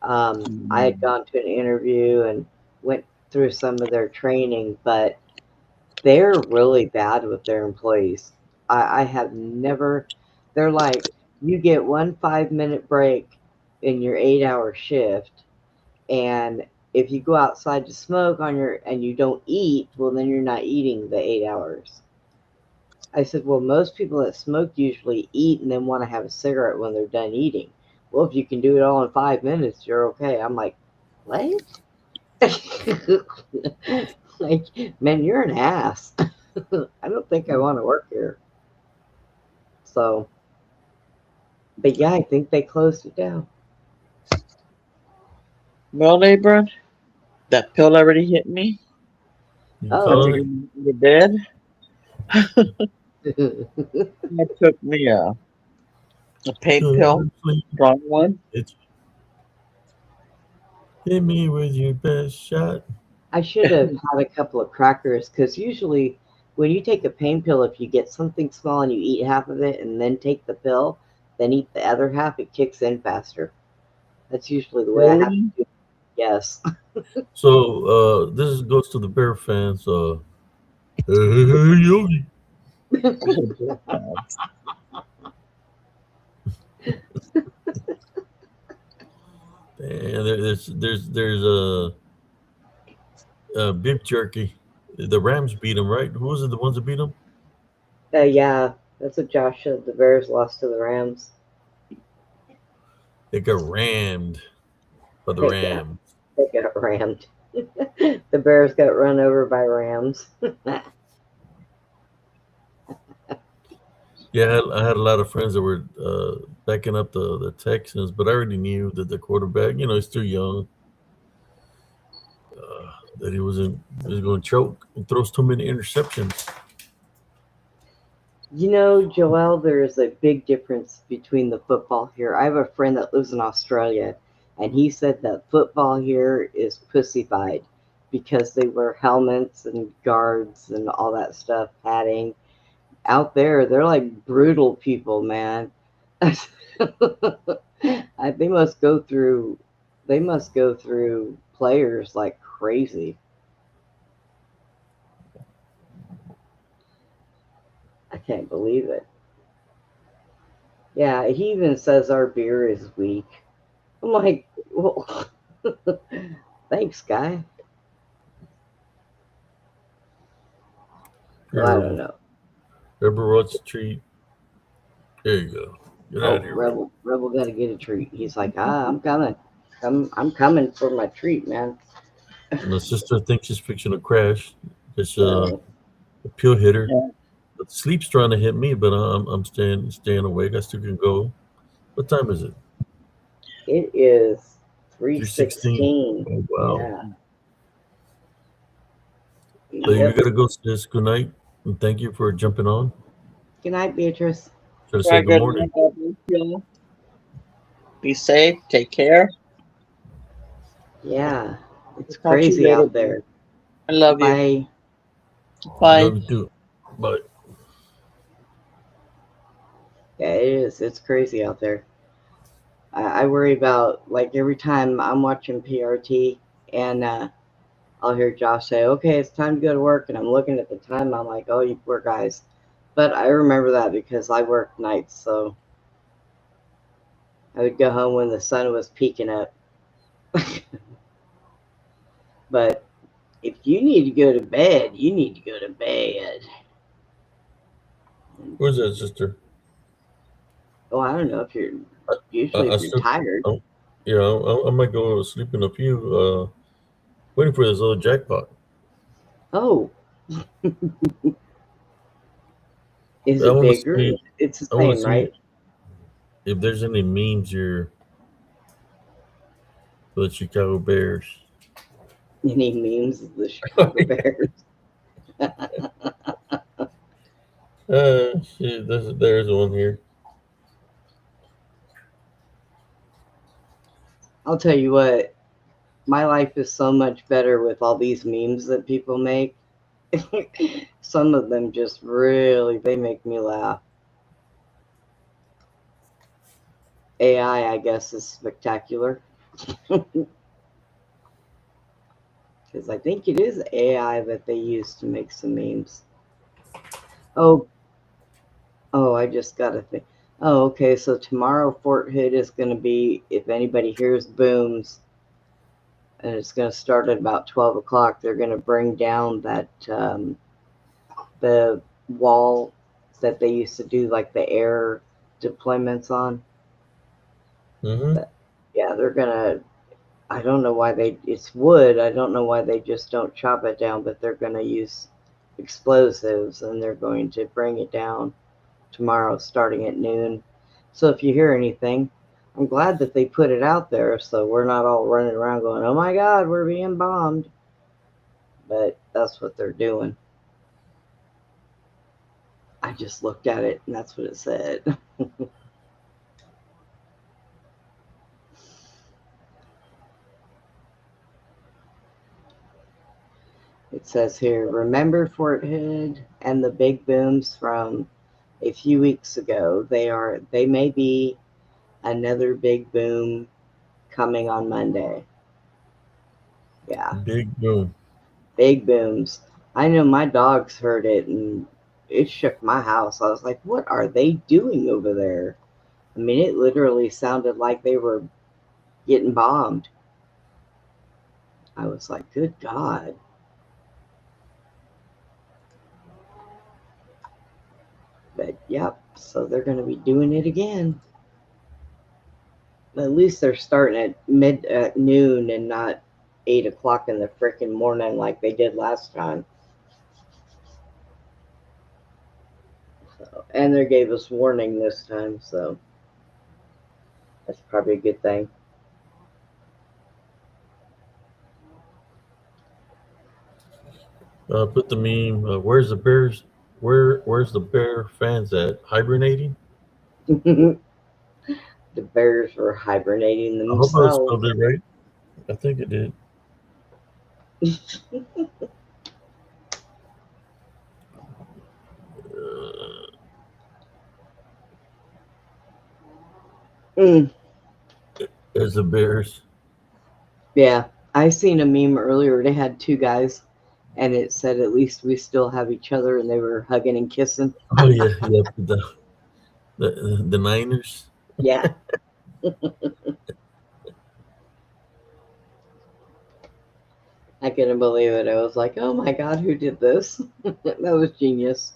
I had gone to an interview and went through some of their training, but They're really bad with their employees. I have never, they're like, you get one 5 minute break in your 8 hour shift. And if you go outside to smoke on your, and you don't eat, well, then you're not eating the 8 hours. I said, well, most people that smoke usually eat and then want to have a cigarette when they're done eating. Well, if you can do it all in 5 minutes, you're okay. I'm like, what? Like, man, you're an ass. I don't think I want to work here. So, but yeah, I think they closed it down. Well, Abram, that pill already hit me. You Oh. I call think it? I'm in the bed. I took me a pain pill, strong one. It's hit me with your best shot. I should have had a couple of crackers because usually when you take a pain pill, if you get something small and you eat half of it and then take the pill, then eat the other half, it kicks in faster. That's usually the way I have to Really? do it. Yes. So this goes to the Bear fans. Hey, Yogi. And there's beef jerky. The Rams beat them, right? Who was it? The ones that beat them? Yeah, that's what Josh said. The Bears lost to the Rams. They got rammed by the They Rams. got rammed. The Bears got run over by Rams. Yeah, I had a lot of friends that were backing up the Texans, but I already knew that the quarterback, he's too young, that he was going to choke and throws too many interceptions. You know, Joel, there is a big difference between the football here. I have a friend that lives in Australia, and he said that football here is pussified because they wear helmets and guards and all that stuff, padding. Out there, they're like brutal people, man. They must go through. They must go through players like crazy. I can't believe it. Yeah, he even says our beer is weak. I'm like, well, thanks, guy. Well, I don't know. Rebel Roach treat. There you go. Get out Oh, of here, Rebel. Rebel got to get a treat. He's like, I'm coming. I'm coming for my treat, man. My sister thinks she's fixing to crash. It's Uh, a pill hitter. Yeah. But sleep's trying to hit me, but I'm staying awake. I still can go. What time is it? it is 3:16. 3:16. Oh wow. Yeah. So you Yep. gotta go, sis. Good night, and thank you for jumping on. Good night, Beatrice. Should have Try said good good morning. night. Be safe. Take care. Yeah, it's Talk to you crazy later. out there. I love you. Bye. Bye. Love you too. Bye. Yeah, it is. It's crazy out there. I worry about, like, every time I'm watching PRT and I'll hear Josh say, okay, it's time to go to work. And I'm looking at the time. I'm like, oh, you poor guys. But I remember that because I work nights. So I would go home when the sun was peeking up. But if you need to go to bed, you need to go to bed. Where's that, sister? Oh, I don't know if you're, I, usually I if you're still, tired. yeah, I might go sleep in a few. Waiting for this little jackpot. Oh, is I it want to bigger? see. It's the I want to same, see right? if there's any memes here for the Chicago Bears. Any memes of the Chicago Bears? Shit, there's one here. I'll tell you what, my life is so much better with all these memes that people make. Some of them just really, they make me laugh. AI, I guess, is spectacular. Because I think it is AI that they use to make some memes. Oh, I just got a thing. Oh, okay. So tomorrow Fort Hood is going to be, if anybody hears booms, and it's going to start at about 12 o'clock, they're going to bring down that, the wall that they used to do like the air deployments on. Mm-hmm. Yeah, they're going to, I don't know why it's wood. I don't know why they just don't chop it down, but they're going to use explosives and they're going to bring it down tomorrow starting at noon. So if you hear anything, I'm glad that they put it out there so we're not all running around going, oh my God, we're being bombed. But that's what they're doing. I just looked at it and that's what it said. It says here, remember Fort Hood and the big booms from a few weeks ago. They may be another big boom coming on Monday. Yeah, Big boom. big booms. I know my dogs heard it and it shook my house. I was like, what are they doing over there? I mean, it literally sounded like they were getting bombed. I was like, good God. But yep, so they're going to be doing it again. At least they're starting at noon and not 8 o'clock in the freaking morning like they did last time. So, and they gave us warning this time, so that's probably a good thing. Put the meme. Where's the Bears? Where's the Bear fans at? Hibernating? The bears were hibernating I hope I themselves. spelled it right. I think it did. Mm, There's the Bears. yeah, I seen a meme earlier. They had two guys, and it said, "At least we still have each other," and they were hugging and kissing. Oh yeah, yeah. The Niners. Yeah. I couldn't believe it. I was like, oh my God, who did this? That was genius.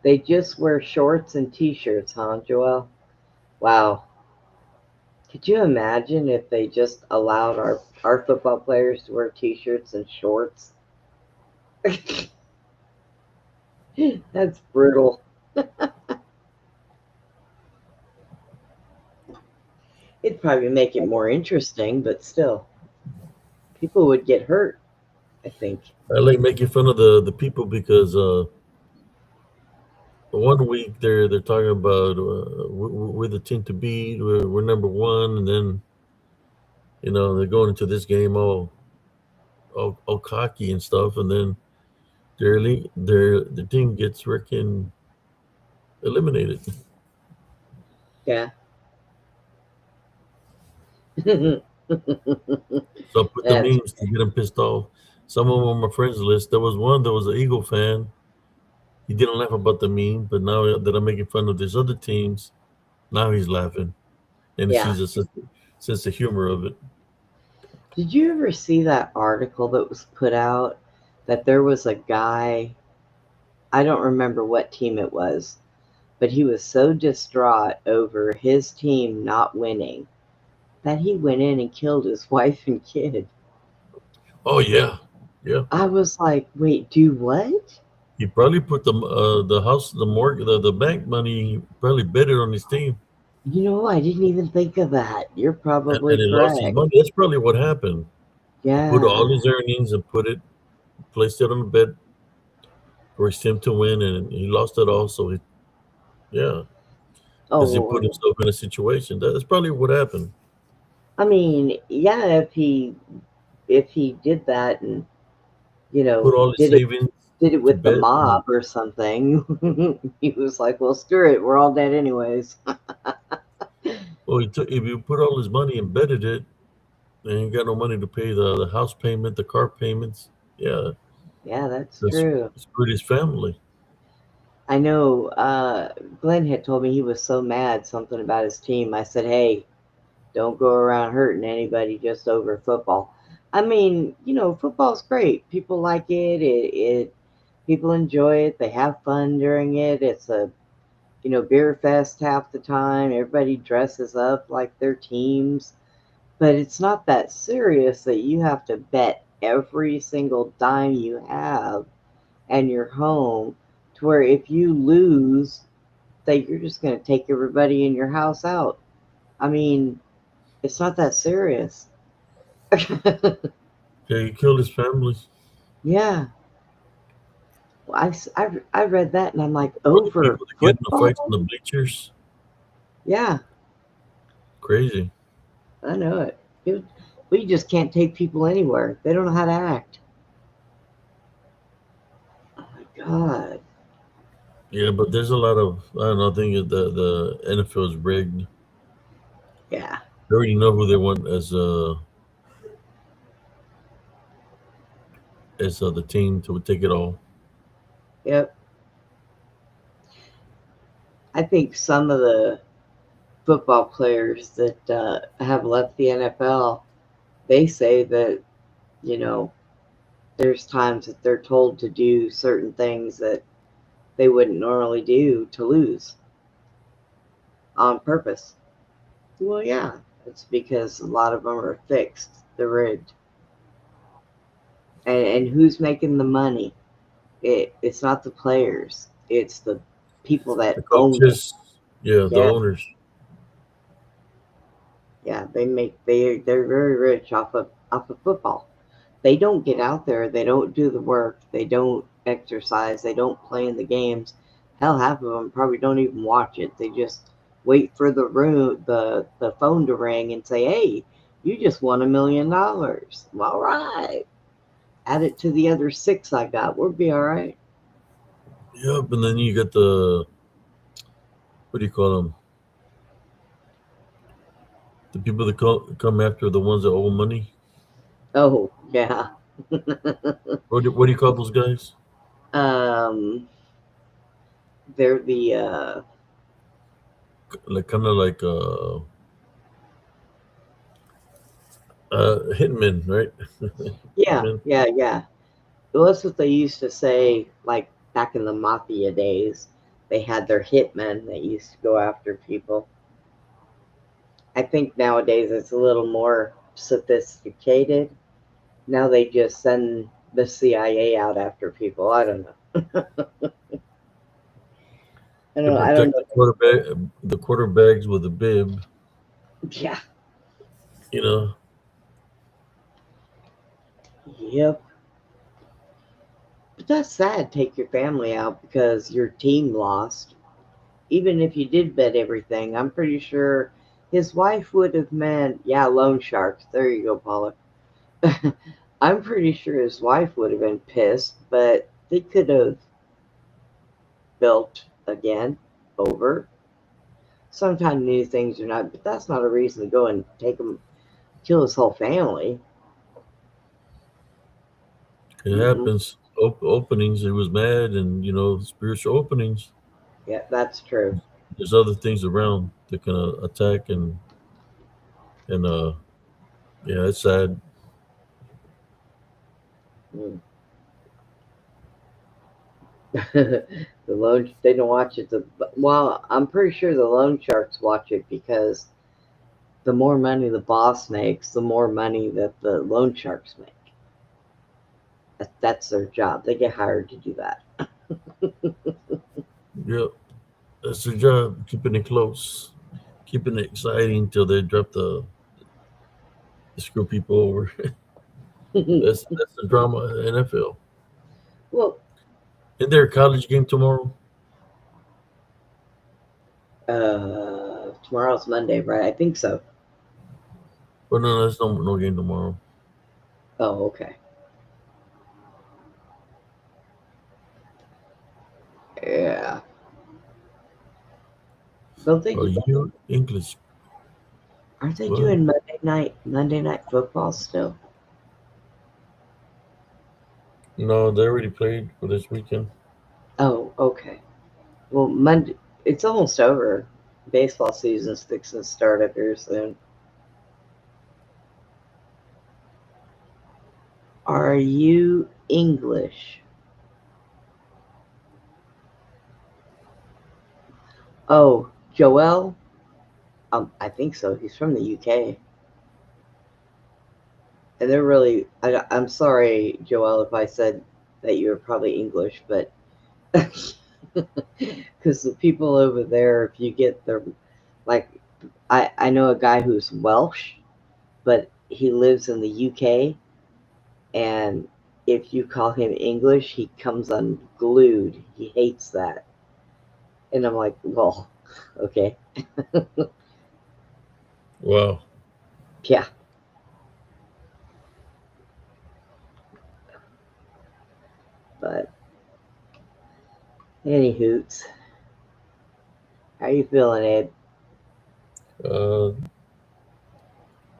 They just wear shorts and t-shirts, huh, Joel? Wow. Could you imagine if they just allowed our football players to wear t-shirts and shorts? That's brutal. It'd probably make it more interesting, but still, people would get hurt, I think. I like making fun of the people because 1 week they're talking about we're the team to beat, we're number one, and then they're going into this game all cocky and stuff, and then the team gets freaking eliminated. Yeah. So I put the That's memes to get them pissed off. Some of them on my friends list. There was one that was an Eagle fan. He didn't laugh about the meme, but now that I'm making fun of these other teams, now he's laughing, and he yeah. sees a sense of humor of it. Did you ever see that article that was put out that there was a guy, I don't remember what team it was, but he was so distraught over his team not winning that he went in and killed his wife and kid. Oh yeah, yeah. I was like, wait, do what? He probably put the house, the mortgage, the bank money. He probably bet it on his team, You know, I didn't even think of that. You're and probably he lost his correct. money. That's probably what happened. He put all Yeah. his earnings and placed it on the bet for his team to win, and he lost it all. So yeah, because he put Oh, himself in a situation. That's probably what happened. I mean, yeah, if he did that and, Put all his did it savings to with the bet. mob or something. He was like, well, screw it. We're all dead anyways. Well, if you put all his money and betted it, They ain't got no money to pay the house payment, the car payments. Yeah, Yeah, that's that's true. screwed his family. I know Glenn had told me he was so mad something about his team. I said, hey, don't go around hurting anybody just over football. I mean, football's great. People like it. People enjoy it. They have fun during it. It's a beer fest half the time. Everybody dresses up like their teams. But it's not that serious that you have to bet every single dime you have and your home to where if you lose, that you're just going to take everybody in your house out. I mean, it's not that serious. Yeah, he killed his family. Yeah. Well, I read that and I'm like, All the over people that get in the fights in football? the bleachers. Yeah, Crazy. I know it. We just can't take people anywhere. They don't know how to act. Oh my God. Yeah, but there's a lot of I don't know. I think the NFL is rigged. Yeah. They already know who they want as the team to take it all. Yep. I think some of the football players that have left the NFL, they say that, you know, there's times that they're told to do certain things that they wouldn't normally do to lose on purpose. Well, yeah, it's because a lot of them are fixed. They're rigged. And who's making the money? It's not the players. It's the people The that own it. coaches, yeah, the Yeah, owners. yeah. They're very rich off of football. They don't get out there. They don't do the work. They don't exercise. They don't play in the games. Hell, half of them probably don't even watch it. They just wait for the phone to ring and say, "Hey, you just won $1 million. All right, add it to the other six I got. We'll be all right." Yep, and then you got the what do you call them? The people that come after the ones that owe money. Oh yeah. What do you call those guys? um, they're the Like kind of like hitmen, right? yeah, Hitmen. yeah, yeah. Well, that's what they used to say, like back in the mafia days. They had their hitmen that used to go after people. I think nowadays it's a little more sophisticated. Now they just send the CIA out after people. I don't know. I They don't. I don't protect know. the quarterbacks with a bib. Yeah. You know, Yep. But that's sad. Take your family out because your team lost. Even if you did bet everything, I'm pretty sure his wife would have meant, yeah, loan sharks. There you go, Paula. I'm pretty sure his wife would have been pissed, but they could have built again over. Sometimes new things are not, but that's not a reason to go and take him, kill his whole family. it Mm-mm. happens. Openings. He was mad, and spiritual openings. Yeah, that's true. There's other things around that can attack and yeah, it's sad. Mm. The loan, they don't watch it. Well, I'm pretty sure the loan sharks watch it because the more money the boss makes, the more money that the loan sharks make. That's their job. They get hired to do that. Yep, that's their job, keeping it close, keeping it exciting until they drop the screw people over. That's the drama of the NFL. Well, Is there a college game tomorrow? tomorrow's Monday, right? I think so. Oh no, there's no game tomorrow. Oh, okay. Yeah. Don't they Oh, do that? you English? Aren't they Well, doing Monday Monday night football still? No, they already played for this weekend. Oh, okay. Well, Monday, it's almost over. Baseball season's fixing to start up here soon. Are you English? Oh, Joel? I think so. He's from the UK. And they're really, I'm sorry, Joel, if I said that you were probably English, but because the people over there, if you get their, like, I know a guy who's Welsh, but he lives in the UK, and if you call him English, he comes unglued. He hates that. And I'm like, well, okay. Wow. Yeah. But any hoots. How you feeling, Ed? Uh,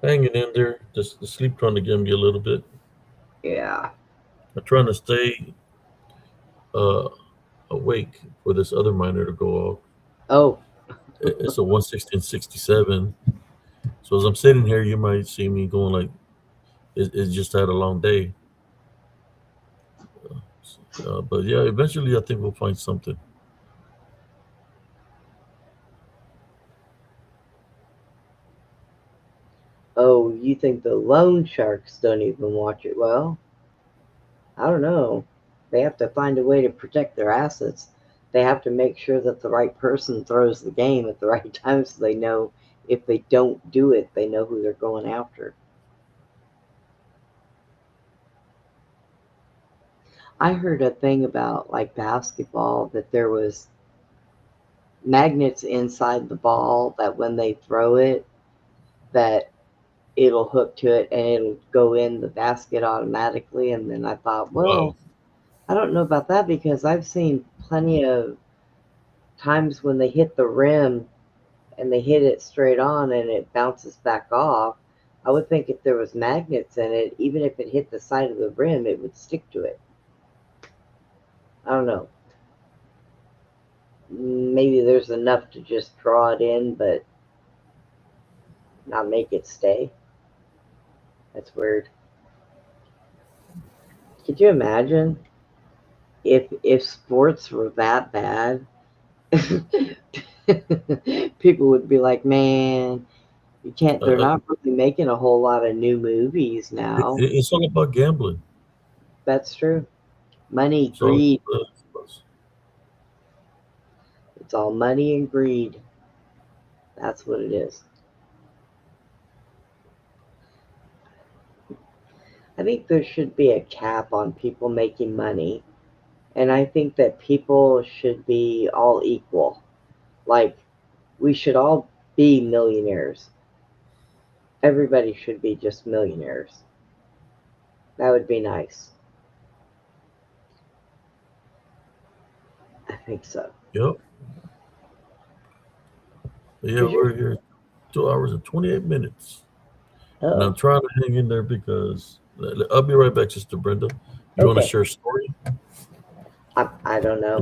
hanging in there. Just the sleep trying to get me a little bit. Yeah. I'm trying to stay uh, awake for this other miner to go off. Oh, It's a 11667. So as I'm sitting here, you might see me going like, it's just had a long day. But yeah, eventually I think we'll find something. oh, you think the loan sharks don't even watch it? Well, I don't know. They have to find a way to protect their assets. They have to make sure that the right person throws the game at the right time so they know if they don't do it, they know who they're going after. I heard a thing about like basketball that there was magnets inside the ball that when they throw it, that it'll hook to it and it'll go in the basket automatically. And then I thought, Wow. well, I don't know about that because I've seen plenty of times when they hit the rim and they hit it straight on and it bounces back off. I would think if there was magnets in it, even if it hit the side of the rim, it would stick to it. I don't know. Maybe there's enough to just draw it in, but not make it stay. That's weird. Could you imagine if sports were that bad? People would be like, man, you can't. They're Uh, not really making a whole lot of new movies now. it's all about gambling. That's true. Money, So greed. It's all money and greed. That's what it is. I think there should be a cap on people making money. And I think that people should be all equal. Like, we should all be millionaires. Everybody should be just millionaires. That would be nice. I think so. yep. Yeah, 'Cause we're here 2 hours and 28 minutes. And I'm oh, trying to hang in there because I'll be right back, Sister Brenda. You want to okay. share a story? I don't know.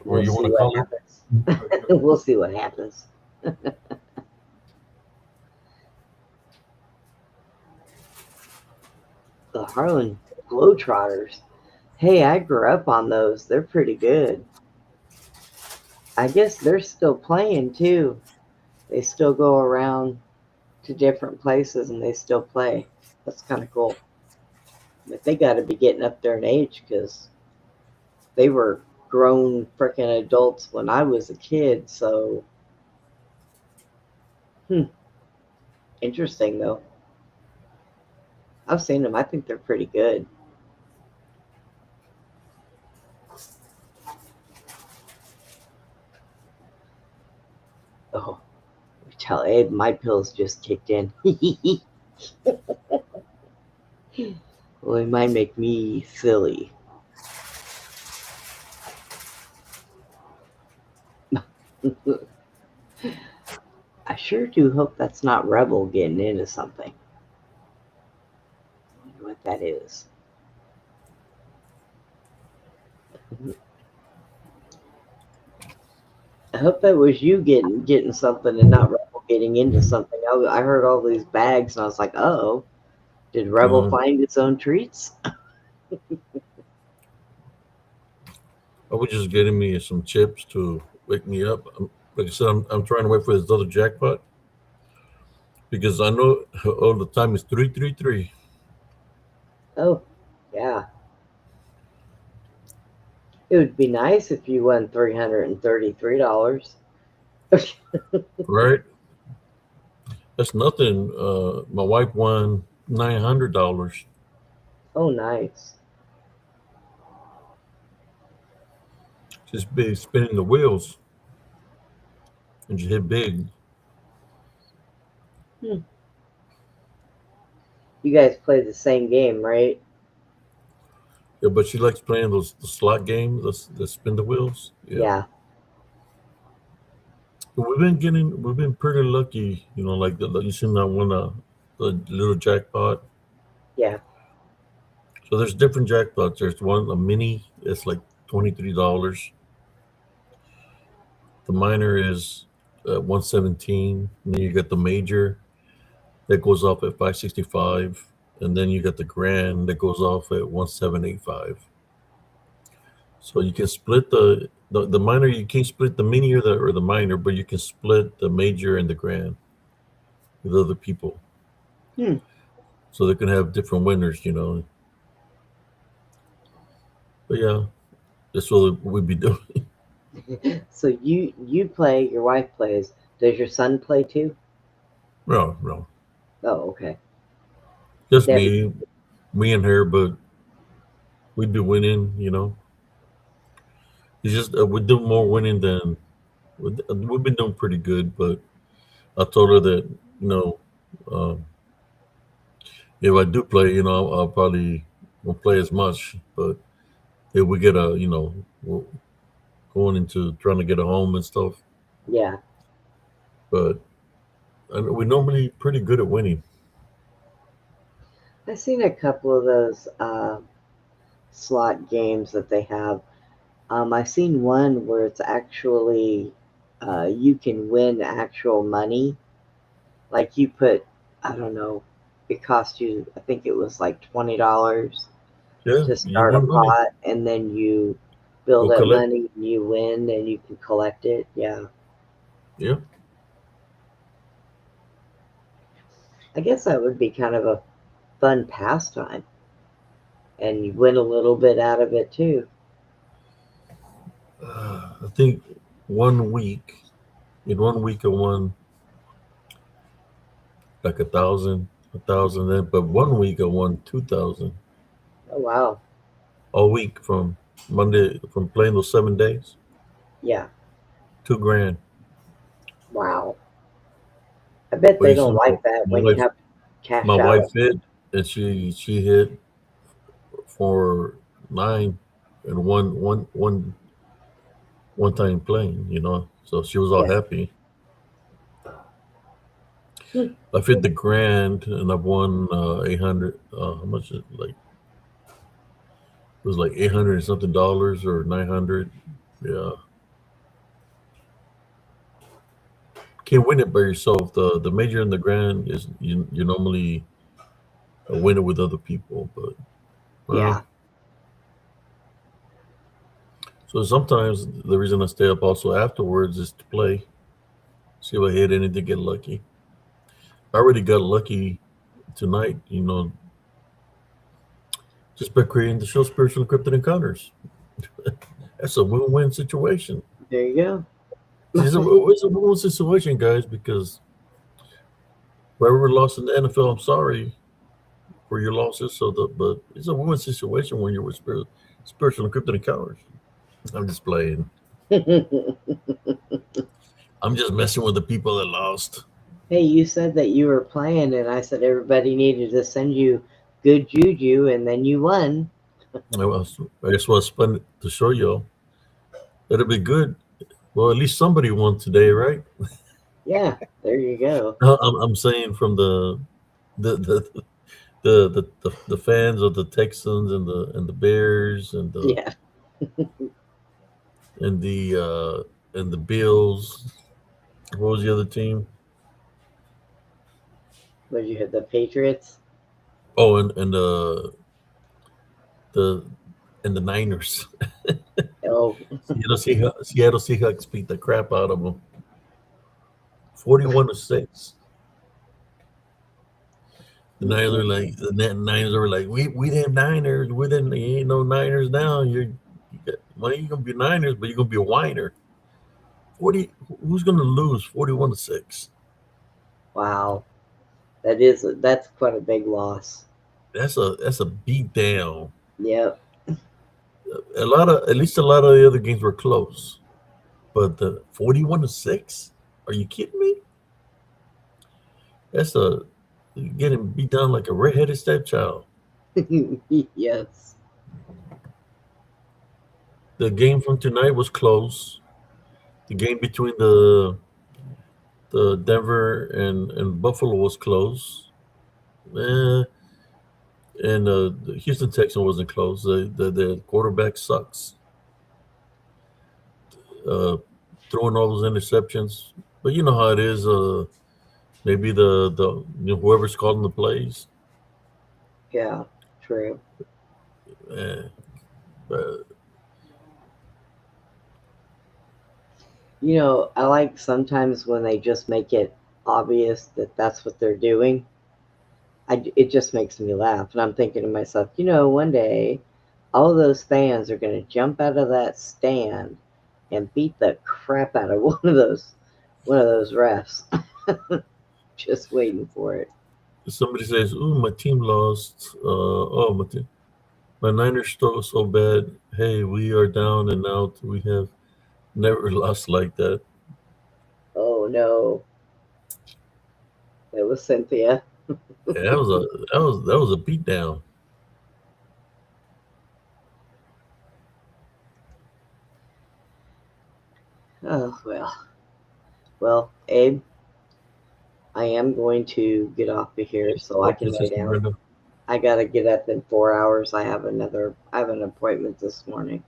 Or We'll you want see to what call it? happens. We'll see what happens. The Harlan Globetrotters. Hey, I grew up on those. They're pretty good. I guess they're still playing too. They still go around to different places and they still play. That's kind of cool. But they got to be getting up there in age because they were grown freaking adults when I was a kid. So, interesting though. I've seen them. I think they're pretty good. Oh, tell Ed my pills just kicked in. Well, it might make me silly. I sure do hope that's not Rebel getting into something. I wonder what that is. I hope that was you getting something and not Rebel getting into something. I heard all these bags and I was like, oh, did Rebel find its own treats? I was just getting me some chips to wake me up. Like I said, I'm trying to wait for this other jackpot because I know all the time is 333. Oh, yeah. It would be nice if you won $333. Right? That's nothing. My wife won $900. Oh, nice. Just big spinning the wheels, and she hit big. You guys play the same game, right? Yeah, but she likes playing the slot games, the spin the wheels. Yeah. But we've been pretty lucky, you know, like you seen that one, the little jackpot. Yeah. So there's different jackpots. There's one, a mini, it's like $23. The minor is 117. And then you got the major that goes off at 565, and then you got the grand that goes off at 1785. So you can split the minor. You can't split the mini or the minor, but you can split the major and the grand with other people. So they can have different winners, you know. But yeah, that's what we'd be doing. So you play, your wife plays. Does your son play too? No. Oh, okay. Just Yeah. me and her, but we'd be winning, you know. It's just we do more winning than we've been doing pretty good. But I told her that, you know, if I do play, you know, I'll probably won't play as much. But if we get a, you know, we're going into trying to get a home and stuff. Yeah. But we're normally pretty good at winning. I've seen a couple of those slot games that they have. I've seen one where it's actually you can win actual money. Like you put, I don't know, it cost you, I think it was like $20 Yeah, to start a win money. pot, and then you build Go up collect. money and you win and you can collect it. Yeah. Yeah. I guess that would be kind of a fun pastime. And you win a little bit out of it too. I think in 1 week I won like 1,000, then, but 1 week I won 2,000 Oh, wow. all week from Monday, from playing those 7 days. Yeah. $2,000. Wow. I bet But they you don't see, like that my when wife, you have to cash my out. wife hit, and she hit for 9 and one time playing, you know. So she was all Yeah. happy. I've hit the grand and I've won 800. How much is it? Like it was like 800 and something dollars or 900. Yeah. Can't win it by yourself. The major and the grand is you normally win it with other people, but Yeah. So sometimes the reason I stay up also afterwards is to play, see if I hit anything, get lucky. I already got lucky tonight, you know, just by creating the show Spiritual Encrypted Encounters. That's a win-win situation. There you go. It's a win-win situation, guys, because whoever lost in the NFL, I'm sorry for your losses. But it's a win-win situation when you're with Spiritual Encrypted Encounters. I'm just playing. I'm just messing with the people that lost. Hey, you said that you were playing, and I said everybody needed to send you good juju, and then you won. I just want to spend it to show y'all. It'll be good. Well, at least somebody won today, right? Yeah, there you go. No, I'm saying from the the the fans of the Texans and the Bears Yeah. and the Bills. What was the other team? What you had the Patriots? Oh, the and the Niners. Oh, Seattle Seahawks beat the crap out of them, 41-6. The Niners are like, we didn't Niners, we didn't. You ain't no Niners now. You're gonna be Niners, but you're gonna be a whiner. 40. Who's gonna lose 41-6? wow. That's quite a big loss. That's a beat down. Yep. At least a lot of the other games were close, but the 41-6. Are you kidding me? That's a getting beat down like a redheaded stepchild. Yes. The game from tonight was close. The game between the Denver and Buffalo was close. Eh, and the Houston Texan wasn't close. The quarterback sucks. Uh, Throwing all those interceptions, but you know how it is. Maybe whoever's calling the plays. Yeah. True. Eh, but You know, I like sometimes when they just make it obvious that that's what they're doing. It just makes me laugh, and I'm thinking to myself, you know, one day all of those fans are going to jump out of that stand and beat the crap out of one of those refs. Just waiting for it. somebody says, "Ooh, my team lost." Oh, my Niners stole so bad. Hey, we are down and out. We have never lost like that. Oh no, that was Cynthia. Yeah, that was a beatdown. Oh well, Abe, I am going to get off of here so I Okay, can lay Sister down. Brenda. I gotta get up in 4 hours. I have an appointment this morning.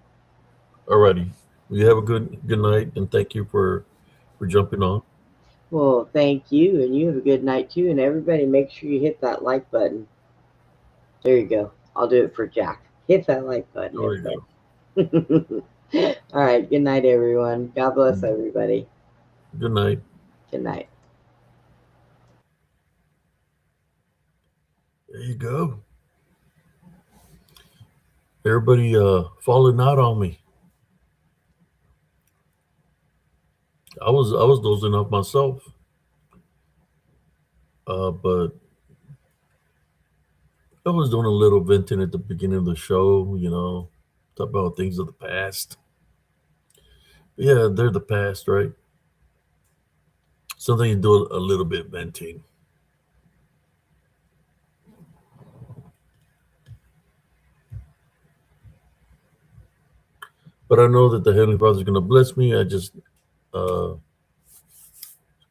Alrighty. You have a good night, and thank you for jumping on. Well, thank you, and you have a good night too. And everybody, make sure you hit that like button. There you go. I'll do it for Jack. Hit that like button, There you everybody. All right. Good night, everyone. God bless go. everybody. Good night. Good night. There you go. Everybody falling out on me. I was dozing off myself. But I was doing a little venting at the beginning of the show, talk about things of the past. Yeah, they're the past, right? Something you do a little bit venting. But I know that the Heavenly Father is going to bless me. I just got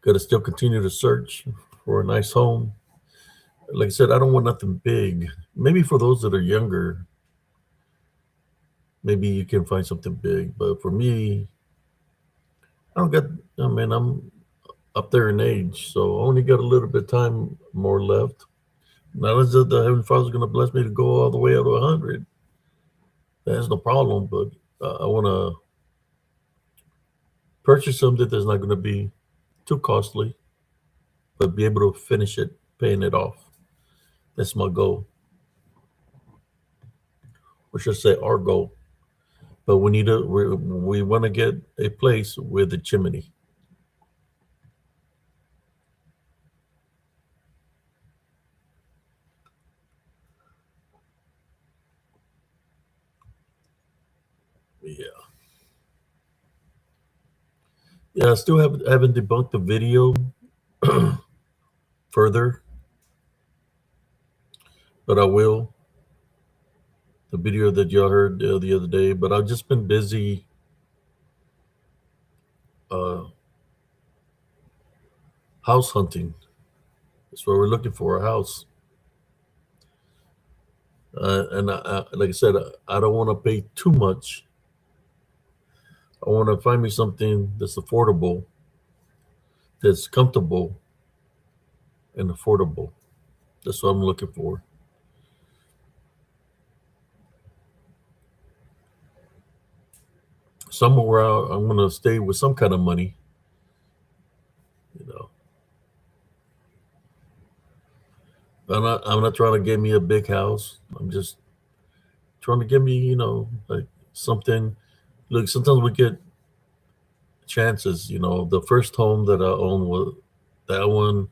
to still continue to search for a nice home. Like I said, I don't want nothing big. Maybe for those that are younger, maybe you can find something big. But for me, I don't got, I mean, I'm up there in age, so I only got a little bit of time more left. Not as if the Heavenly Father's going to bless me to go all the way up to 100. That's no problem, but I want to purchase something that's not going to be too costly, but be able to finish it, paying it off. That's my goal. Or should I say our goal. But we want to get a place with a chimney. Yeah. Yeah, I still haven't debunked the video further, but I will. The video that y'all heard the other day, but I've just been busy uh, house hunting. That's what we're looking for, a house. And like I said, I don't want to pay too much. I want to find me something that's affordable, that's comfortable and affordable. That's what I'm looking for. Somewhere where I'm going to stay with some kind of money, you know. I'm not trying to get me a big house. I'm just trying to get me, like something. Look, sometimes we get chances. The first home that I owned was that one.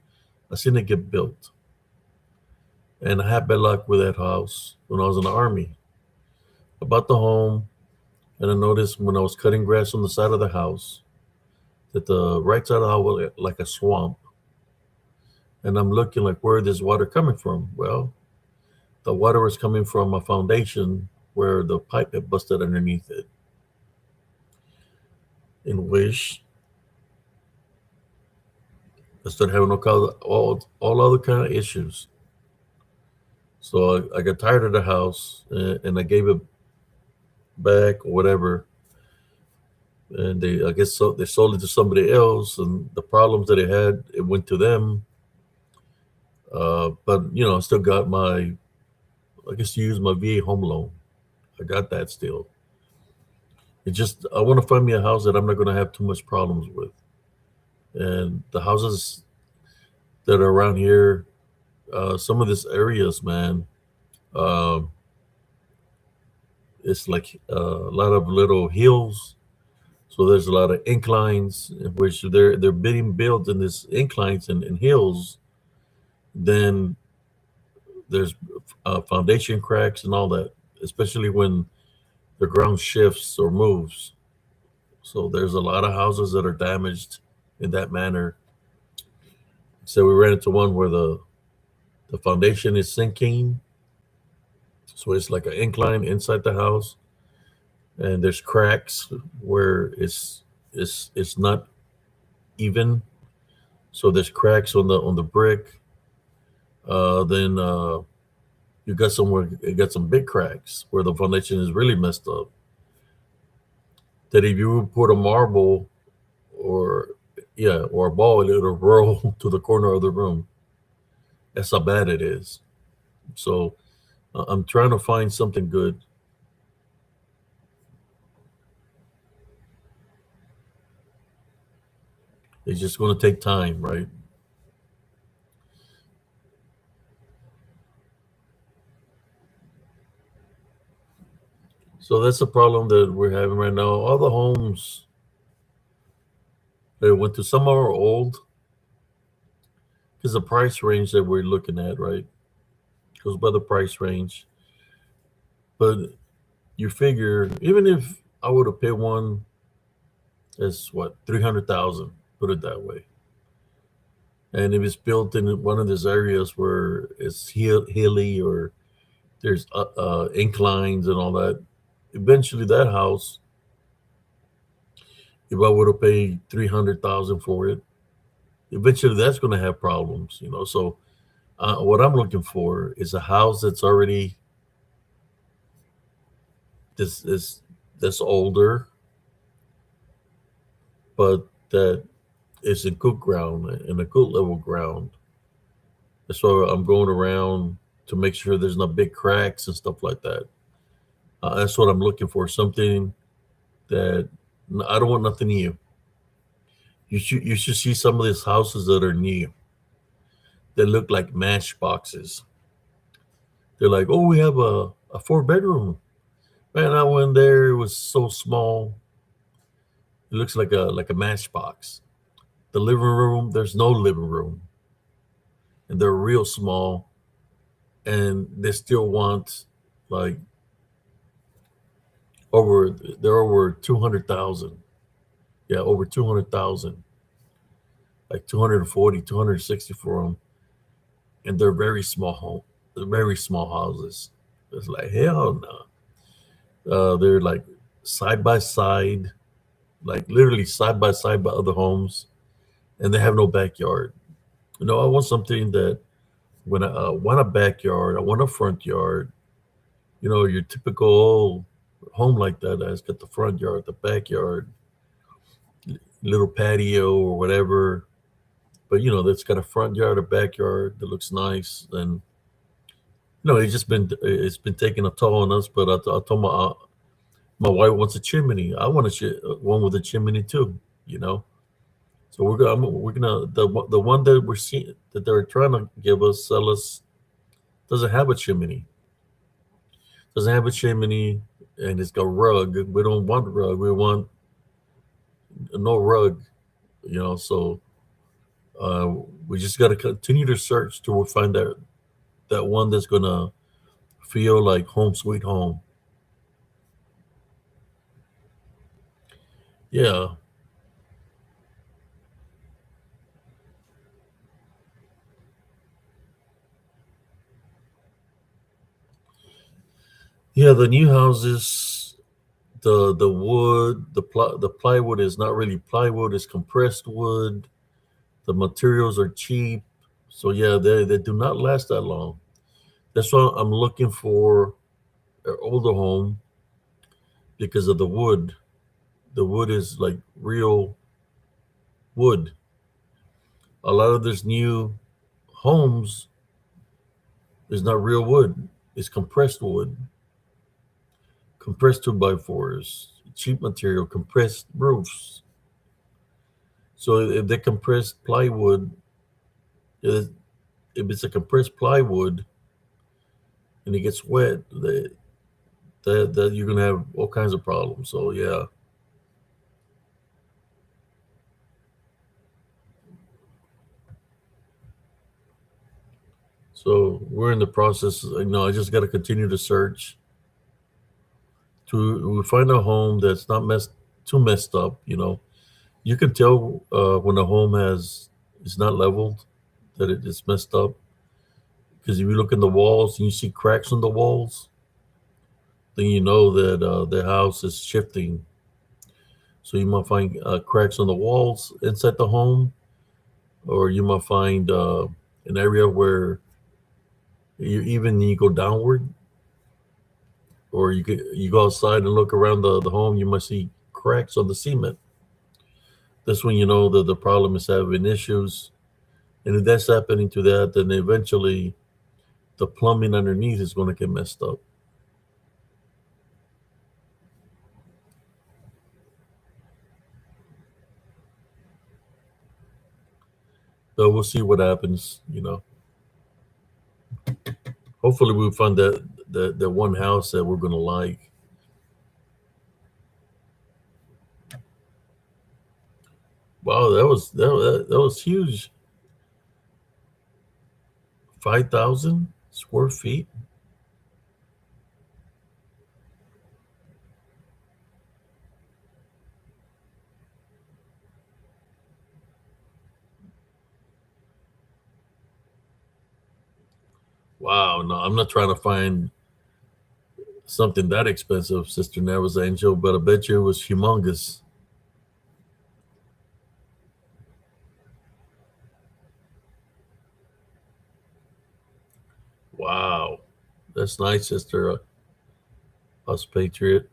I seen it get built, and I had bad luck with that house when I was in the army. I bought the home, and I noticed when I was cutting grass on the side of the house that the right side of the house was like a swamp. And I'm looking like, where is this water coming from? Well, the water was coming from a foundation where the pipe had busted underneath it. In which I started having all other kind of issues. So I got tired of the house, and I gave it back or whatever. And I guess they sold it to somebody else, and the problems that it had, it went to them. But I still got I guess you use my VA home loan. I got that still. I want to find me a house that I'm not going to have too much problems with. And the houses that are around here, some of these areas, man, it's like a lot of little hills. So there's a lot of inclines in which they're being built in these inclines and hills. Then there's foundation cracks and all that, especially when the ground shifts or moves. So there's a lot of houses that are damaged in that manner. So we ran into one where the foundation is sinking. So it's like an incline inside the house, and there's cracks where it's not even. So there's cracks on the brick. Then you got some big cracks where the foundation is really messed up. That if you put a marble or a ball, it'll roll to the corner of the room. That's how bad it is. So I'm trying to find something good. It's just going to take time, right? So that's the problem that we're having right now. All the homes that went to, some are old because the price range that we're looking at, right, goes by the price range. But you figure, even if I would have paid one that's what, 300,000, put it that way. And if it's built in one of those areas where it's hilly or there's inclines and all that, eventually that house, if I would have paid 300,000 for it, eventually that's going to have problems, So what I'm looking for is a house that's already that's older, but that is in good ground, in a good level ground. So I'm going around to make sure there's no big cracks and stuff like that. That's what I'm looking for. Something that I don't want nothing new. You should see some of these houses that are new. They look like matchboxes. They're like, oh, we have a 4-bedroom. Man, I went there. It was so small. It looks like a matchbox. The living room, there's no living room, and they're real small, and they still want like over 200,000. Yeah, over 200,000. Like 240, 260 for them, and they're very small houses. It's like, hell no. They're like side by side, like literally side by side by other homes, and they have no backyard. I want something that when I want a backyard, I want a front yard. Your typical home like that has got the front yard, the backyard, little patio or whatever. But that's got a front yard, a backyard that looks nice, and it's been taking a toll on us. But I told my wife wants a chimney. I want one with a chimney too. You know, so we're gonna the one that we're seeing that they're trying to sell us doesn't have a chimney. Doesn't have a chimney, and it's got rug. We don't want rug. We want no rug. So uh, we just got to continue to search till we find that one that's gonna feel like home sweet home. Yeah, yeah. The new houses, the wood, the plywood is not really plywood. It's compressed wood. The materials are cheap, so yeah, they do not last that long. That's why I'm looking for an older home because of the wood. The wood is like real wood. A lot of this new homes is not real wood. It's compressed wood, compressed two by fours, cheap material, compressed roofs. So if they compress plywood, if it's a compressed plywood and it gets wet, that you're gonna have all kinds of problems. So yeah. So we're in the process. I just got to continue to search to we find a home that's not too messed up. You can tell when a home is not leveled, that it is messed up, because if you look in the walls and you see cracks in the walls, then you know that the house is shifting. So you might find cracks on the walls inside the home, or you might find an area where you go downward, or you go outside and look around the home, you might see cracks on the cement. That's when you know that the problem is having issues. And if that's happening to that, then eventually the plumbing underneath is going to get messed up. So we'll see what happens. Hopefully we'll find that one house that we're going to like. Wow, that was huge. 5,000 square feet. Wow, no, I'm not trying to find something that expensive, Sister Never's Angel, but I bet you it was humongous. Wow, that's nice, Sister Us Patriot.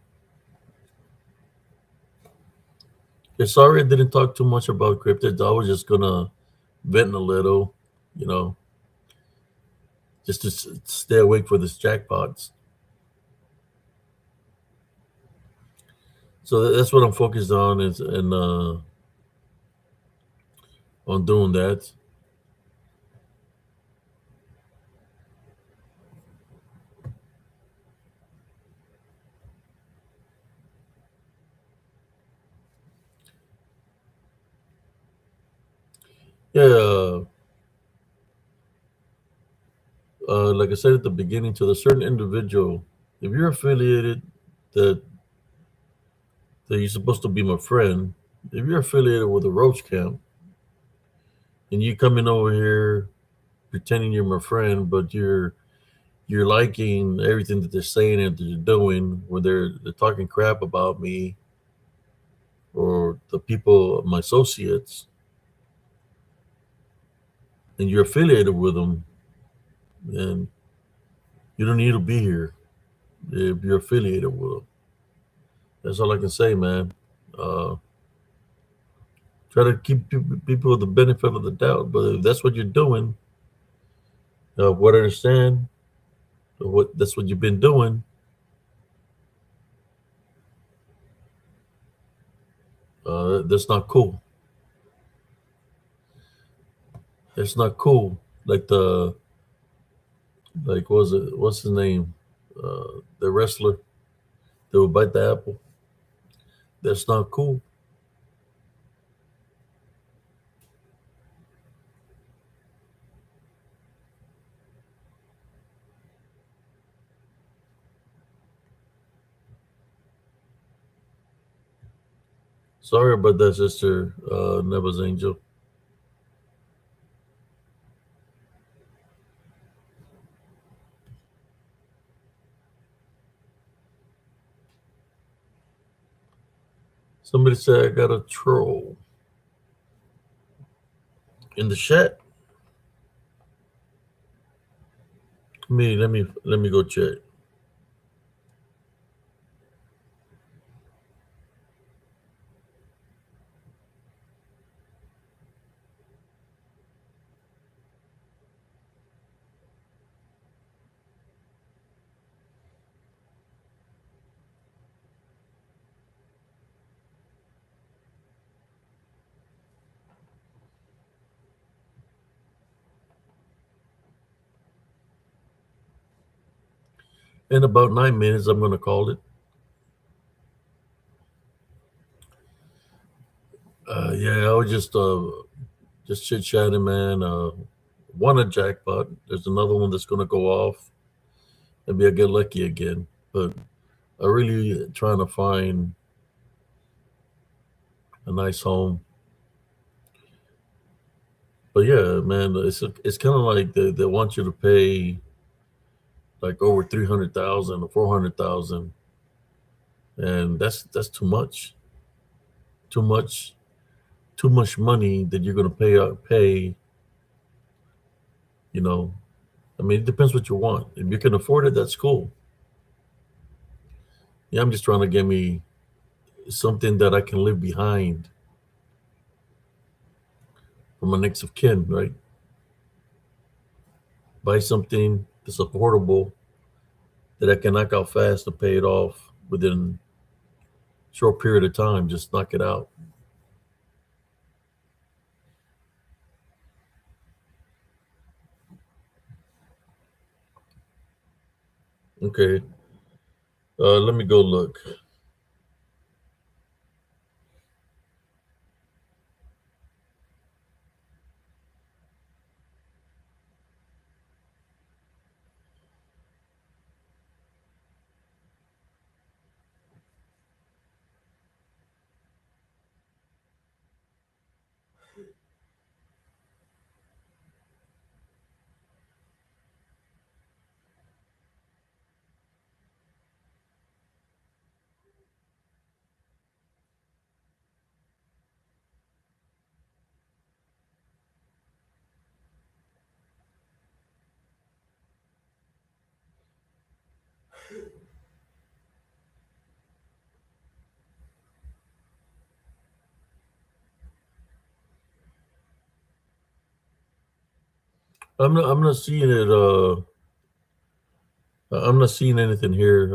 Yeah, sorry I didn't talk too much about cryptids. I was just gonna vent a little, you know, just to stay awake for this jackpots. So that's what I'm focused on is and on doing that. Yeah, like I said at the beginning, to the certain individual, if you're affiliated, that that you're supposed to be my friend. If you're affiliated with a roach camp and you coming over here pretending you're my friend, but you're liking everything that they're saying and they're doing when they're talking crap about me or the people, my associates, and you're affiliated with them, then you don't need to be here if you're affiliated with them. That's all I can say, man. Uh, Try to keep people the benefit of the doubt, but if that's what you're doing, what I understand, what that's what you've been doing, that's not cool. It's not cool. Like was it what's his name? The wrestler that would bite the apple. That's not cool. Sorry about that, sister Neva's Angel. Somebody said I got a troll in the chat. Let me go check. In about 9 minutes, I'm gonna call it. Yeah, I was just chit chatting, man. Won a jackpot. There's another one that's gonna go off. Maybe I get lucky again. But I really trying to find a nice home. But yeah, man, it's kind of like they want you to pay like over 300,000 or 400,000, and that's too much. Too much. Too much money that you're gonna pay. You know, I mean, it depends what you want. If you can afford it, that's cool. Yeah, I'm just trying to get me something that I can live behind for my next of kin, right? Buy something that's affordable that I can knock out fast and pay it off within a short period of time. Just knock it out. Okay. Let me go look. I'm not seeing it. I'm not seeing anything here.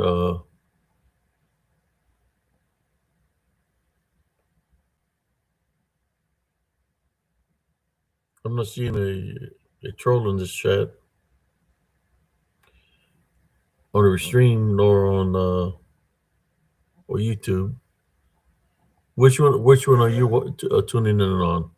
I'm not seeing a troll in this chat on the stream nor on or YouTube. Which one? Which one are you tuning in on?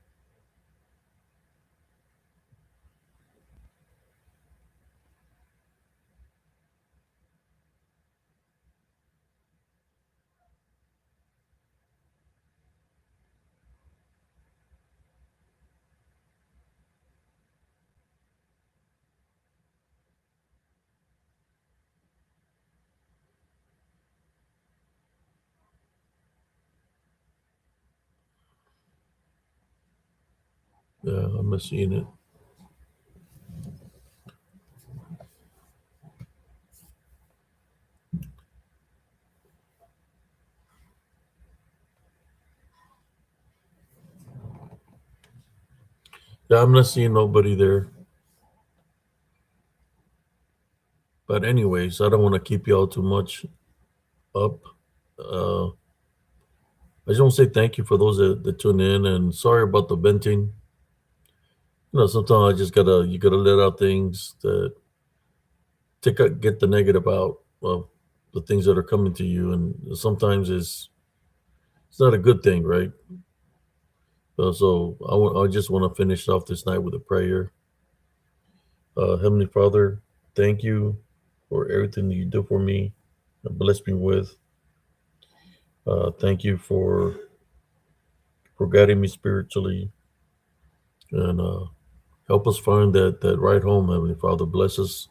Yeah, I'm not seeing it. Yeah, I'm not seeing nobody there. But anyways, I don't want to keep y'all too much up. I just want to say thank you for those that tune in, and sorry about the venting. Sometimes I just you gotta let out things that get the negative out of the things that are coming to you, and sometimes it's not a good thing, right? So I just want to finish off this night with a prayer. Heavenly Father, thank you for everything that you do for me and bless me with. Thank you for guiding me spiritually, and help us find that right home. Heavenly Father, bless us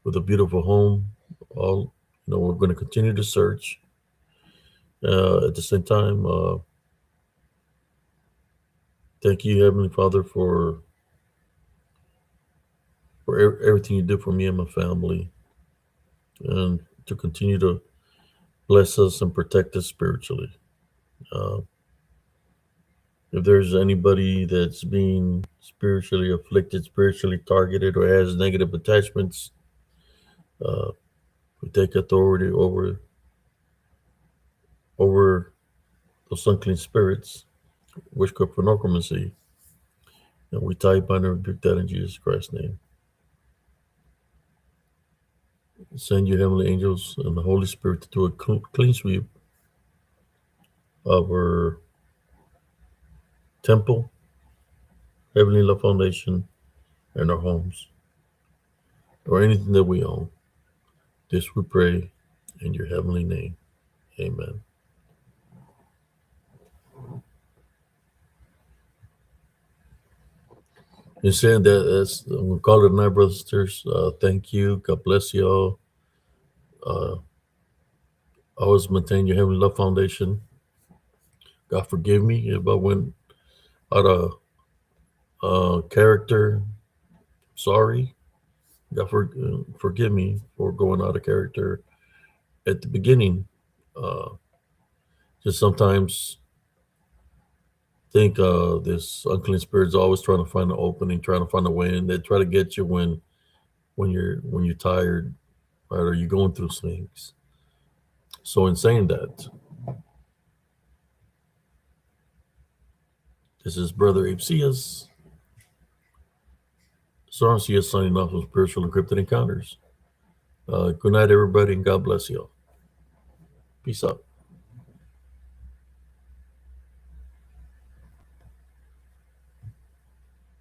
with a beautiful home. All we're going to continue to search. At the same time, thank you, Heavenly Father, for everything you do for me and my family, and to continue to bless us and protect us spiritually. Uh, if there's anybody that's being spiritually afflicted, spiritually targeted, or has negative attachments, we take authority over those unclean spirits, witchcraft, and necromancy, and we tie, bind, and rebuke that in Jesus Christ's name. Send your heavenly angels and the Holy Spirit to do a clean sweep of our temple, Heavenly Love Foundation, and our homes, or anything that we own. This we pray in your heavenly name. Amen. In saying that, I'm going to call it a night, brothers and sisters. Thank you. God bless you all. Always maintain your Heavenly Love Foundation. God forgive me if I went out of character. Sorry. God forgive me for going out of character at the beginning. Just sometimes think this unclean spirit's always trying to find an opening, trying to find a way in. They try to get you when you're tired, right, or you're going through things. So in saying that, this is Brother Abe Cias. Soren Cias signing off from Spiritual Encrypted Encounters. Good night, everybody, and God bless you all. Peace out.